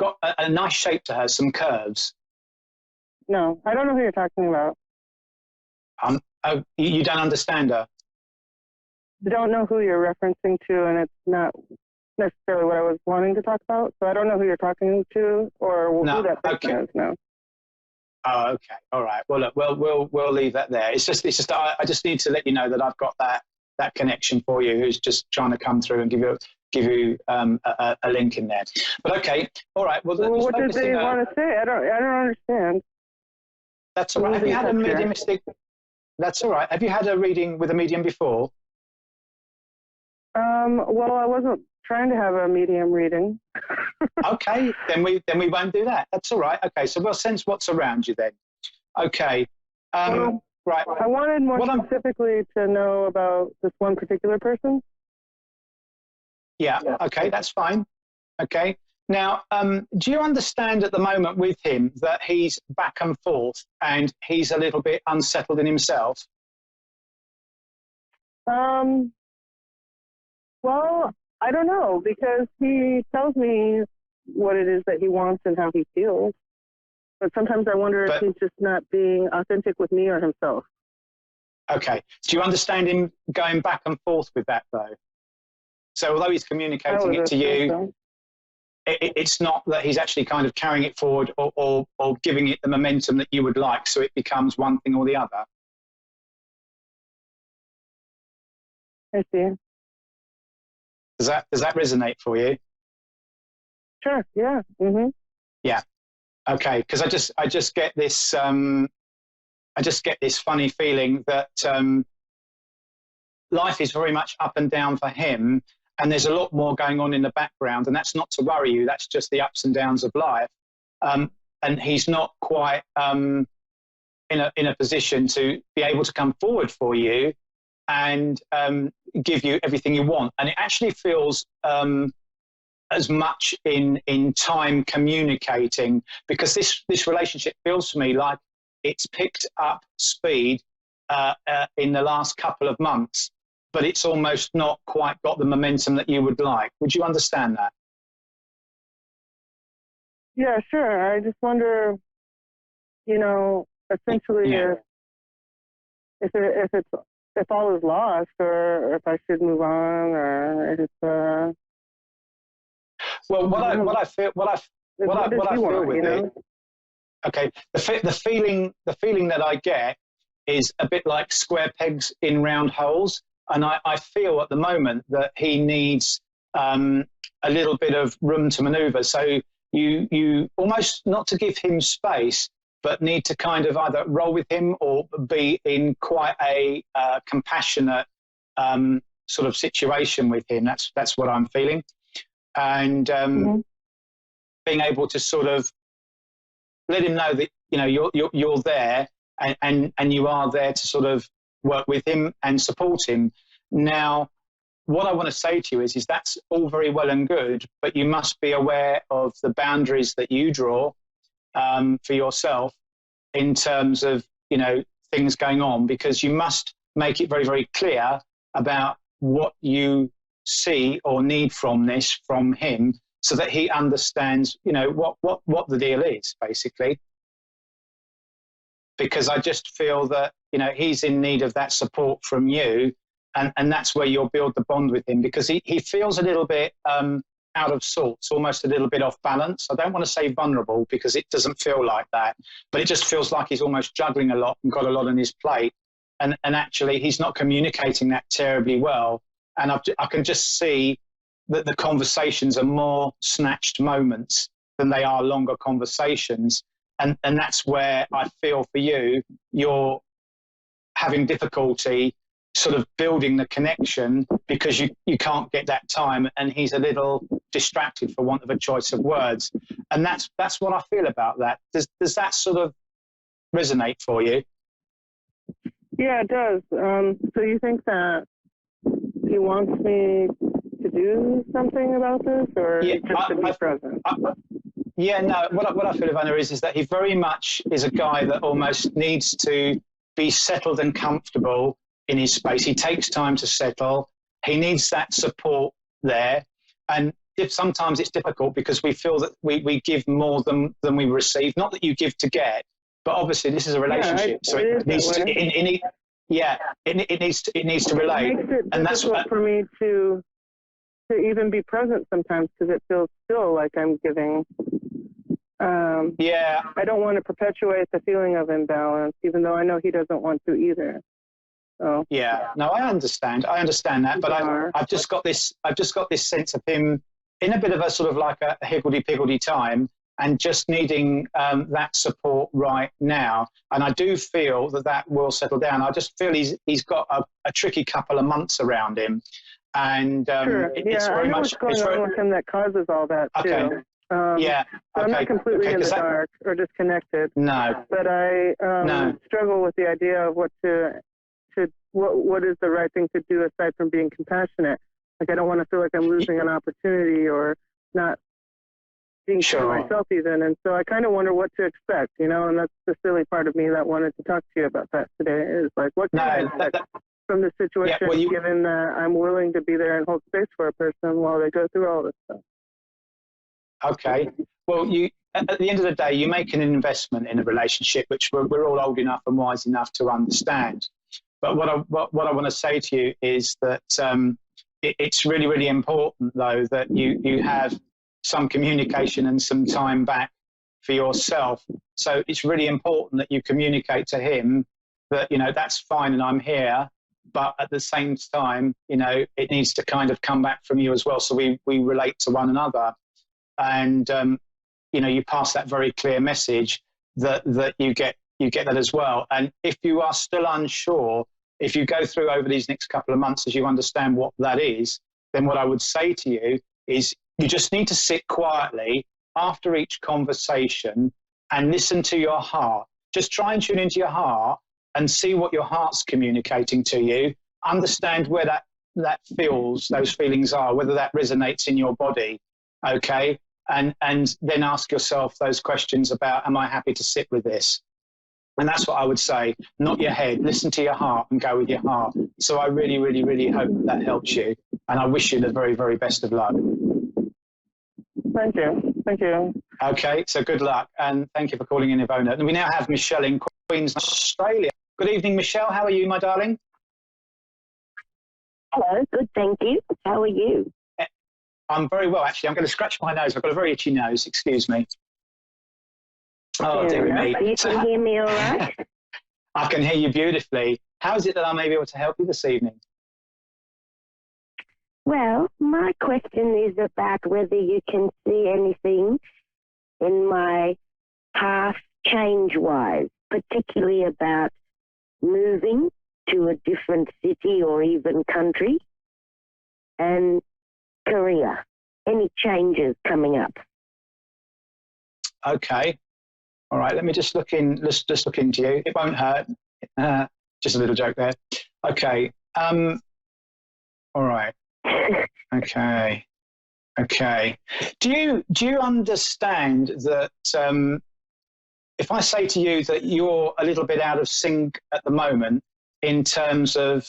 got a nice shape to her, some curves? No, I don't know who you're talking about. Oh, you don't understand her? I don't know who you're referencing to, and it's not necessarily what I was wanting to talk about. So I don't know who you're talking to or who that person is. No. Oh, okay. All right. Well, look, we'll leave that there. It's just I just need to let you know that I've got that connection for you, who's just trying to come through and give you a link in there. But okay. All right. Well, what did they want to say? I don't understand. That's all right. Have you had a mediumistic? That's all right. Have you had a reading with a medium before? Well, I wasn't trying to have a medium reading. Okay, then we won't do that. That's all right. Okay, so we'll sense what's around you then. Okay, right. I wanted more specifically to know about this one particular person. Yeah. Okay, that's fine. Okay. Now, do you understand at the moment with him that he's back and forth and he's a little bit unsettled in himself? Well, I don't know, because he tells me what it is that he wants and how he feels. But sometimes I wonder if he's just not being authentic with me or himself. Okay. Do you understand him going back and forth with that, though? So although he's communicating it to you, it's not that he's actually kind of carrying it forward or giving it the momentum that you would like, so it becomes one thing or the other? I see. Does that resonate for you? Sure. Yeah. Mhm. Yeah. Okay. Because I just get this funny feeling that life is very much up and down for him, and there's a lot more going on in the background, and that's not to worry you. That's just the ups and downs of life. And he's not quite in a position to be able to come forward for you and give you everything you want. And it actually feels as much in time communicating, because this relationship feels to me like it's picked up speed in the last couple of months, but it's almost not quite got the momentum that you would like. Would you understand that? Yeah, sure. I just wonder, essentially, if all is lost, or if I should move on, or if it's. Well, what I feel with it. Okay, the feeling that I get is a bit like square pegs in round holes, and I feel at the moment that he needs a little bit of room to manoeuvre. So you almost, not to give him space, but need to kind of either roll with him or be in quite a compassionate sort of situation with him. That's what I'm feeling, and being able to sort of let him know that you're there and you are there to sort of work with him and support him. Now, what I want to say to you is that's all very well and good, but you must be aware of the boundaries that you draw for yourself in terms of things going on, because you must make it very, very clear about what you see or need from him, so that he understands what the deal is, basically. because I just feel that, you know, he's in need of that support from you. And that's where you'll build the bond with him, because he feels a little bit out of sorts, almost a little bit off balance. I don't want to say vulnerable, because it doesn't feel like that, but it just feels like he's almost juggling a lot and got a lot on his plate. And actually, he's not communicating that terribly well. And I can just see that the conversations are more snatched moments than they are longer conversations. And that's where I feel for you, you're having difficulty sort of building the connection because you can't get that time, and he's a little distracted, for want of a choice of words. And that's what I feel about that. Does that sort of resonate for you? Yeah, it does. So you think that he wants me to do something about this, or just to be present? Yeah, no, what I feel, Ivana, is that he very much is a guy that almost needs to be settled and comfortable in his space. He takes time to settle. He needs that support there. And if sometimes it's difficult because we feel that we give more than we receive. Not that you give to get, but obviously this is a relationship. So it needs to, it needs to relate. It makes it and difficult that's for me to even be present sometimes, because it feels still like I'm giving. I don't want to perpetuate the feeling of imbalance, even though I know he doesn't want to either. So yeah, no, I understand that, but I've just got this sense of him in a bit of a sort of like a higgledy-piggledy time, and just needing that support right now. And I do feel that will settle down. I just feel he's got a tricky couple of months around him, and sure. it's very I know much what's going on with him that causes all that too. Okay. So I'm not completely in the dark or disconnected. No. But I struggle with the idea of what is the right thing to do aside from being compassionate. Like, I don't want to feel like I'm losing an opportunity or not being true to myself even. And so I kind of wonder what to expect, you know, and that's the silly part of me that wanted to talk to you about that today, is like, what can I expect from the situation, given that I'm willing to be there and hold space for a person while they go through all this stuff. Okay. Well, at the end of the day, you make an investment in a relationship, which we're all old enough and wise enough to understand. But what I want to say to you is that it's really, really important, though, that you have some communication and some time back for yourself. So it's really important that you communicate to him that, you know, that's fine and I'm here, but at the same time, you know, it needs to kind of come back from you as well. So we relate to one another. And, you know, you pass that very clear message that you get that as well. And if you are still unsure, if you go through over these next couple of months as you understand what that is, then what I would say to you is you just need to sit quietly after each conversation and listen to your heart. Just try and tune into your heart and see what your heart's communicating to you. Understand where those feelings are, whether that resonates in your body, okay? And then ask yourself those questions about, am I happy to sit with this? And that's what I would say, not your head. Listen to your heart and go with your heart. So I really, really, really hope that helps you. And I wish you the very, very best of luck. Thank you. Thank you. Okay, so good luck. And thank you for calling in, Ivona. And we now have Michelle in Queensland, Australia. Good evening, Michelle. How are you, my darling? Hello. Good, thank you. How are you? I'm very well, actually. I'm going to scratch my nose. I've got a very itchy nose. Excuse me. Oh, dear me. You can hear me all right? I can hear you beautifully. How is it that I may be able to help you this evening? Well, my question is about whether you can see anything in my path change-wise, particularly about moving to a different city or even country, and career. Any changes coming up? Okay. All right. Let me just look in. Let's just look into you. It won't hurt. Just a little joke there. Okay. All right. Okay. Okay. Do you understand that if I say to you that you're a little bit out of sync at the moment in terms of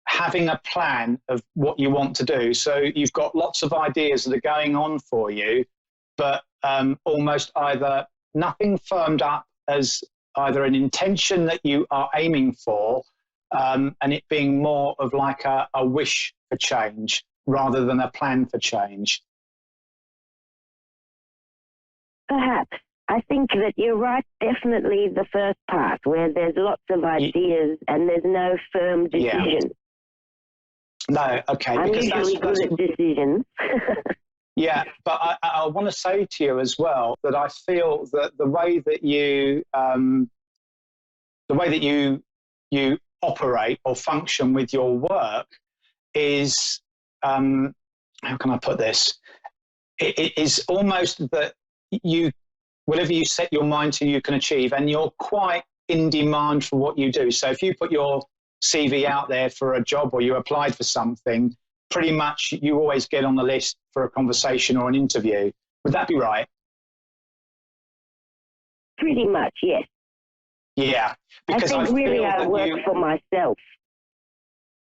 having a plan of what you want to do? So you've got lots of ideas that are going on for you, but almost either nothing firmed up as either an intention that you are aiming for, and it being more of like a wish for change rather than a plan for change? Perhaps. I think that you're right, definitely the first part, where there's lots of ideas and there's no firm decision. No, okay. I'm because usually good at decisions. Yeah, but I want to say to you as well that I feel that the way that you operate or function with your work is, how can I put this? It is almost that whatever you set your mind to, you can achieve, and you're quite in demand for what you do. So if you put your CV out there for a job or you applied for something, pretty much you always get on the list for a conversation or an interview. Would that be right? Pretty much, yes. Yeah, because I think really I work for myself.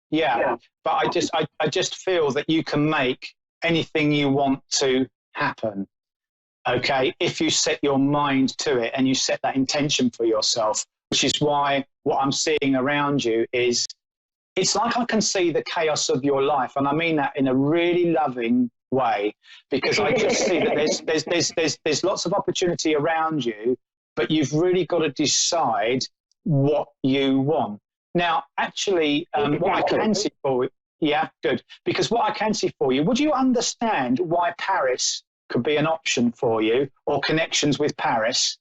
Yeah, but I just feel that you can make anything you want to happen. Okay, if you set your mind to it and you set that intention for yourself, which is why what I'm seeing around you is, it's like I can see the chaos of your life, and I mean that in a really loving way, because I just see that there's lots of opportunity around you, but you've really got to decide what you want. Now, actually, what I can see for you, yeah, good, because what I can see for you, would you understand why Paris could be an option for you, or connections with Paris?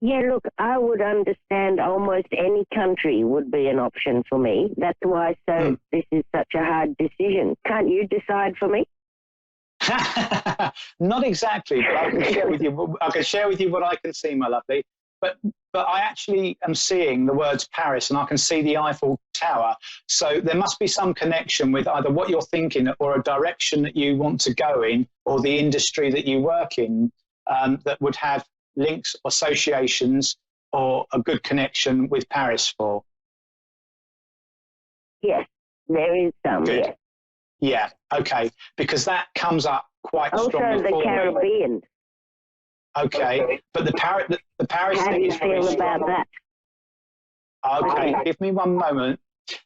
Yeah, look, I would understand almost any country would be an option for me. That's why this is such a hard decision. Can't you decide for me? Not exactly, but I can share with you. I can share with you what I can see, my lovely. But I actually am seeing the words Paris, and I can see the Eiffel Tower. So there must be some connection with either what you're thinking or a direction that you want to go in, or the industry that you work in, that would have links, associations, or a good connection with Paris for. Yes, there is some. Good. Yes. Yeah, okay, because that comes up quite strongly. Also the Caribbean. Okay, but the Paris How do thing you is very feel strong. about that? Okay, give me one moment.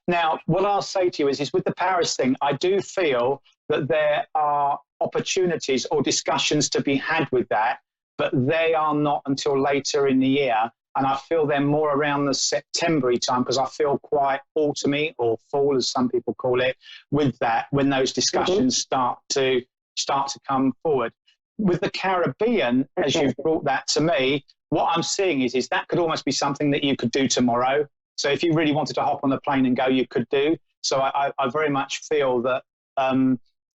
Now, what I'll say to you is with the Paris thing, I do feel that there are opportunities or discussions to be had with that, but they are not until later in the year. And I feel they're more around the September-y time, because I feel quite autumny, or fall as some people call it, with that, when those discussions start to come forward. With the Caribbean, as you've brought that to me, what I'm seeing is that could almost be something that you could do tomorrow. So if you really wanted to hop on the plane and go, you could do. So I very much feel that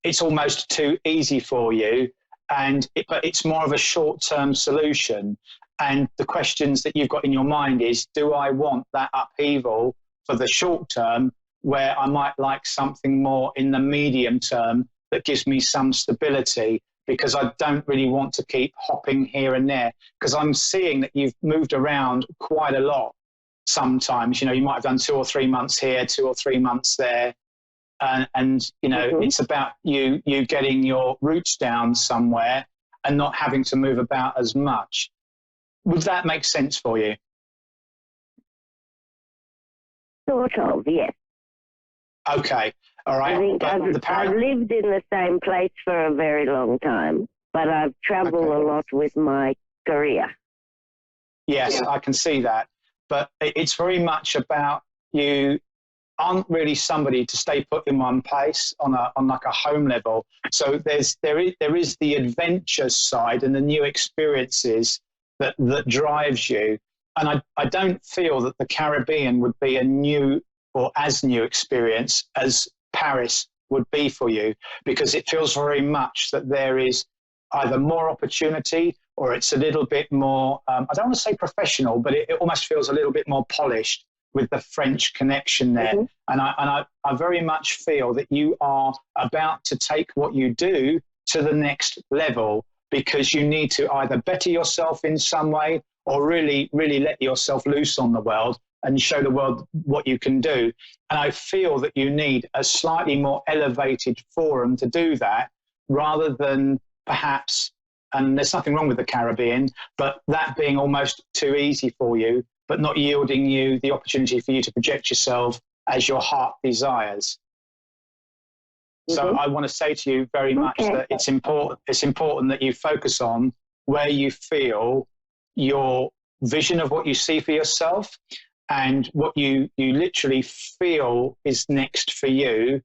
it's almost too easy for you, but it's more of a short-term solution. And the questions that you've got in your mind is, do I want that upheaval for the short term, where I might like something more in the medium term that gives me some stability? Because I don't really want to keep hopping here and there, because I'm seeing that you've moved around quite a lot sometimes. You know, you might have done 2 or 3 months here, 2 or 3 months there. And you know, it's about you getting your roots down somewhere and not having to move about as much. Would that make sense for you? Sort of, yes. Okay, all right. I think I've lived in the same place for a very long time, but I've traveled a lot with my career. Yes, I can see that. But it's very much about you aren't really somebody to stay put in one place on like a home level. So there is the adventure side and the new experiences that drives you. And I don't feel that the Caribbean would be a new or as new experience as Paris would be for you, because it feels very much that there is either more opportunity, or it's a little bit more, I don't want to say professional, but it almost feels a little bit more polished with the French connection there. And I very much feel that you are about to take what you do to the next level, because you need to either better yourself in some way, or really, really let yourself loose on the world and show the world what you can do. And I feel that you need a slightly more elevated forum to do that, rather than perhaps and there's nothing wrong with the Caribbean, but that being almost too easy for you, but not yielding you the opportunity for you to project yourself as your heart desires. So I want to say to you very much that it's important that you focus on where you feel your vision of what you see for yourself and what you literally feel is next for you,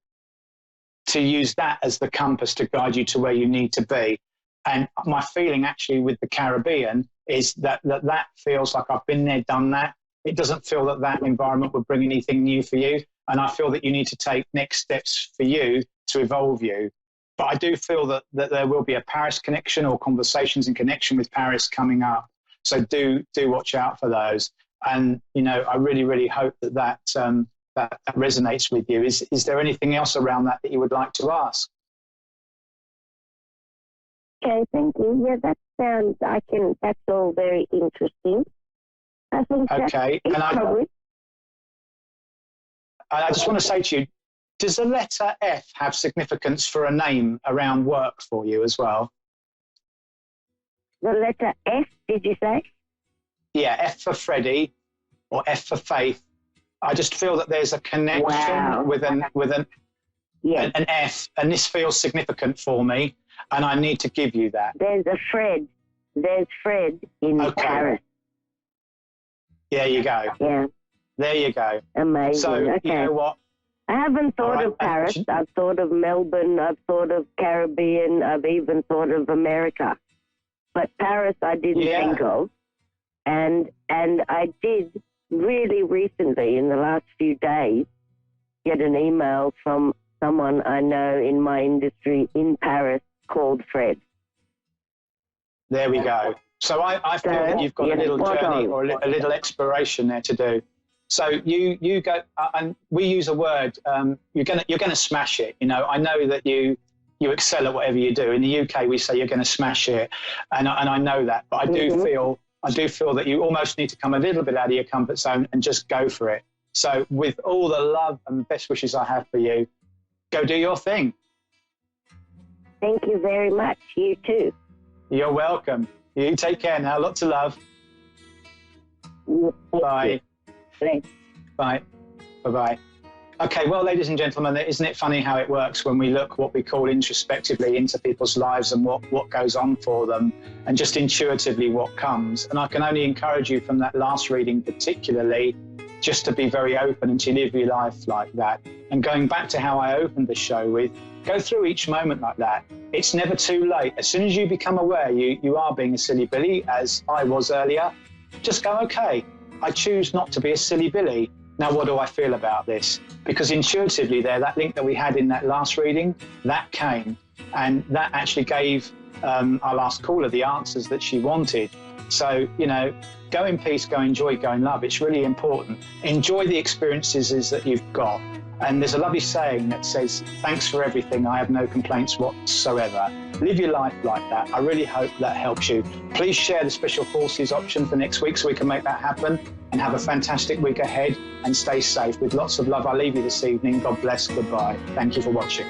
to use that as the compass to guide you to where you need to be. And my feeling actually with the Caribbean is that feels like I've been there, done that. It doesn't feel that environment would bring anything new for you. And I feel that you need to take next steps for you to evolve you. But I do feel that there will be a Paris connection or conversations in connection with Paris coming up. So do watch out for those. And, you know, I really, really hope that resonates with you. Is there anything else around that you would like to ask? Okay, thank you. Yeah, that's all very interesting. I think okay. And I just want to say to you, does the letter F have significance for a name around work for you as well? The letter F, did you say? Yeah, F for Freddie or F for Faith. I just feel that there's a connection with an F, and this feels significant for me, and I need to give you that. There's a Fred. There's Fred in Paris. There you go. Yeah. There you go. Amazing. So, okay. you know what? I haven't thought of Paris. I've thought of Melbourne. I've thought of Caribbean. I've even thought of America. But Paris I didn't think of. And I did really recently, in the last few days, get an email from someone I know in my industry in Paris called Fred. There we go. So I feel that you've got a little journey or a little exploration there to do. So you go, and we use a word. You're gonna smash it. You know, I know that you excel at whatever you do. In the UK, we say you're going to smash it, and I know that. But I do feel that you almost need to come a little bit out of your comfort zone and just go for it. So with all the love and best wishes I have for you, go do your thing. Thank you very much. You too. You're welcome. You take care now. Lots of love. Bye. Thanks. Bye. Bye-bye. Okay, well, ladies and gentlemen, isn't it funny how it works when we look what we call introspectively into people's lives and what goes on for them, and just intuitively what comes. And I can only encourage you from that last reading particularly just to be very open and to live your life like that. And going back to how I opened the show with, go through each moment like that. It's never too late. As soon as you become aware you are being a silly Billy, as I was earlier, just go, okay, I choose not to be a silly Billy. Now, what do I feel about this? Because intuitively there, that link that we had in that last reading, that came, and that actually gave our last caller the answers that she wanted. So, you know, go in peace, go enjoy, go in love. It's really important. Enjoy the experiences that you've got. And there's a lovely saying that says, thanks for everything, I have no complaints whatsoever. Live your life like that. I really hope that helps you. Please share the Special Forces option for next week so we can make that happen, and have a fantastic week ahead and stay safe. With lots of love, I leave you this evening. God bless. Goodbye. Thank you for watching.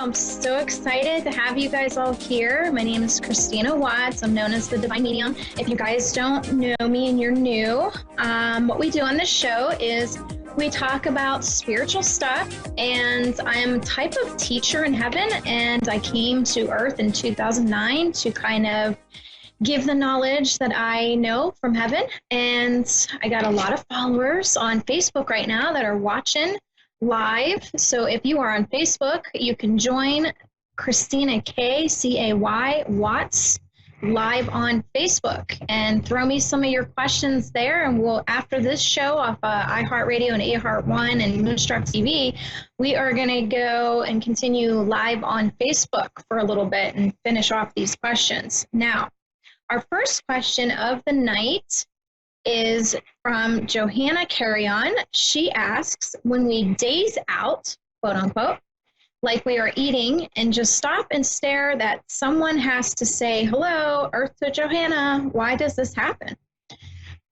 I'm so excited to have you guys all here. My name is Christina Watts. I'm known as the Divine Medium. If you guys don't know me and you're new, what we do on this show is we talk about spiritual stuff, and I'm a type of teacher in heaven, and I came to Earth in 2009 to kind of give the knowledge that I know from heaven. And I got a lot of followers on Facebook right now that are watching live. So if you are on Facebook, you can join Christina K, C-A-Y, Watts, live on Facebook, and throw me some of your questions there. And we'll, after this show off iHeartRadio and iHeart1 and Moonstruck TV, we are going to go and continue live on Facebook for a little bit and finish off these questions. Now, our first question of the night is from Johanna Carrion. She asks, when we daze out, quote unquote, like we are eating and just stop and stare, that someone has to say, hello, Earth to Johanna, why does this happen?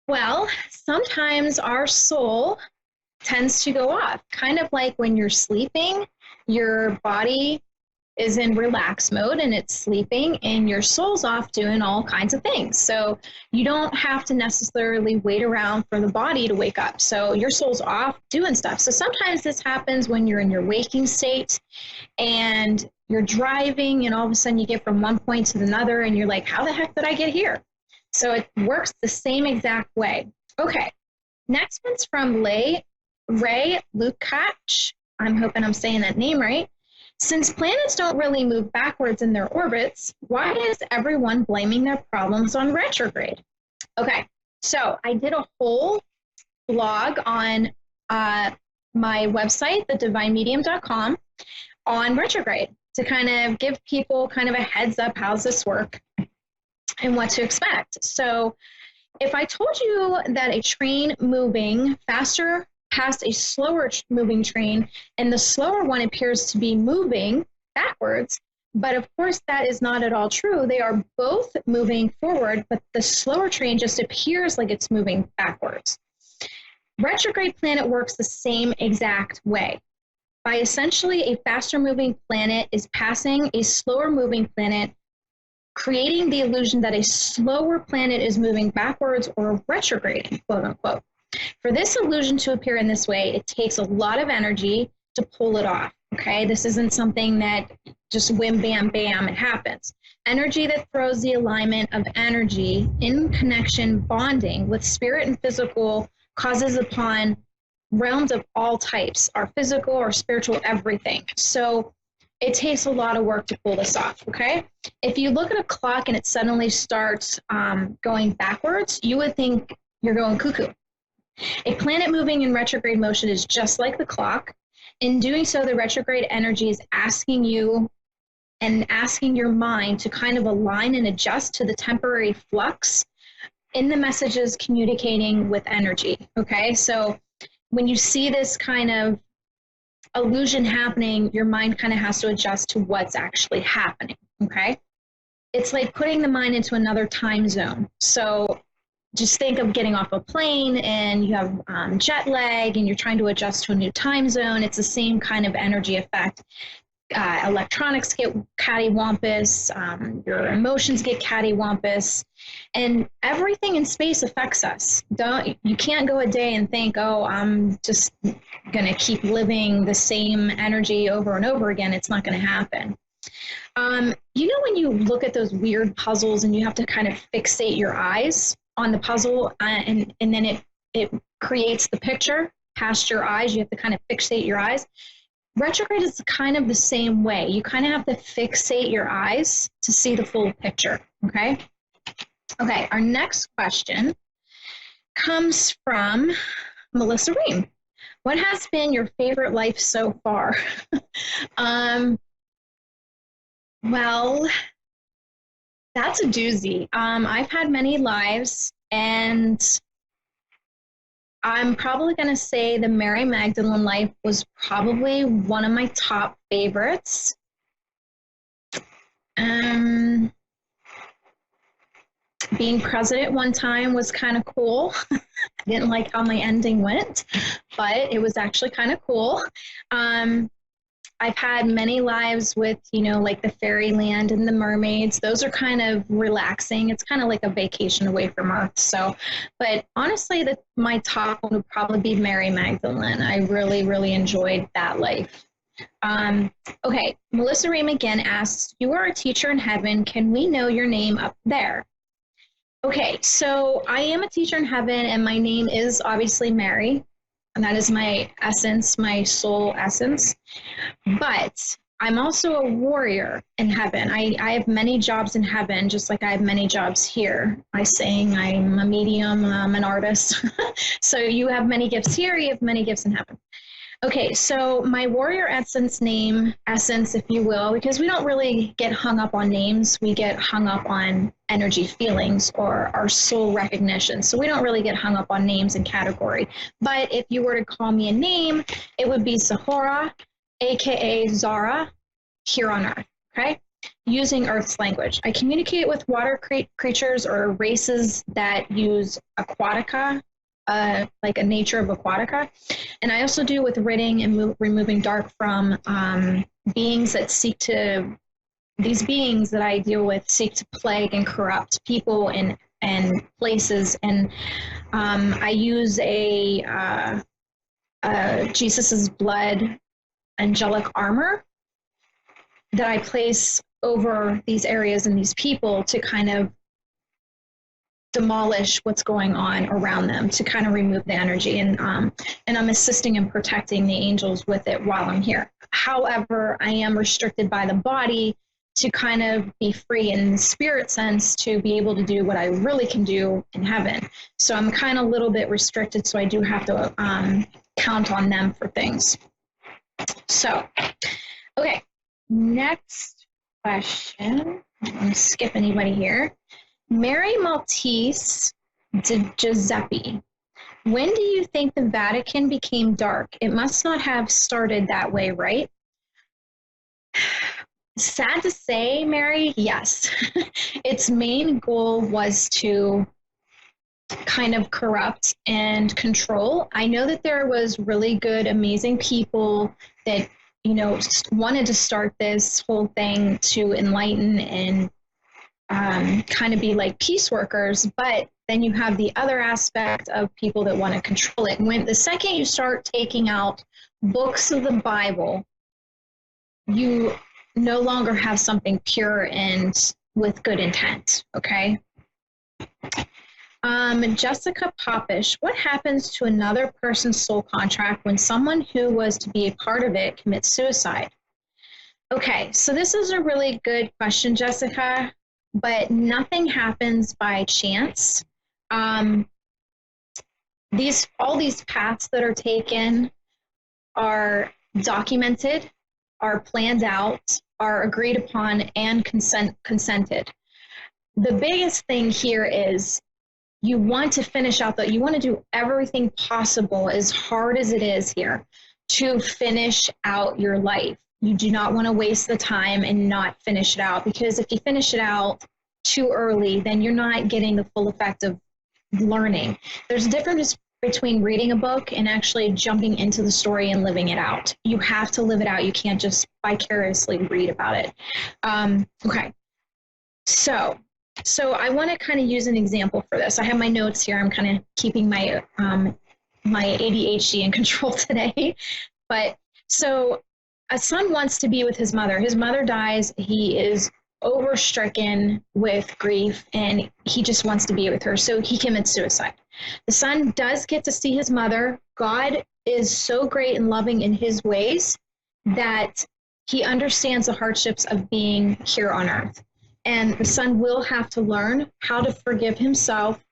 Well, sometimes our soul tends to go off, kind of like when you're sleeping, your body is in relax mode and it's sleeping, and your soul's off doing all kinds of things. So you don't have to necessarily wait around for the body to wake up. So your soul's off doing stuff. So sometimes this happens when you're in your waking state and you're driving, and all of a sudden you get from one point to another and you're like, how the heck did I get here? So it works the same exact way. Okay, next one's from Ray Lukács. I'm hoping I'm saying that name right. Since planets don't really move backwards in their orbits, why is everyone blaming their problems on retrograde? Okay, so I did a whole blog on my website, thedivinemedium.com, on retrograde to kind of give people kind of a heads up, how's this work and what to expect. So if I told you that a train moving faster past a slower moving train, and the slower one appears to be moving backwards, but of course that is not at all true. They are both moving forward, but the slower train just appears like it's moving backwards. Retrograde planet works the same exact way. By essentially a faster moving planet is passing a slower moving planet, creating the illusion that a slower planet is moving backwards or retrograding, quote unquote. For this illusion to appear in this way, it takes a lot of energy to pull it off, okay? This isn't something that just whim, bam, bam, it happens. Energy that throws the alignment of energy in connection, bonding with spirit and physical, causes upon realms of all types, our physical, our spiritual, everything. So it takes a lot of work to pull this off, okay? If you look at a clock and it suddenly starts going backwards, you would think you're going cuckoo. A planet moving in retrograde motion is just like the clock. In doing so, the retrograde energy is asking you and asking your mind to kind of align and adjust to the temporary flux in the messages communicating with energy, okay? So when you see this kind of illusion happening, your mind kind of has to adjust to what's actually happening, okay? It's like putting the mind into another time zone. So just think of getting off a plane and you have jet lag and you're trying to adjust to a new time zone. It's the same kind of energy effect. Electronics get cattywampus, your emotions get cattywampus, and everything in space affects us. You can't go a day and think, oh, I'm just going to keep living the same energy over and over again. It's not going to happen. You know when you look at those weird puzzles and you have to kind of fixate your eyes on the puzzle and then it creates the picture past your eyes, you have to kind of fixate your eyes. Retrograde is kind of the same way. You kind of have to fixate your eyes to see the full picture, okay? Okay, our next question comes from Melissa Ream. What has been your favorite life so far? Well, that's a doozy. I've had many lives, and I'm probably going to say the Mary Magdalene life was probably one of my top favorites. Being president one time was kind of cool. I didn't like how my ending went, but it was actually kind of cool. I've had many lives with, like the fairyland and the mermaids. Those are kind of relaxing. It's kind of like a vacation away from Earth. So, but honestly, my top one would probably be Mary Magdalene. I really, really enjoyed that life. Okay, Melissa Ream again asks, you are a teacher in heaven. Can we know your name up there? Okay, so I am a teacher in heaven, and my name is obviously Mary, and that is my essence, my soul essence. But I'm also a warrior in heaven. I have many jobs in heaven, just like I have many jobs here. I sing, I'm a medium, I'm an artist. So you have many gifts here, you have many gifts in heaven. Okay, so my warrior essence name, essence, if you will, because we don't really get hung up on names, we get hung up on energy feelings or our soul recognition. So we don't really get hung up on names and category. But if you were to call me a name, it would be Zahora, aka Zara, here on Earth, okay? Using Earth's language. I communicate with water creatures or races that use aquatica, like a nature of aquatica. And I also do with ridding and removing dark from beings that seek to, these beings that I deal with seek to plague and corrupt people and places. And I use a Jesus's blood angelic armor that I place over these areas and these people to kind of demolish what's going on around them, to kind of remove the energy, and I'm assisting and protecting the angels with it while I'm here. However, I am restricted by the body to kind of be free in the spirit sense to be able to do what I really can do in heaven. So I'm kind of a little bit restricted, so I do have to count on them for things. So, okay, next question. I don't want to skip anybody here. Mary Maltese Giuseppe, when do you think the Vatican became dark? It must not have started that way, right? Sad to say, Mary, yes. Its main goal was to kind of corrupt and control. I know that there was really good, amazing people that, wanted to start this whole thing to enlighten and kind of be like peace workers, but then you have the other aspect of people that want to control it. When the second you start taking out books of the Bible, you no longer have something pure and with good intent, okay? Jessica Popish, what happens to another person's soul contract when someone who was to be a part of it commits suicide? Okay, so this is a really good question, Jessica. But nothing happens by chance. All these paths that are taken are documented, are planned out, are agreed upon, and consented. The biggest thing here is you want to finish out you want to do everything possible, as hard as it is here, to finish out your life. You do not want to waste the time and not finish it out, because if you finish it out too early, then you're not getting the full effect of learning. There's a difference between reading a book and actually jumping into the story and living it out. You have to live it out. You can't just vicariously read about it. Okay. So I want to kind of use an example for this. I have my notes here. I'm kind of keeping my my ADHD in control today. But so a son wants to be with his mother. His mother dies. He is overstricken with grief, and he just wants to be with her. So he commits suicide. The son does get to see his mother. God is so great and loving in his ways that he understands the hardships of being here on earth. And the son will have to learn how to forgive himself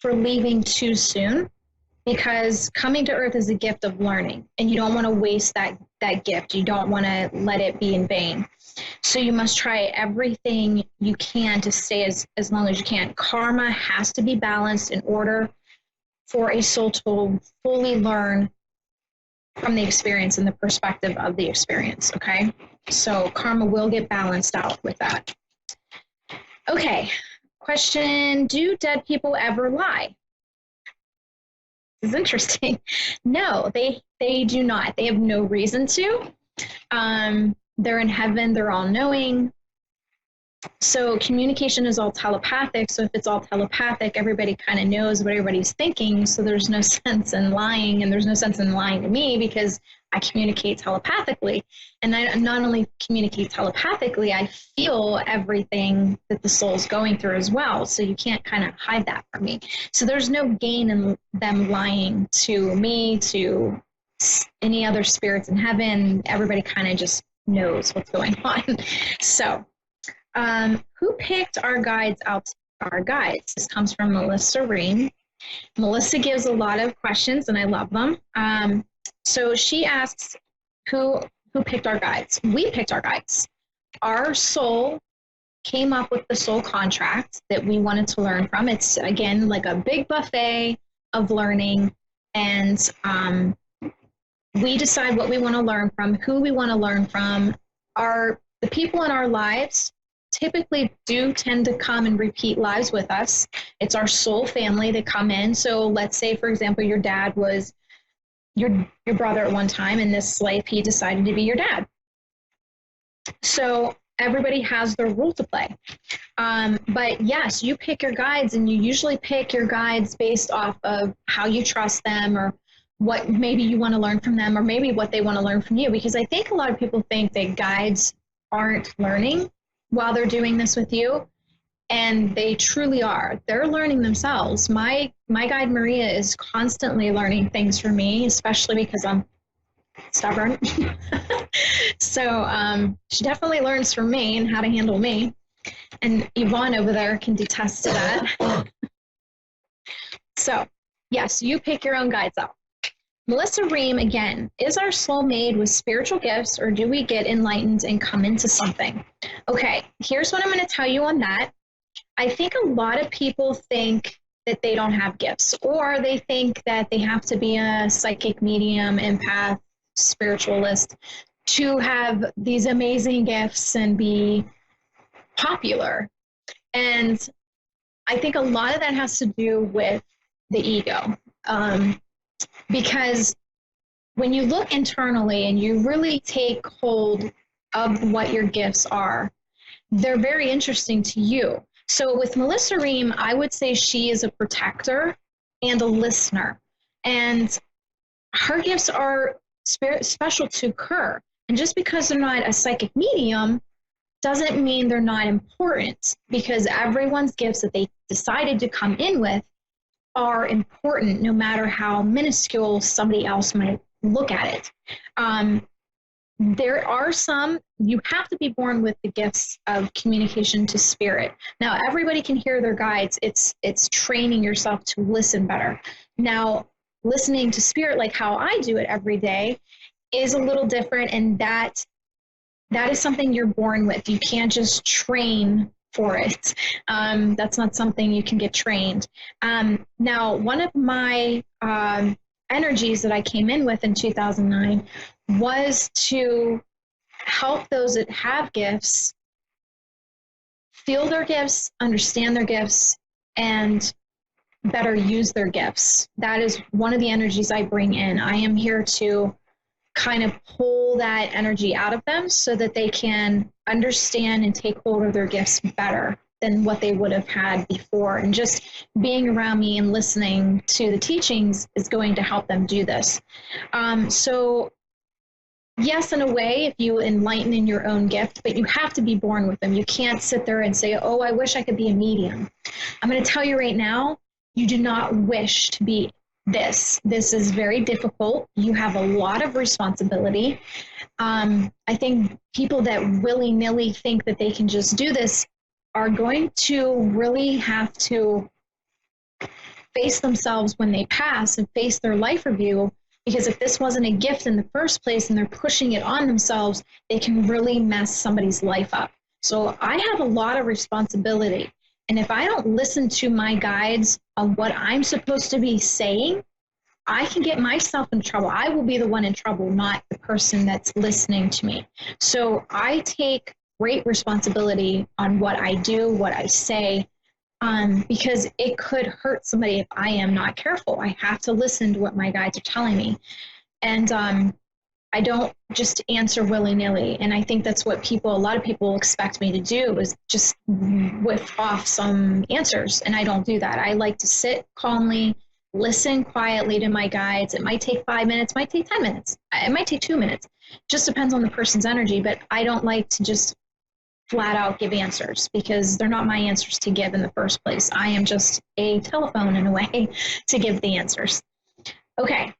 for leaving too soon, because coming to earth is a gift of learning, and you don't want to waste that gift. You don't want to let it be in vain. So you must try everything you can to stay as long as you can. Karma has to be balanced in order for a soul to fully learn from the experience and the perspective of the experience, okay? So karma will get balanced out with that. Okay, question, do dead people ever lie? This is interesting. No, they do not. They have no reason to. They're in heaven, they're all knowing. So communication is all telepathic. So if it's all telepathic, everybody kind of knows what everybody's thinking. So there's no sense in lying, and there's no sense in lying to me because I communicate telepathically. And I not only communicate telepathically, I feel everything that the soul's going through as well. So you can't kind of hide that from me. So there's no gain in them lying to me, to any other spirits in heaven. Everybody kind of just knows what's going on. So who picked our guides out? Our guides. This comes from Melissa Ream. Melissa gives a lot of questions, and I love them. So she asks, who picked our guides? We picked our guides. Our soul came up with the soul contract that we wanted to learn from. It's, again, like a big buffet of learning, and we decide what we want to learn from, who we want to learn from. The people in our lives typically do tend to come and repeat lives with us. It's our soul family that come in. So let's say, for example, your dad was your brother at one time. In this life, he decided to be your dad. So everybody has their role to play. But yes, you pick your guides, and you usually pick your guides based off of how you trust them, or what maybe you want to learn from them, or maybe what they want to learn from you. Because I think a lot of people think that guides aren't learning while they're doing this with you, and they truly are. They're learning themselves. My guide Maria is constantly learning things from me, especially because I'm stubborn. So she definitely learns from me and how to handle me. And Yvonne over there can detest to that. So yes, you pick your own guides out. Melissa Ream, again, is our soul made with spiritual gifts, or do we get enlightened and come into something? Okay, here's what I'm going to tell you on that. I think a lot of people think that they don't have gifts, or they think that they have to be a psychic medium, empath, spiritualist to have these amazing gifts and be popular. And I think a lot of that has to do with the ego. Because when you look internally and you really take hold of what your gifts are, they're very interesting to you. So with Melissa Ream, I would say she is a protector and a listener. And her gifts are special to her. And just because they're not a psychic medium doesn't mean they're not important, because everyone's gifts that they decided to come in with are important, no matter how minuscule somebody else might look at it. There are some, you have to be born with the gifts of communication to spirit. Now, everybody can hear their guides. It's training yourself to listen better. Now, listening to spirit, like how I do it every day, is a little different, and that is something you're born with. You can't just train for it. That's not something you can get trained. Now, one of my energies that I came in with in 2009 was to help those that have gifts feel their gifts, understand their gifts, and better use their gifts. That is one of the energies I bring in. I am here to kind of pull that energy out of them so that they can understand and take hold of their gifts better than what they would have had before. And just being around me and listening to the teachings is going to help them do this. So yes, in a way, if you enlighten in your own gift, but you have to be born with them. You can't sit there and say, oh, I wish I could be a medium. I'm going to tell you right now, you do not wish to be this. This is very difficult. You have a lot of responsibility. I think people that willy-nilly think that they can just do this are going to really have to face themselves when they pass and face their life review, because if this wasn't a gift in the first place and they're pushing it on themselves, they can really mess somebody's life up. So I have a lot of responsibility. And if I don't listen to my guides on what I'm supposed to be saying, I can get myself in trouble. I will be the one in trouble, not the person that's listening to me. So I take great responsibility on what I do, what I say, because it could hurt somebody if I am not careful. I have to listen to what my guides are telling me. And I don't just answer willy-nilly. And I think that's what a lot of people expect me to do, is just whiff off some answers. And I don't do that. I like to sit calmly, listen quietly to my guides. It might take 5 minutes, might take 10 minutes. It might take 2 minutes. Just depends on the person's energy. But I don't like to just flat out give answers, because they're not my answers to give in the first place. I am just a telephone in a way to give the answers. Okay.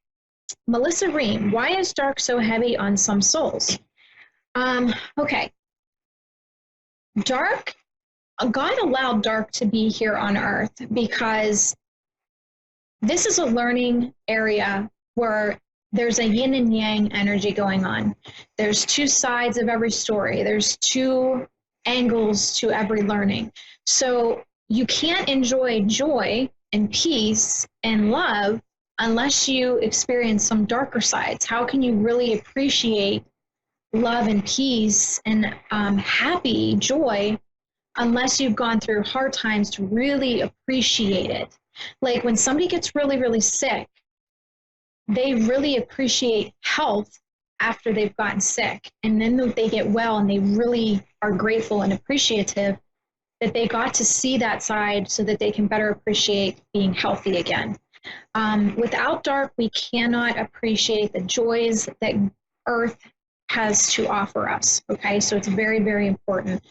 Melissa Ream, why is dark so heavy on some souls? Okay. Dark, God allowed dark to be here on earth because this is a learning area where there's a yin and yang energy going on. There's two sides of every story. There's two angles to every learning. So you can't enjoy joy and peace and love unless you experience some darker sides. How can you really appreciate love and peace and happy joy unless you've gone through hard times to really appreciate it? Like when somebody gets really, really sick, they really appreciate health after they've gotten sick. And then they get well and they really are grateful and appreciative that they got to see that side so that they can better appreciate being healthy again. Without dark, we cannot appreciate the joys that Earth has to offer us. Okay, so it's very, very important.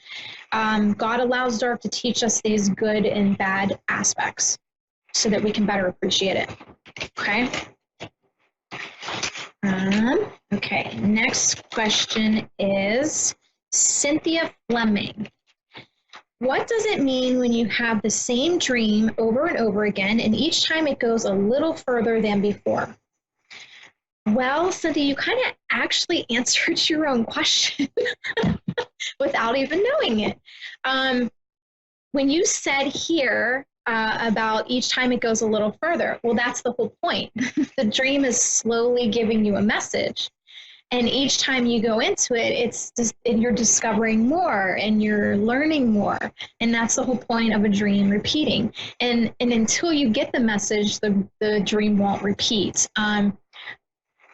God allows dark to teach us these good and bad aspects so that we can better appreciate it. Okay. Okay, next question is Cynthia Fleming. What does it mean when you have the same dream over and over again, and each time it goes a little further than before? Well, Cynthia, you kind of actually answered your own question without even knowing it. When you said here about each time it goes a little further, well, that's the whole point. The dream is slowly giving you a message. And each time you go into it, it's just, and you're discovering more and you're learning more. And that's the whole point of a dream repeating. And until you get the message, the dream won't repeat.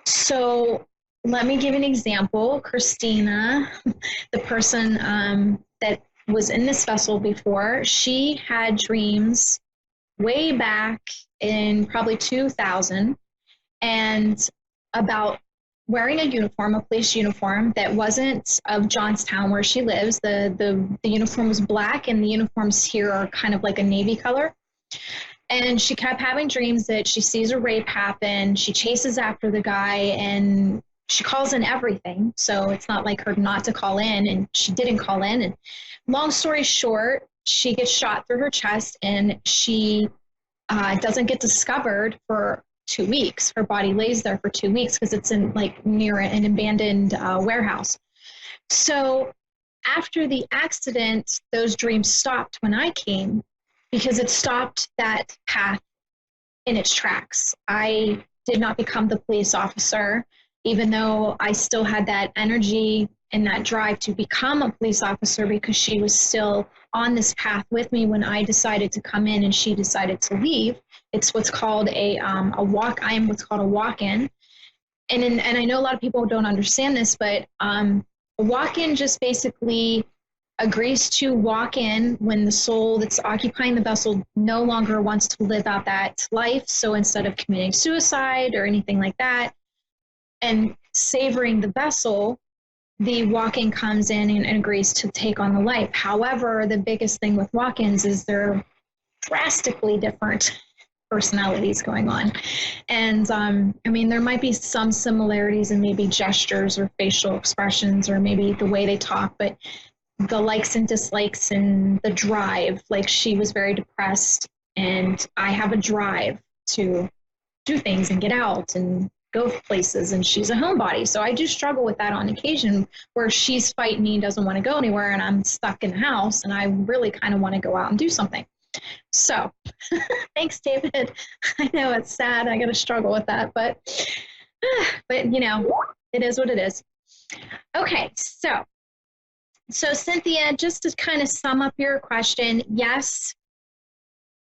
So let me give an example. Christina, the person that was in this vessel before, she had dreams way back in probably 2000 and about wearing a uniform, a police uniform that wasn't of Johnstown where she lives. The uniform was black and the uniforms here are kind of like a navy color. And she kept having dreams that she sees a rape happen. She chases after the guy and she calls in everything. So it's not like her not to call in, and she didn't call in. And long story short, she gets shot through her chest and she doesn't get discovered for 2 weeks. Her body lays there for 2 weeks because it's in like near an abandoned warehouse. So after the accident, those dreams stopped when I came because it stopped that path in its tracks. I did not become the police officer, even though I still had that energy and that drive to become a police officer, because she was still on this path with me when I decided to come in and she decided to leave. It's what's called a walk. I am what's called a walk-in. And I know a lot of people don't understand this, but a walk-in just basically agrees to walk in when the soul that's occupying the vessel no longer wants to live out that life. So instead of committing suicide or anything like that and savoring the vessel, the walk-in comes in and agrees to take on the life. However, the biggest thing with walk-ins is they're drastically different personalities going on. And I mean, there might be some similarities in maybe gestures or facial expressions or maybe the way they talk, but the likes and dislikes and the drive, like she was very depressed and I have a drive to do things and get out and go places, and she's a homebody. So I do struggle with that on occasion where she's fighting me and doesn't want to go anywhere and I'm stuck in the house and I really kind of want to go out and do something. So thanks, David. I know it's sad. I got to struggle with that, but you know, it is what it is. Okay. So Cynthia, just to kind of sum up your question, yes,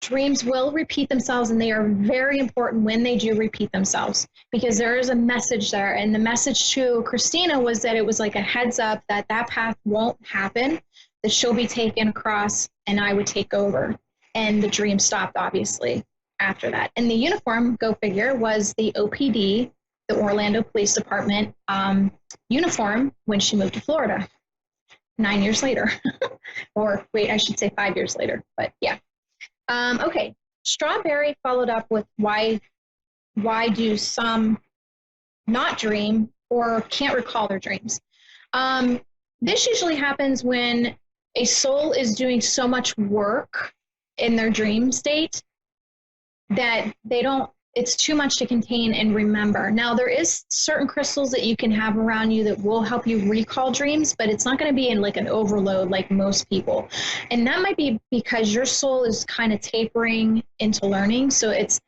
dreams will repeat themselves, and they are very important when they do repeat themselves, because there is a message there. And the message to Christina was that it was like a heads up that that path won't happen, that she'll be taken across and I would take over. And the dream stopped, obviously, after that. And the uniform, go figure, was the OPD, the Orlando Police Department uniform when she moved to Florida 9 years later. Or wait, I should say 5 years later, but yeah. Okay, Strawberry followed up with why do some not dream or can't recall their dreams? This usually happens when a soul is doing so much work in their dream state that it's too much to contain and remember. Now, there is certain crystals that you can have around you that will help you recall dreams, but it's not going to be in like an overload like most people. And that might be because your soul is kind of tapering into learning. So it's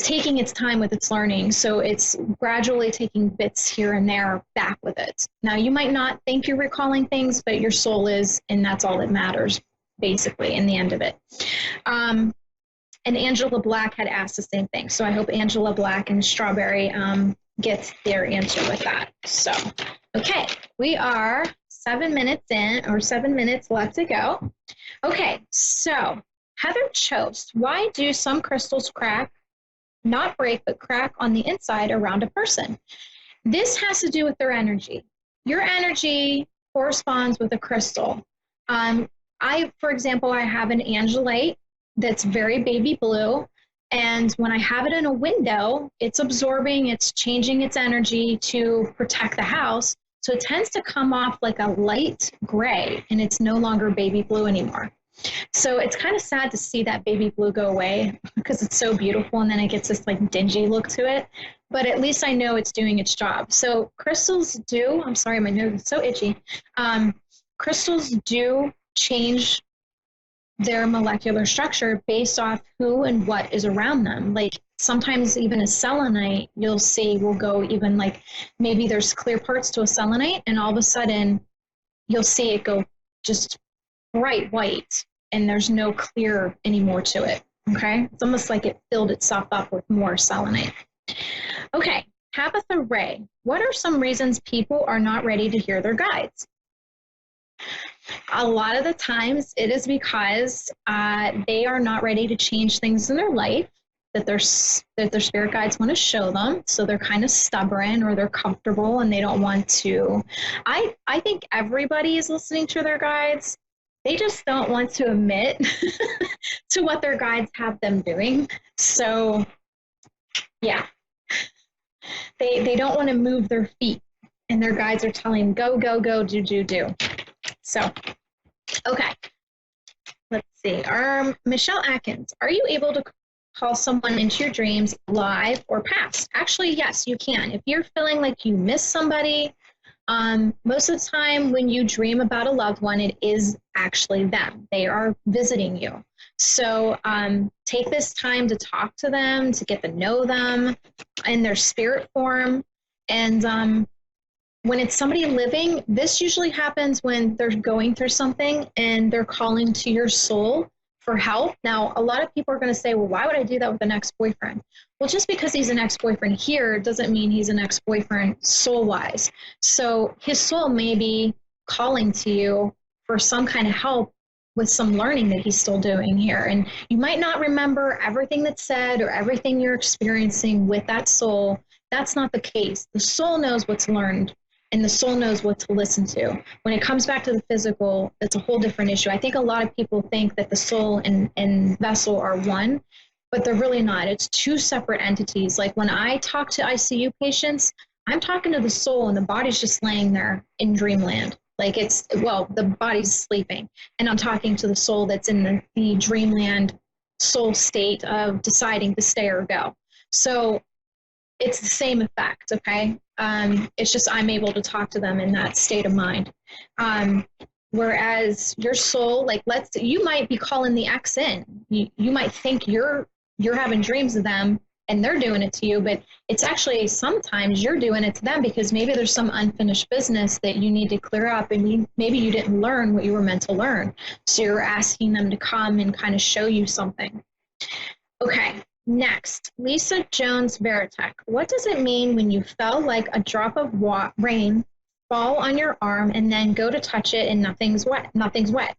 taking its time with its learning. So it's gradually taking bits here and there back with it. Now, you might not think you're recalling things, but your soul is, and that's all that matters, basically, in the end of it. And Angela Black had asked the same thing. So I hope Angela Black and Strawberry gets their answer with that. So, okay, we are 7 minutes in, or 7 minutes left to go. Okay, so Heather chose, why do some crystals crack, not break, but crack on the inside around a person? This has to do with their energy. Your energy corresponds with a crystal. For example, I have an angelite that's very baby blue, and when I have it in a window, it's absorbing, it's changing its energy to protect the house, so it tends to come off like a light gray, and it's no longer baby blue anymore. So it's kind of sad to see that baby blue go away, because it's so beautiful, and then it gets this like dingy look to it, but at least I know it's doing its job. So crystals do, I'm sorry, my nose is so itchy, crystals do change their molecular structure based off who and what is around them. Like sometimes even a selenite, you'll see will go even like, maybe there's clear parts to a selenite, and all of a sudden you'll see it go just bright white, and there's no clear anymore to it. Okay, it's almost like it filled itself up with more selenite. Okay, Tabitha Ray, what are some reasons people are not ready to hear their guides? A lot of the times it is because they are not ready to change things in their life that their spirit guides want to show them. So they're kind of stubborn, or they're comfortable and they don't want to. I think everybody is listening to their guides. They just don't want to admit to what their guides have them doing. So yeah, they don't want to move their feet, and their guides are telling them, go, go, go, do, do, do. So, okay, let's see. Michelle Atkins, are you able to call someone into your dreams live or past? Actually, yes, you can. If you're feeling like you miss somebody, most of the time when you dream about a loved one, it is actually them. They are visiting you. So take this time to talk to them, to get to know them in their spirit form. And when it's somebody living, this usually happens when they're going through something and they're calling to your soul for help. Now, a lot of people are going to say, well, why would I do that with an ex-boyfriend? Well, just because he's an ex-boyfriend here doesn't mean he's an ex-boyfriend soul-wise. So his soul may be calling to you for some kind of help with some learning that he's still doing here. And you might not remember everything that's said or everything you're experiencing with that soul. That's not the case. The soul knows what's learned, and the soul knows what to listen to. When it comes back to the physical, it's a whole different issue. I think a lot of people think that the soul and vessel are one, but they're really not. It's two separate entities. Like when I talk to ICU patients, I'm talking to the soul, and the body's just laying there in dreamland. Like the body's sleeping, and I'm talking to the soul that's in the dreamland soul state of deciding to stay or go. So it's the same effect, okay? It's just I'm able to talk to them in that state of mind. Whereas your soul, like you might be calling the ex in. You might think you're having dreams of them, and they're doing it to you, but it's actually sometimes you're doing it to them because maybe there's some unfinished business that you need to clear up, and maybe you didn't learn what you were meant to learn. So you're asking them to come and kind of show you something. Okay, next, Lisa Jones Veritek. What does it mean when you felt like a drop of rain fall on your arm and then go to touch it and nothing's wet? Nothing's wet.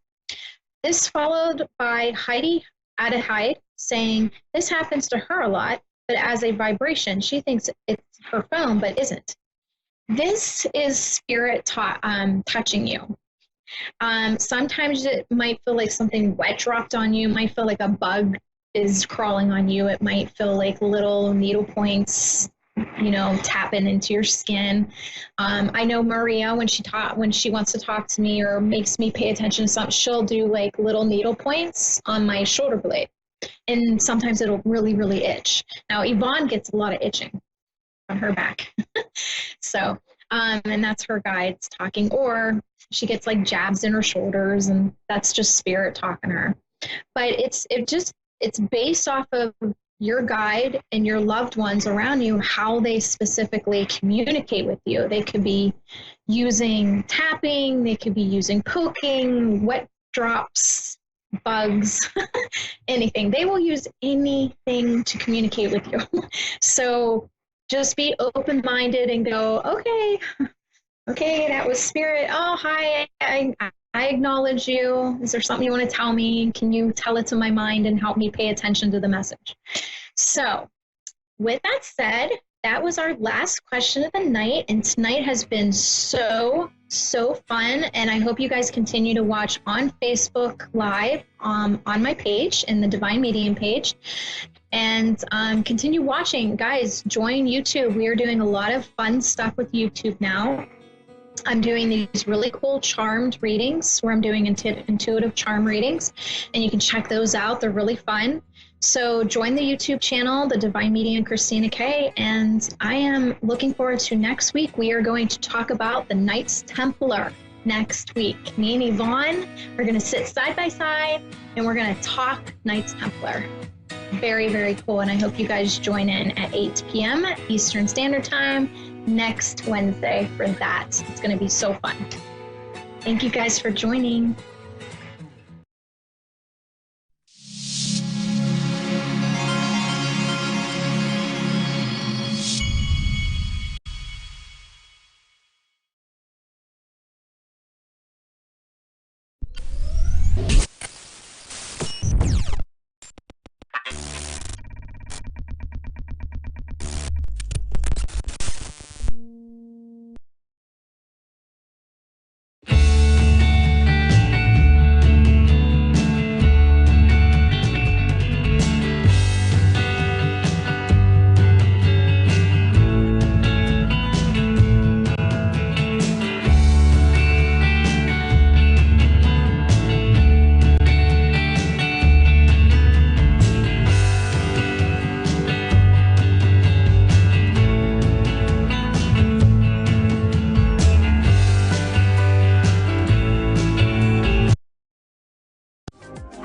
This followed by Heidi Adahide saying this happens to her a lot, but as a vibration, she thinks it's her phone, but isn't. This is spirit touching you. Sometimes it might feel like something wet dropped on you. It might feel like a bug is crawling on you. It might feel like little needle points, tapping into your skin. I know Maria, when she wants to talk to me or makes me pay attention to something, she'll do like little needle points on my shoulder blade. And sometimes it'll really, really itch. Now, Yvonne gets a lot of itching on her back. So, and that's her guides talking, or she gets like jabs in her shoulders, and that's just spirit talking to her. But it's based off of your guide and your loved ones around you, how they specifically communicate with you. They could be using tapping, they could be using poking, wet drops, bugs, anything. They will use anything to communicate with you. So just be open-minded and go, okay, that was spirit. Oh, hi, I acknowledge you. Is there something you want to tell me? Can you tell it to my mind and help me pay attention to the message? So with that said, that was our last question of the night. And tonight has been so fun. And I hope you guys continue to watch on Facebook Live on my page and the Divine Medium page. And continue watching. Guys, join YouTube. We are doing a lot of fun stuff with YouTube now. I'm doing these really cool charmed readings where I'm doing intuitive charm readings, and you can check those out. They're really fun. So join the YouTube channel, The Divine Medium Christina K, and I am looking forward to next week. We are going to talk about the Knights Templar next week. Me and Yvonne are going to sit side by side, and we're going to talk Knights Templar. Very, very cool, and I hope you guys join in at 8 p.m. Eastern Standard Time next Wednesday for that. It's going to be so fun. Thank you guys for joining.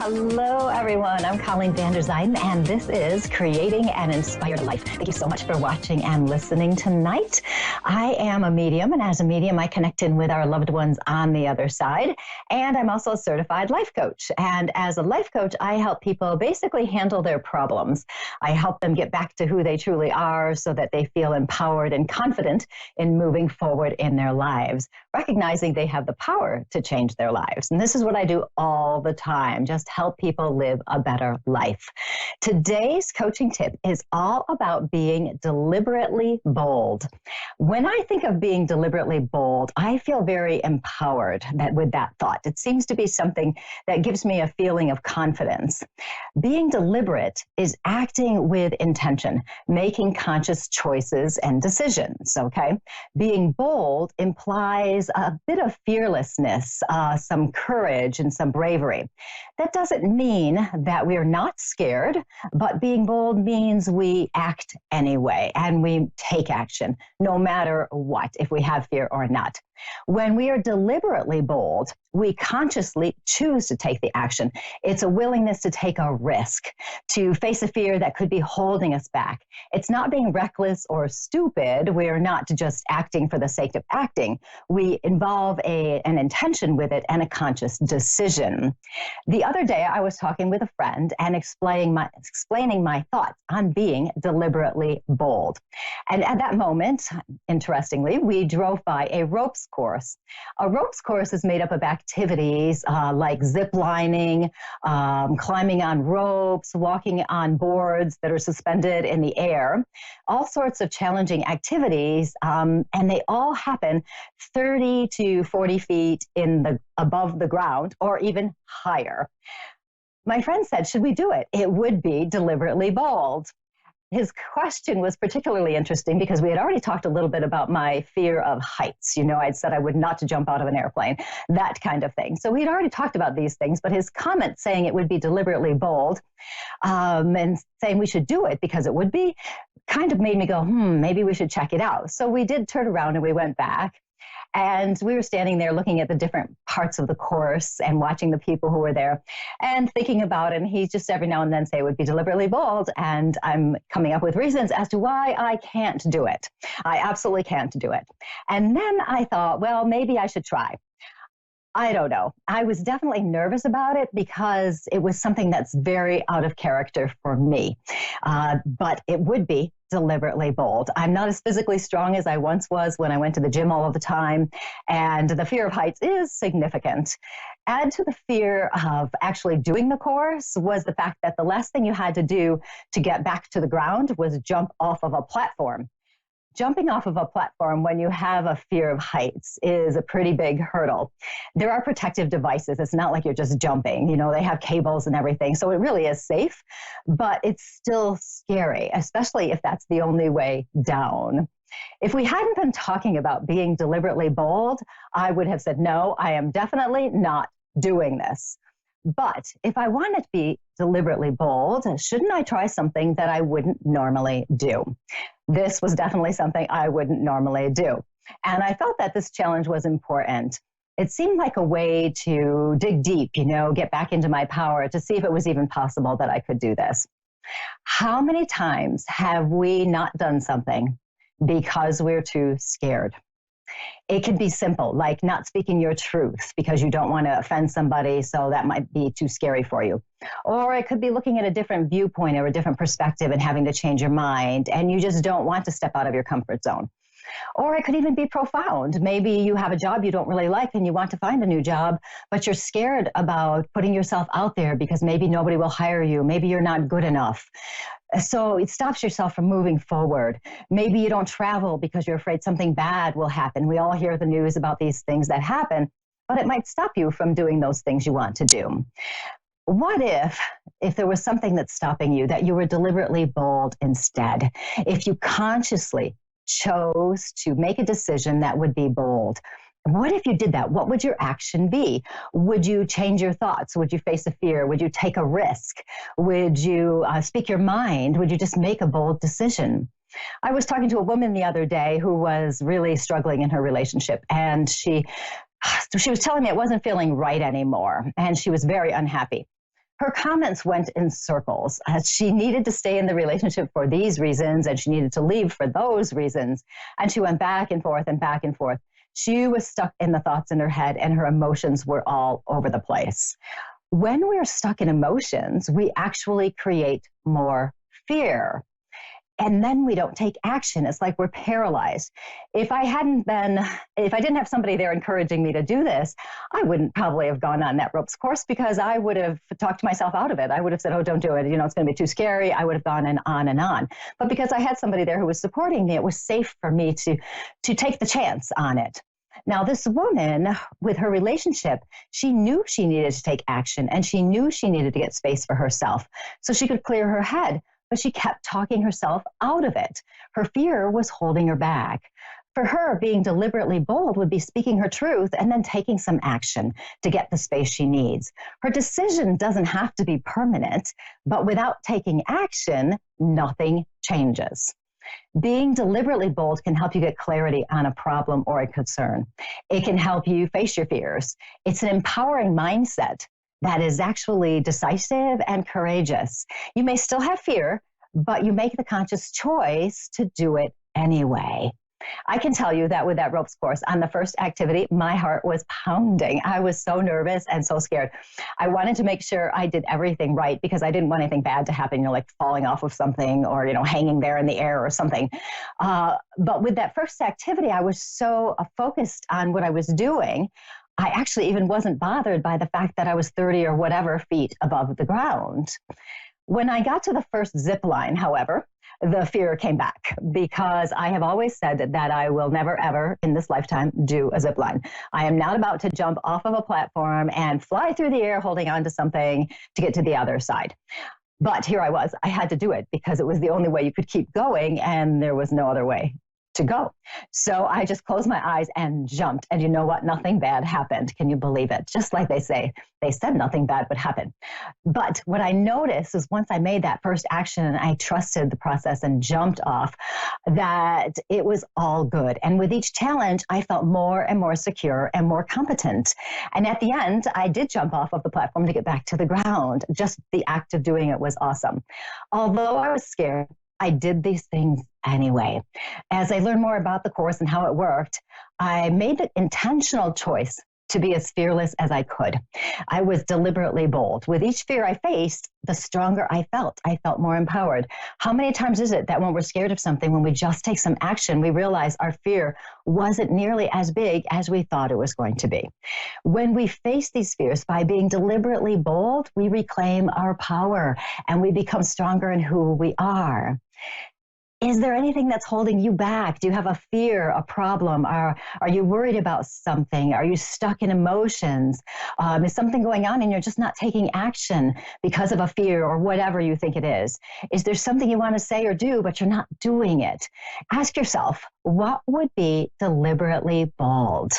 Hello, everyone. I'm Colleen van der Zijden, and this is Creating an Inspired Life. Thank you so much for watching and listening tonight. I am a medium, and as a medium, I connect in with our loved ones on the other side. And I'm also a certified life coach. And as a life coach, I help people basically handle their problems. I help them get back to who they truly are so that they feel empowered and confident in moving forward in their lives, recognizing they have the power to change their lives. And this is what I do all the time, just help people live a better life. Today's coaching tip is all about being deliberately bold. When I think of being deliberately bold, I feel very empowered with that thought. It seems to be something that gives me a feeling of confidence. Being deliberate is acting with intention, making conscious choices and decisions, okay? Being bold implies a bit of fearlessness, some courage and some bravery. That doesn't mean that we're not scared, but being bold means we act anyway and we take action, no matter what, if we have fear or not. When we are deliberately bold, we consciously choose to take the action. It's a willingness to take a risk, to face a fear that could be holding us back. It's not being reckless or stupid. We are not just acting for the sake of acting. We involve an intention with it and a conscious decision. The other day, I was talking with a friend and explaining my thoughts on being deliberately bold. And at that moment, interestingly, we drove by a ropes course. A ropes course is made up of activities like zip lining, climbing on ropes, walking on boards that are suspended in the air, all sorts of challenging activities, and they all happen 30 to 40 feet above the ground or even higher. My friend said, should we do it? It would be deliberately bold. His question was particularly interesting because we had already talked a little bit about my fear of heights. You know, I'd said I would not to jump out of an airplane, that kind of thing. So we'd already talked about these things, but his comment saying it would be deliberately bold and saying we should do it because it would be kind of made me go, maybe we should check it out. So we did turn around and we went back. And we were standing there looking at the different parts of the course and watching the people who were there and thinking about it. And he just every now and then say it would be deliberately bold. And I'm coming up with reasons as to why I can't do it. I absolutely can't do it. And then I thought, well, maybe I should try. I don't know. I was definitely nervous about it because it was something that's very out of character for me. But it would be deliberately bold. I'm not as physically strong as I once was when I went to the gym all of the time. And the fear of heights is significant. Add to the fear of actually doing the course was the fact that the last thing you had to do to get back to the ground was jump off of a platform. Jumping off of a platform when you have a fear of heights is a pretty big hurdle. There are protective devices. It's not like you're just jumping. You know, they have cables and everything. So it really is safe, but it's still scary, especially if that's the only way down. If we hadn't been talking about being deliberately bold, I would have said, no, I am definitely not doing this. But if I wanted to be deliberately bold, shouldn't I try something that I wouldn't normally do? This was definitely something I wouldn't normally do. And I felt that this challenge was important. It seemed like a way to dig deep, you know, get back into my power to see if it was even possible that I could do this. How many times have we not done something because we're too scared? It can be simple, like not speaking your truth because you don't want to offend somebody, so that might be too scary for you. Or it could be looking at a different viewpoint or a different perspective and having to change your mind, and you just don't want to step out of your comfort zone. Or it could even be profound. Maybe you have a job you don't really like and you want to find a new job, but you're scared about putting yourself out there because maybe nobody will hire you. Maybe you're not good enough. So it stops yourself from moving forward. Maybe you don't travel because you're afraid something bad will happen. We all hear the news about these things that happen, but it might stop you from doing those things you want to do. What if there was something that's stopping you, that you were deliberately bold instead? If you consciously chose to make a decision that would be bold, what if you did that? What would your action be? Would you change your thoughts? Would you face a fear? Would you take a risk? Would you speak your mind? Would you just make a bold decision? I was talking to a woman the other day who was really struggling in her relationship, and she was telling me it wasn't feeling right anymore, and she was very unhappy. Her comments went in circles. She needed to stay in the relationship for these reasons, and she needed to leave for those reasons. And she went back and forth and back and forth. She was stuck in the thoughts in her head, and her emotions were all over the place. When we're stuck in emotions, we actually create more fear. And then we don't take action. It's like we're paralyzed. If I didn't have somebody there encouraging me to do this, I wouldn't probably have gone on that ropes course because I would have talked myself out of it. I would have said, oh, don't do it. You know, it's going to be too scary. I would have gone and on and on. But because I had somebody there who was supporting me, it was safe for me to take the chance on it. Now, this woman, with her relationship, she knew she needed to take action, and she knew she needed to get space for herself so she could clear her head. But she kept talking herself out of it. Her fear was holding her back. For her, being deliberately bold would be speaking her truth and then taking some action to get the space she needs. Her decision doesn't have to be permanent, but without taking action, nothing changes. Being deliberately bold can help you get clarity on a problem or a concern. It can help you face your fears. It's an empowering mindset that is actually decisive and courageous. You may still have fear, but you make the conscious choice to do it anyway. I can tell you that with that ropes course, on the first activity, my heart was pounding. I was so nervous and so scared. I wanted to make sure I did everything right because I didn't want anything bad to happen, like falling off of something or, hanging there in the air or something. But with that first activity, I was so focused on what I was doing. I actually even wasn't bothered by the fact that I was 30 or whatever feet above the ground. When I got to the first zip line, however, the fear came back because I have always said that I will never, ever in this lifetime do a zip line. I am not about to jump off of a platform and fly through the air holding on to something to get to the other side. But here I was. I had to do it because it was the only way you could keep going and there was no other way to go. So I just closed my eyes and jumped. And you know what? Nothing bad happened. Can you believe it? Just like they say, they said nothing bad would happen. But what I noticed is once I made that first action and I trusted the process and jumped off, that it was all good. And with each challenge, I felt more and more secure and more competent. And at the end, I did jump off of the platform to get back to the ground. Just the act of doing it was awesome. Although I was scared, I did these things anyway. As I learned more about the course and how it worked, I made the intentional choice to be as fearless as I could. I was deliberately bold. With each fear I faced, the stronger I felt. I felt more empowered. How many times is it that when we're scared of something, when we just take some action, we realize our fear wasn't nearly as big as we thought it was going to be? When we face these fears by being deliberately bold, we reclaim our power and we become stronger in who we are. Is there anything that's holding you back? Do you have a fear, a problem? Are you worried about something? Are you stuck in emotions? Is something going on and you're just not taking action because of a fear or whatever you think it is? Is there something you want to say or do, but you're not doing it? Ask yourself, what would be deliberately bold?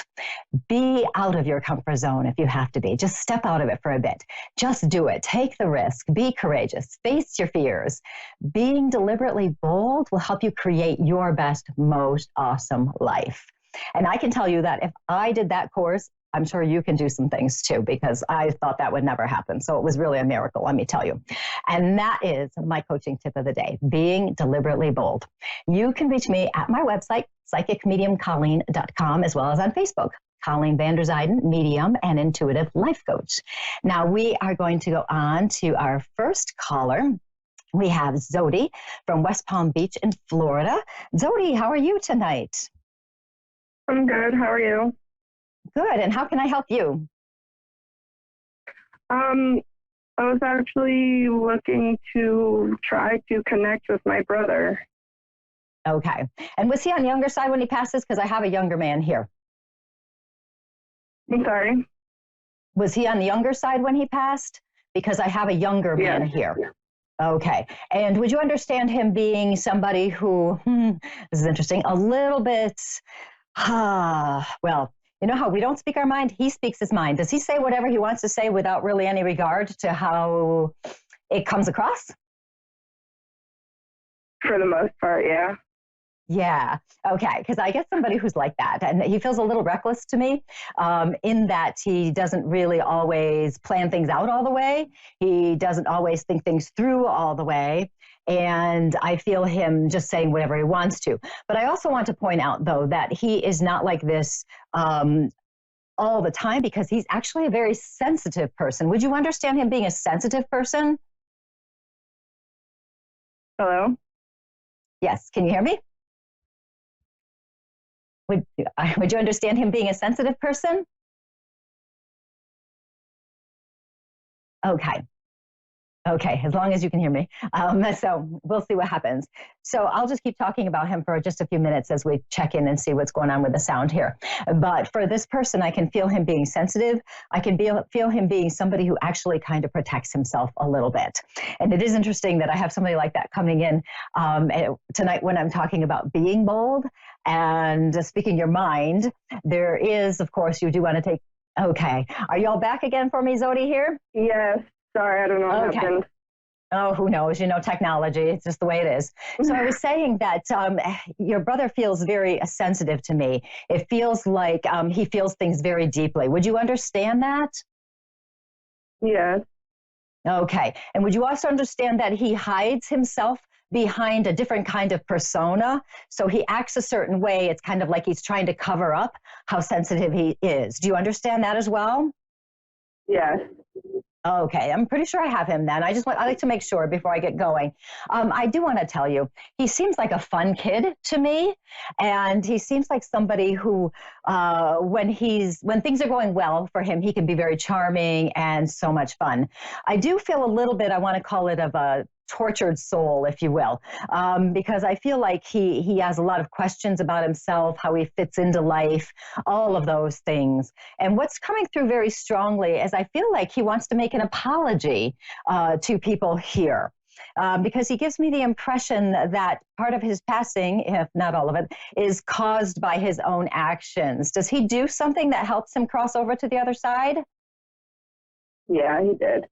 Be out of your comfort zone if you have to be. Just step out of it for a bit. Just do it. Take the risk. Be courageous. Face your fears. Being deliberately bold will help you create your best, most awesome life. And I can tell you that if I did that course, I'm sure you can do some things too, because I thought that would never happen. So it was really a miracle, let me tell you. And that is my coaching tip of the day, being deliberately bold. You can reach me at my website, psychicmediumcolleen.com, as well as on Facebook. Colleen Vander Zijden, medium and intuitive life coach. Now we are going to go on to our first caller. We have Zodi from West Palm Beach in Florida. Zodi, how are you tonight? I'm good. How are you? Good. And how can I help you? I was actually looking to try to connect with my brother. Okay. And was he on the younger side when he passes? Because I have a younger man here. I'm sorry? Was he on the younger side when he passed? Because I have a younger man here. Okay. And would you understand him being somebody who, this is interesting, a little bit, well, you know how we don't speak our mind? He speaks his mind. Does he say whatever he wants to say without really any regard to how it comes across? For the most part, yeah. Yeah. Okay. Because I get somebody who's like that, and he feels a little reckless to me in that he doesn't really always plan things out all the way. He doesn't always think things through all the way. And I feel him just saying whatever he wants to. But I also want to point out, though, that he is not like this all the time, because he's actually a very sensitive person. Would you understand him being a sensitive person? Hello? Yes. Can you hear me? Would you understand him being a sensitive person? Okay. Okay, as long as you can hear me. So we'll see what happens. So I'll just keep talking about him for just a few minutes as we check in and see what's going on with the sound here. But for this person, I can feel him being sensitive. I can feel him being somebody who actually kind of protects himself a little bit. And it is interesting that I have somebody like that coming in tonight when I'm talking about being bold and speaking your mind. There is, of course, you do want to take, okay. Are you all back again for me, Zodi, here? Yes. Sorry, I don't know what happened. Oh, who knows? You know, technology, it's just the way it is. So I was saying that your brother feels very sensitive to me. It feels like he feels things very deeply. Would you understand that? Yes. Okay. And would you also understand that he hides himself behind a different kind of persona? So he acts a certain way. It's kind of like he's trying to cover up how sensitive he is. Do you understand that as well? Yes. Okay, I'm pretty sure I have him then. I like to make sure before I get going. I do want to tell you, he seems like a fun kid to me, and he seems like somebody who, when things are going well for him, he can be very charming and so much fun. I do feel a little bit, I want to call it of a tortured soul, if you will, because I feel like he has a lot of questions about himself, how he fits into life, all of those things. And what's coming through very strongly is I feel like he wants to make an apology to people here. Because he gives me the impression that part of his passing, if not all of it, is caused by his own actions. Does he do something that helps him cross over to the other side? Yeah, he did.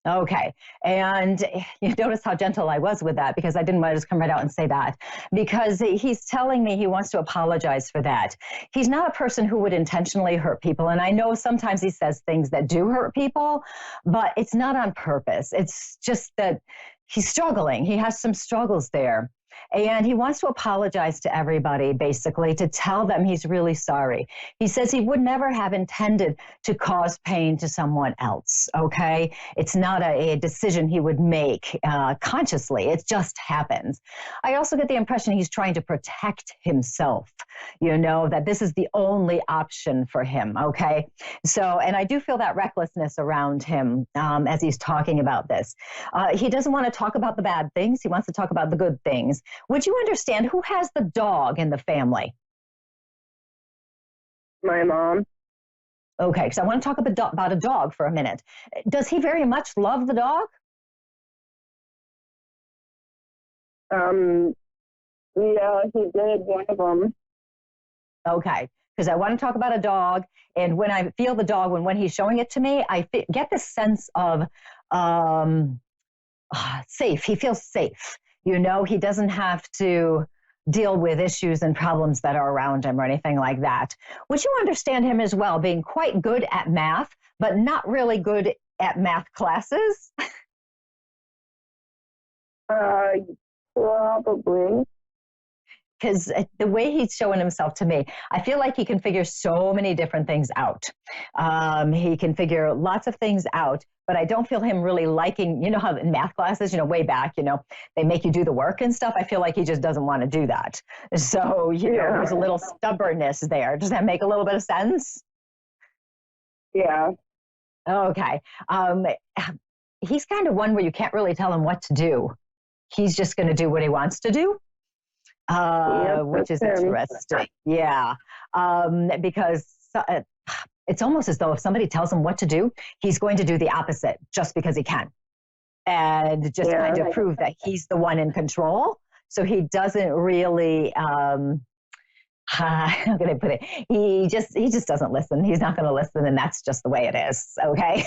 Okay. And you notice how gentle I was with that, because I didn't want to just come right out and say that, because he's telling me he wants to apologize for that. He's not a person who would intentionally hurt people. And I know sometimes he says things that do hurt people, but it's not on purpose. It's just that he's struggling. He has some struggles there. And he wants to apologize to everybody, basically, to tell them he's really sorry. He says he would never have intended to cause pain to someone else, okay? It's not a decision he would make consciously. It just happens. I also get the impression he's trying to protect himself, you know, that this is the only option for him, okay? So, and I do feel that recklessness around him as he's talking about this. He doesn't want to talk about the bad things. He wants to talk about the good things. Would you understand who has the dog in the family? My mom. Okay, so I want to talk about a dog for a minute. Does he very much love the dog? Yeah, he did, one of them. Okay, because I want to talk about a dog, and when I feel the dog, when he's showing it to me, I get this sense of safe. He feels safe. You know, he doesn't have to deal with issues and problems that are around him or anything like that. Would you understand him as well, being quite good at math, but not really good at math classes? Probably. Because the way he's showing himself to me, I feel like he can figure so many different things out. He can figure lots of things out, but I don't feel him really liking, you know how in math classes, you know, way back, you know, they make you do the work and stuff. I feel like he just doesn't want to do that. So, you know, there's a little stubbornness there. Does that make a little bit of sense? Yeah. Okay. He's kind of one where you can't really tell him what to do. He's just going to do what he wants to do. Which is interesting. Yeah. Because it's almost as though if somebody tells him what to do, he's going to do the opposite just because he can. And just kind of prove that he's the one in control. So he doesn't really, how can I put it? He just doesn't listen. He's not going to listen. And that's just the way it is. Okay.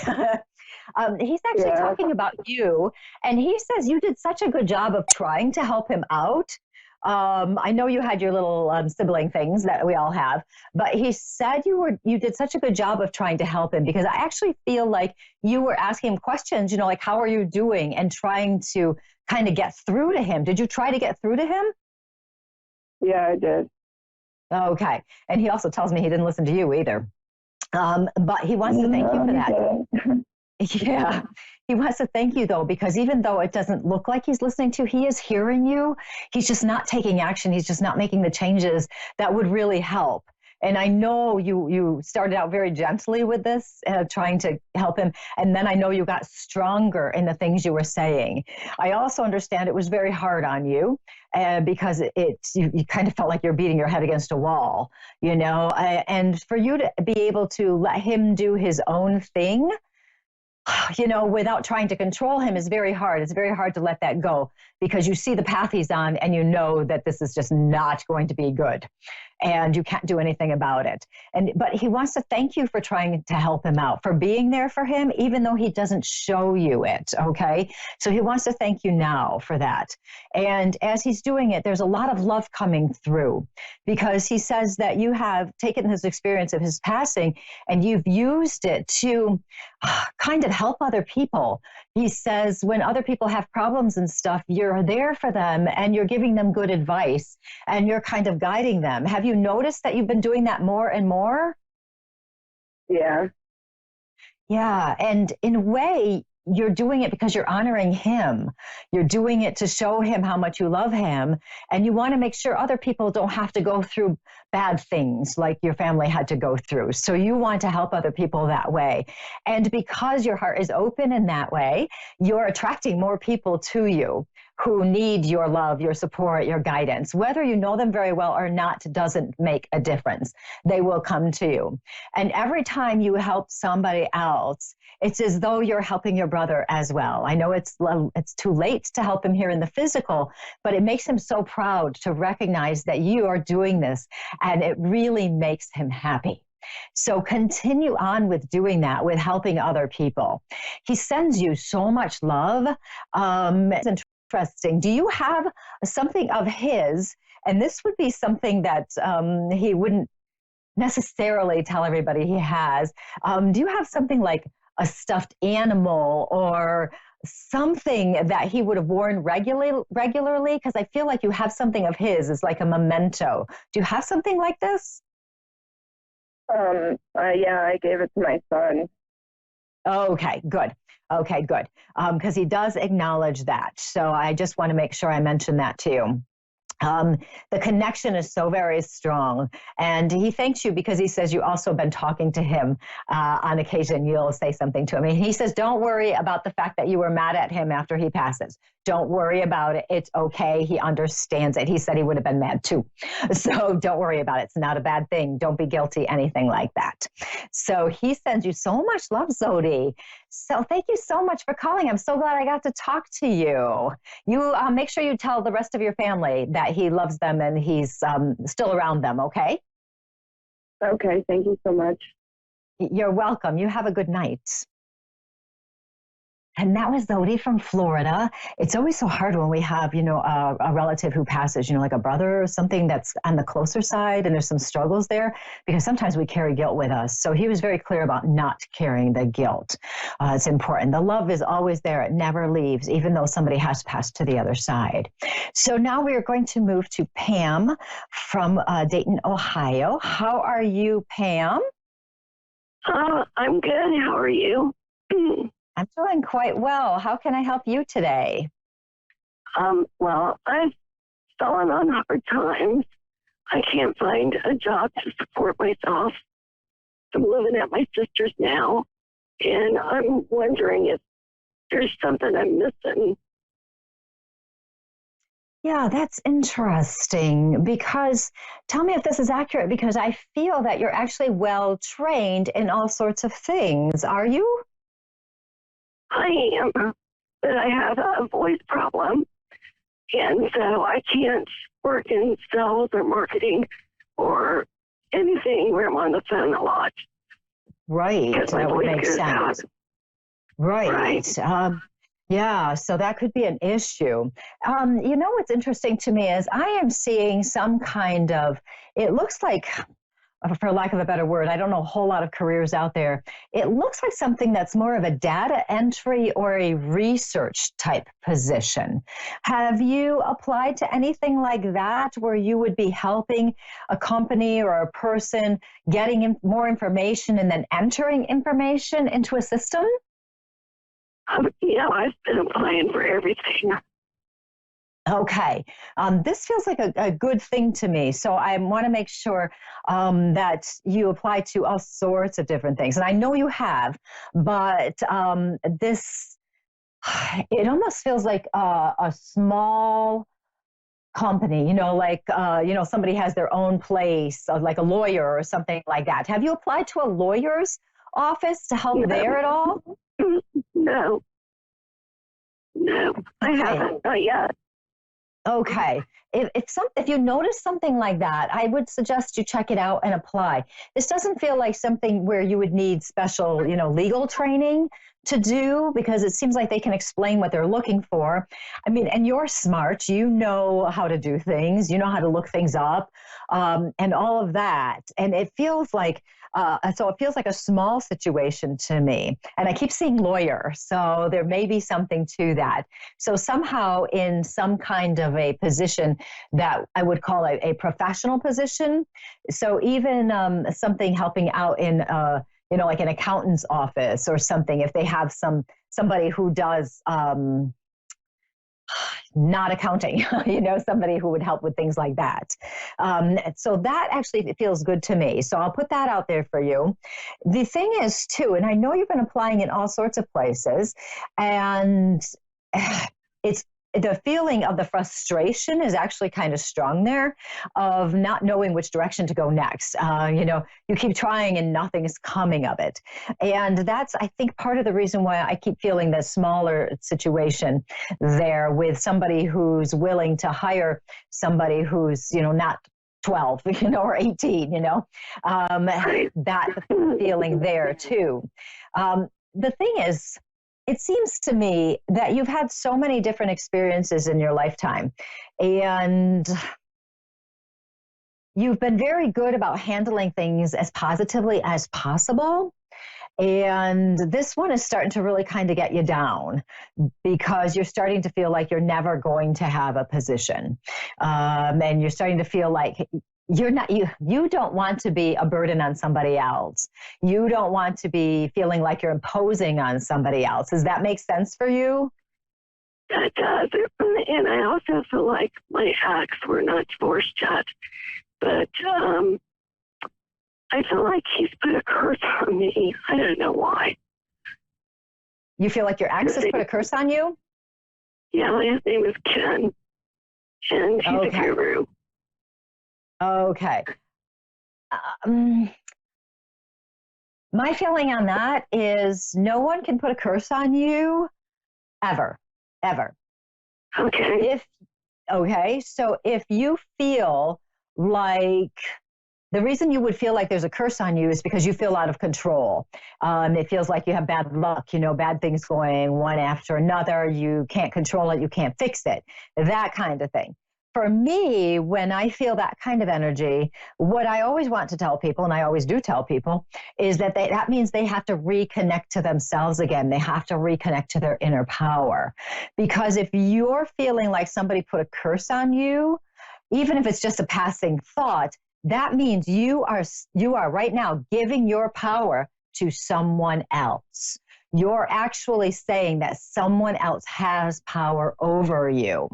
He's actually talking about you. And he says you did such a good job of trying to help him out. I know you had your little sibling things that we all have, but he said you did such a good job of trying to help him, because I actually feel like you were asking him questions, you know, like, how are you doing? And trying to kind of get through to him. Did you try to get through to him? Yeah, I did. Okay. And he also tells me he didn't listen to you either. But he wants to thank you for that. Yeah, he wants to thank you, though, because even though it doesn't look like he's listening to, he is hearing you. He's just not taking action. He's just not making the changes that would really help. And I know you started out very gently with this, trying to help him. And then I know you got stronger in the things you were saying. I also understand it was very hard on you because you kind of felt like you're beating your head against a wall, you know, and for you to be able to let him do his own thing, you know, without trying to control him is very hard. It's very hard to let that go because you see the path he's on and you know that this is just not going to be good. and you can't do anything about it. But he wants to thank you for trying to help him out, for being there for him, even though he doesn't show you it, okay? So he wants to thank you now for that. And as he's doing it, there's a lot of love coming through, because he says that you have taken his experience of his passing and you've used it to kind of help other people. He says when other people have problems and stuff, you're there for them and you're giving them good advice and you're kind of guiding them. Have you noticed that you've been doing that more and more? Yeah. Yeah. And in a way, you're doing it because you're honoring him. You're doing it to show him how much you love him. And you want to make sure other people don't have to go through bad things like your family had to go through. So you want to help other people that way. And because your heart is open in that way, you're attracting more people to you who need your love, your support, your guidance. Whether you know them very well or not doesn't make a difference. They will come to you. And every time you help somebody else, it's as though you're helping your brother as well. I know it's too late to help him here in the physical, but it makes him so proud to recognize that you are doing this, and it really makes him happy. So continue on with doing that, with helping other people. He sends you so much love. It's interesting. Do you have something of his? And this would be something that he wouldn't necessarily tell everybody he has. Do you have something like a stuffed animal or something that he would have worn regularly? Because I feel like you have something of his. It's like a memento. Do you have something like this? Yeah, I gave it to my son. Okay, good. Okay, good. Because he does acknowledge that. So I just want to make sure I mention that to you. The connection is so very strong, and he thanks you because he says you also been talking to him on occasion. You'll say something to him, and he says, don't worry about the fact that you were mad at him after he passes. Don't worry about it. It's okay. He understands it. He said he would have been mad too. So don't worry about it. It's not a bad thing. Don't be guilty, anything like that. So he sends you so much love, Zodi. So thank you so much for calling. I'm so glad I got to talk to you. You make sure you tell the rest of your family that he loves them and he's still around them, okay? Okay, thank you so much. You're welcome. You have a good night. And that was Zodi from Florida. It's always so hard when we have, a relative who passes, like a brother or something that's on the closer side, and there's some struggles there, because sometimes we carry guilt with us. So he was very clear about not carrying the guilt. It's important. The love is always there. It never leaves, even though somebody has passed to the other side. So now we are going to move to Pam from Dayton, Ohio. How are you, Pam? I'm good. How are you? I'm doing quite well. How can I help you today? Well, I've fallen on hard times. I can't find a job to support myself. I'm living at my sister's now, and I'm wondering if there's something I'm missing. Yeah, that's interesting, because tell me if this is accurate, because I feel that you're actually well trained in all sorts of things. Are you? I am, but I have a voice problem, and so I can't work in sales or marketing or anything where I'm on the phone a lot. Right, that would make sense. Right. Yeah, so that could be an issue. What's interesting to me is I am seeing some kind of, it looks like, for lack of a better word, I don't know a whole lot of careers out there. It looks like something that's more of a data entry or a research type position. Have you applied to anything like that, where you would be helping a company or a person getting more information and then entering information into a system? Yeah, I've been applying for everything. Okay. This feels like a good thing to me. So I want to make sure that you apply to all sorts of different things. And I know you have, but it almost feels like a small company, somebody has their own place, like a lawyer or something like that. Have you applied to a lawyer's office to help there at all? No, I haven't, not yet. Okay. if you notice something like that, I would suggest you check it out and apply. This doesn't feel like something where you would need special, legal training to do, because it seems like they can explain what they're looking for. I mean, and you're smart, you know how to do things, you know how to look things up, and all of that. And it feels like, so it feels like a small situation to me. And I keep seeing lawyer, so there may be something to that. So somehow in some kind of a position that I would call a professional position. So even something helping out in, like an accountant's office or something, if they have somebody who does not accounting, somebody who would help with things like that. So that actually feels good to me. So I'll put that out there for you. The thing is too, and I know you've been applying in all sorts of places, and it's the feeling of the frustration is actually kind of strong there, of not knowing which direction to go next. You keep trying and nothing is coming of it. And that's, I think, part of the reason why I keep feeling the smaller situation there with somebody who's willing to hire somebody who's, not 12, or 18, that feeling there too. The thing is, it seems to me that you've had so many different experiences in your lifetime, and you've been very good about handling things as positively as possible. And this one is starting to really kind of get you down, because you're starting to feel like you're never going to have a position. And you're starting to feel like you don't want to be a burden on somebody else. You don't want to be feeling like you're imposing on somebody else. Does that make sense for you? That does. And I also feel like my ex, we're not divorced yet, but I feel like he's put a curse on me. I don't know why. You feel like your ex has put a curse on you? Yeah, his name is Ken, and he's a guru. Okay. My feeling on that is no one can put a curse on you ever. Okay. So if you feel like the reason you would feel like there's a curse on you is because you feel out of control. It feels like you have bad luck, bad things going one after another. You can't control it. You can't fix it. That kind of thing. For me, when I feel that kind of energy, what I always want to tell people, and I always do tell people, is that that means they have to reconnect to themselves again. They have to reconnect to their inner power. Because if you're feeling like somebody put a curse on you, even if it's just a passing thought, that means you are right now giving your power to someone else. You're actually saying that someone else has power over you.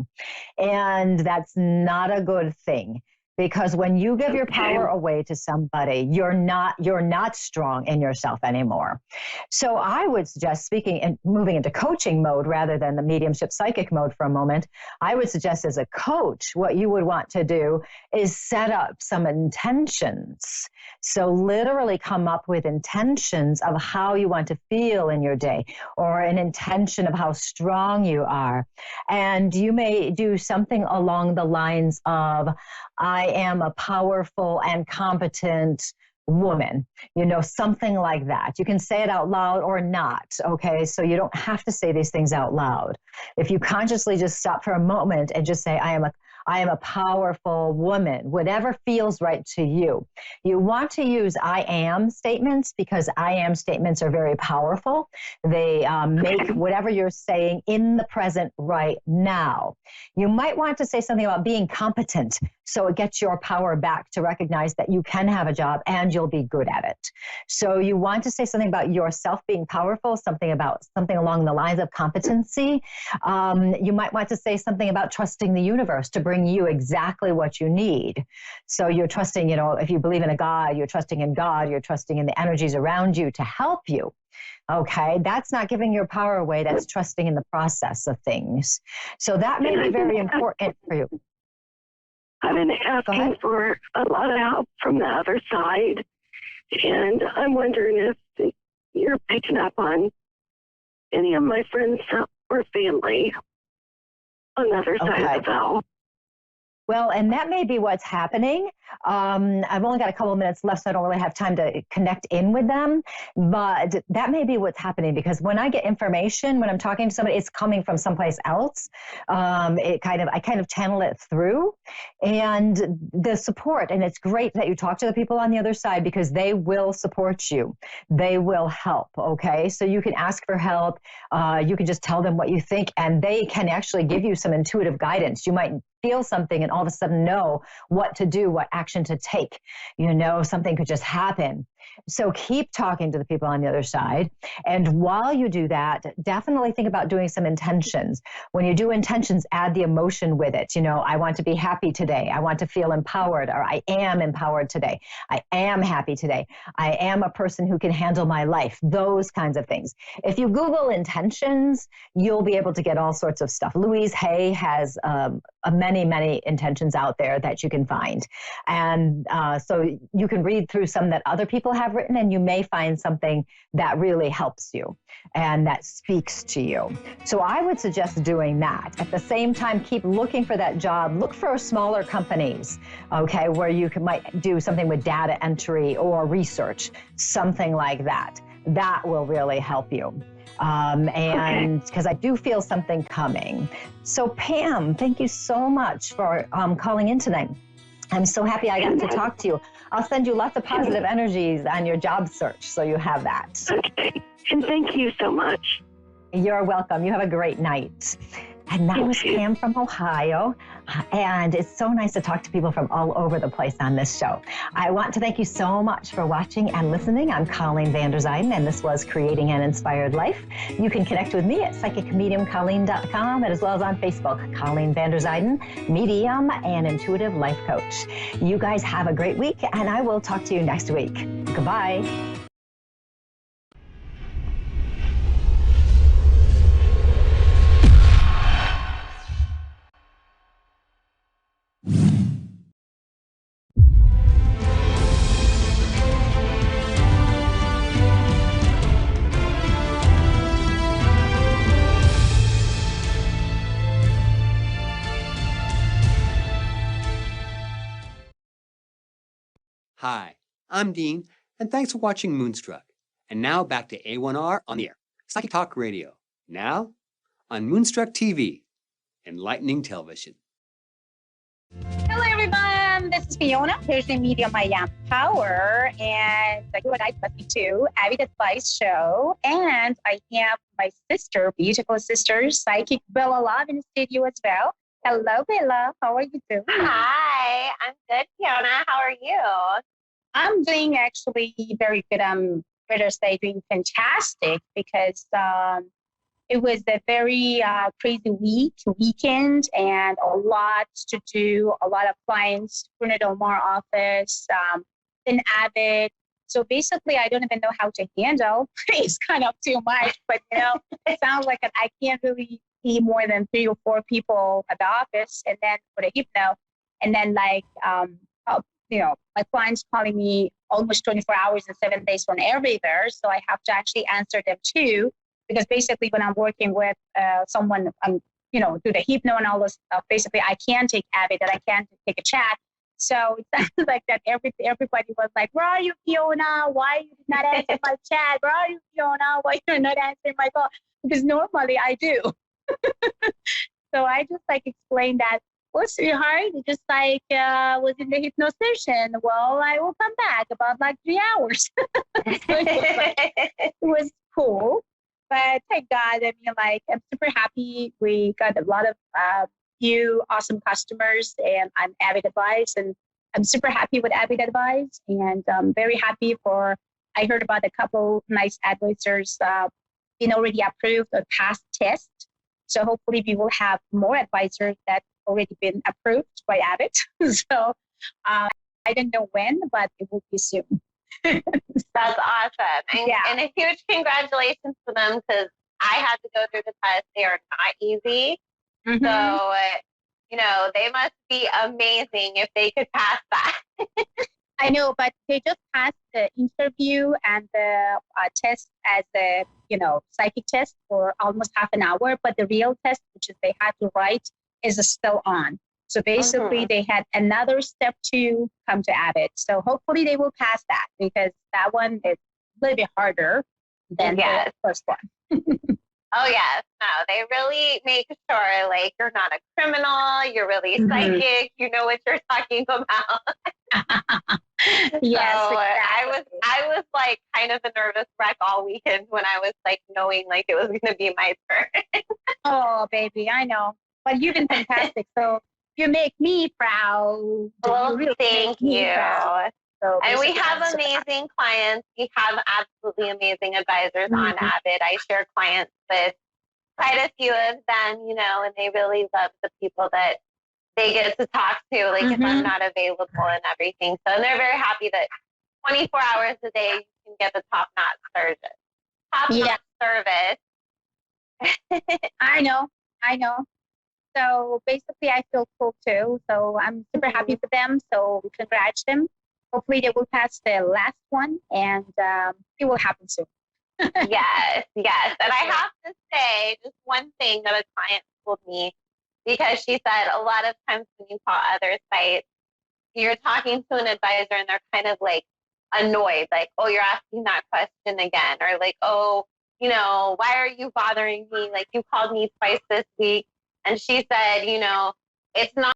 And that's not a good thing, because when you give your power away to somebody, you're not strong in yourself anymore. So I would suggest, speaking and moving into coaching mode rather than the mediumship psychic mode for a moment, I would suggest as a coach, what you would want to do is set up some intentions. So literally come up with intentions of how you want to feel in your day, or an intention of how strong you are. And you may do something along the lines of, I am a powerful and competent woman, something like that. You can say it out loud or not, okay? So you don't have to say these things out loud. If you consciously just stop for a moment and just say, I am a powerful woman, whatever feels right to you. You want to use I am statements, because I am statements are very powerful. They make whatever you're saying in the present right now. You might want to say something about being competent, so it gets your power back to recognize that you can have a job and you'll be good at it. So you want to say something about yourself being powerful, something along the lines of competency. You might want to say something about trusting the universe to bring you exactly what you need. So you're trusting, if you believe in a God, you're trusting in God, you're trusting in the energies around you to help you. Okay, that's not giving your power away, that's trusting in the process of things. So that may be very important for you. I've been asking for a lot of help from the other side, and I'm wondering if you're picking up on any of my friends or family on the other side of the bell. Well, and that may be what's happening. I've only got a couple of minutes left, so I don't really have time to connect in with them. But that may be what's happening, because when I get information, when I'm talking to somebody, it's coming from someplace else. I kind of channel it through, and the support. And it's great that you talk to the people on the other side, because they will support you. They will help. Okay, so you can ask for help. You can just tell them what you think, and they can actually give you some intuitive guidance. You might feel something and all of a sudden know what to do, what action to take. Something could just happen. So keep talking to the people on the other side. And while you do that, definitely think about doing some intentions. When you do intentions, add the emotion with it. I want to be happy today. I want to feel empowered, or I am empowered today. I am happy today. I am a person who can handle my life. Those kinds of things. If you Google intentions, you'll be able to get all sorts of stuff. Louise Hay has many intentions out there that you can find. And so you can read through some that other people have written, and you may find something that really helps you and that speaks to you. So I would suggest doing that. At the same time, keep looking for that job. Look for smaller companies, okay, where you might do something with data entry or research, something like that. That will really help you. And because I do feel something coming. So Pam, thank you so much for calling in tonight. I'm so happy I got to talk to you. I'll send you lots of positive energies on your job search, so you have that. Okay, and thank you so much. You're welcome. You have a great night. And that was Pam from Ohio. And it's so nice to talk to people from all over the place on this show. I want to thank you so much for watching and listening. I'm Colleen Vander Zyden, and this was Creating an Inspired Life. You can connect with me at psychicmediumcolleen.com, and as well as on Facebook, Colleen Vander Zyden, medium and intuitive life coach. You guys have a great week, and I will talk to you next week. Goodbye. Hi, I'm Dean, and thanks for watching Moonstruck. And now back to A1R on the air, Psychic Talk Radio, now on Moonstruck TV, enlightening television. Hello, everyone. This is Fiona. Here's the Medium I Am Power, and you and I listening to Avid Advice Show. And I have my sister, beautiful sister, Psychic Bella Love, in the studio as well. Hello, Bella. How are you doing? Hi, I'm good, Fiona. How are you? I'm doing actually very good. I'm better say doing fantastic, because it was a very crazy weekend, and a lot to do, a lot of clients, Bruno Del Mar office, in Abbott. So basically, I don't even know how to handle. It's kind of too much, but it sounds like I can't really see more than 3 or 4 people at the office, and then for the hypno, and then my clients calling me almost 24 hours and 7 days from everywhere. So I have to actually answer them too, because basically when I'm working with someone, do the hypno and all this stuff, basically I can take Avid and I can take a chat. So it sounds like that everybody was like, where are you, Fiona? Why you did not answer my chat? Where are you, Fiona? Why you're not answering my call? Because normally I do. So I just explained that, well, sweetheart, it just was in the hypno session. Well, I will come back about 3 hours. So it was cool. But thank God, I'm super happy. We got a lot of new awesome customers, and I'm Avid Advice, and I'm super happy with Avid Advice, and I'm very happy I heard about a couple nice advisors being already approved or passed test. So hopefully we will have more advisors that already been approved by Abbott. So I don't know when, but it will be soon. That's awesome. And a huge congratulations to them, because I had to go through the test. They are not easy. Mm-hmm. So, they must be amazing if they could pass that. I know, but they just passed the interview and the test as a, psychic test for almost half an hour. But the real test, which is they had to write, is still on. So basically, they had another step 2 come to Abbott. So hopefully they will pass that, because that one is a little bit harder than the first one. Oh, yes. No, they really make sure, like, you're not a criminal, you're really psychic, you know what you're talking about. Yes, so exactly. I was like kind of a nervous wreck all weekend when I was like knowing like it was going to be my turn. Oh, baby, I know. But you've been fantastic. So you make me proud. Well, You really thank make me you. proud. So And we basically, have I'm so amazing clients. We have absolutely amazing advisors on Abbott. I share clients with quite a few of them, you know, and they really love the people that they get to talk to, like if I'm not available and everything. So and they're very happy that 24 hours a day you can get the top-notch service. Top-notch service. I know. So basically, I feel cool too. So I'm super happy for them. So we congrats them. Hopefully, they will pass the last one, and it will happen soon. Yes. And I have to say just one thing that a client told me, because she said a lot of times when you call other sites, you're talking to an advisor and they're kind of like annoyed, like, oh, you're asking that question again, or like, oh, you know, why are you bothering me? Like, you called me twice this week. And she said, you know, it's not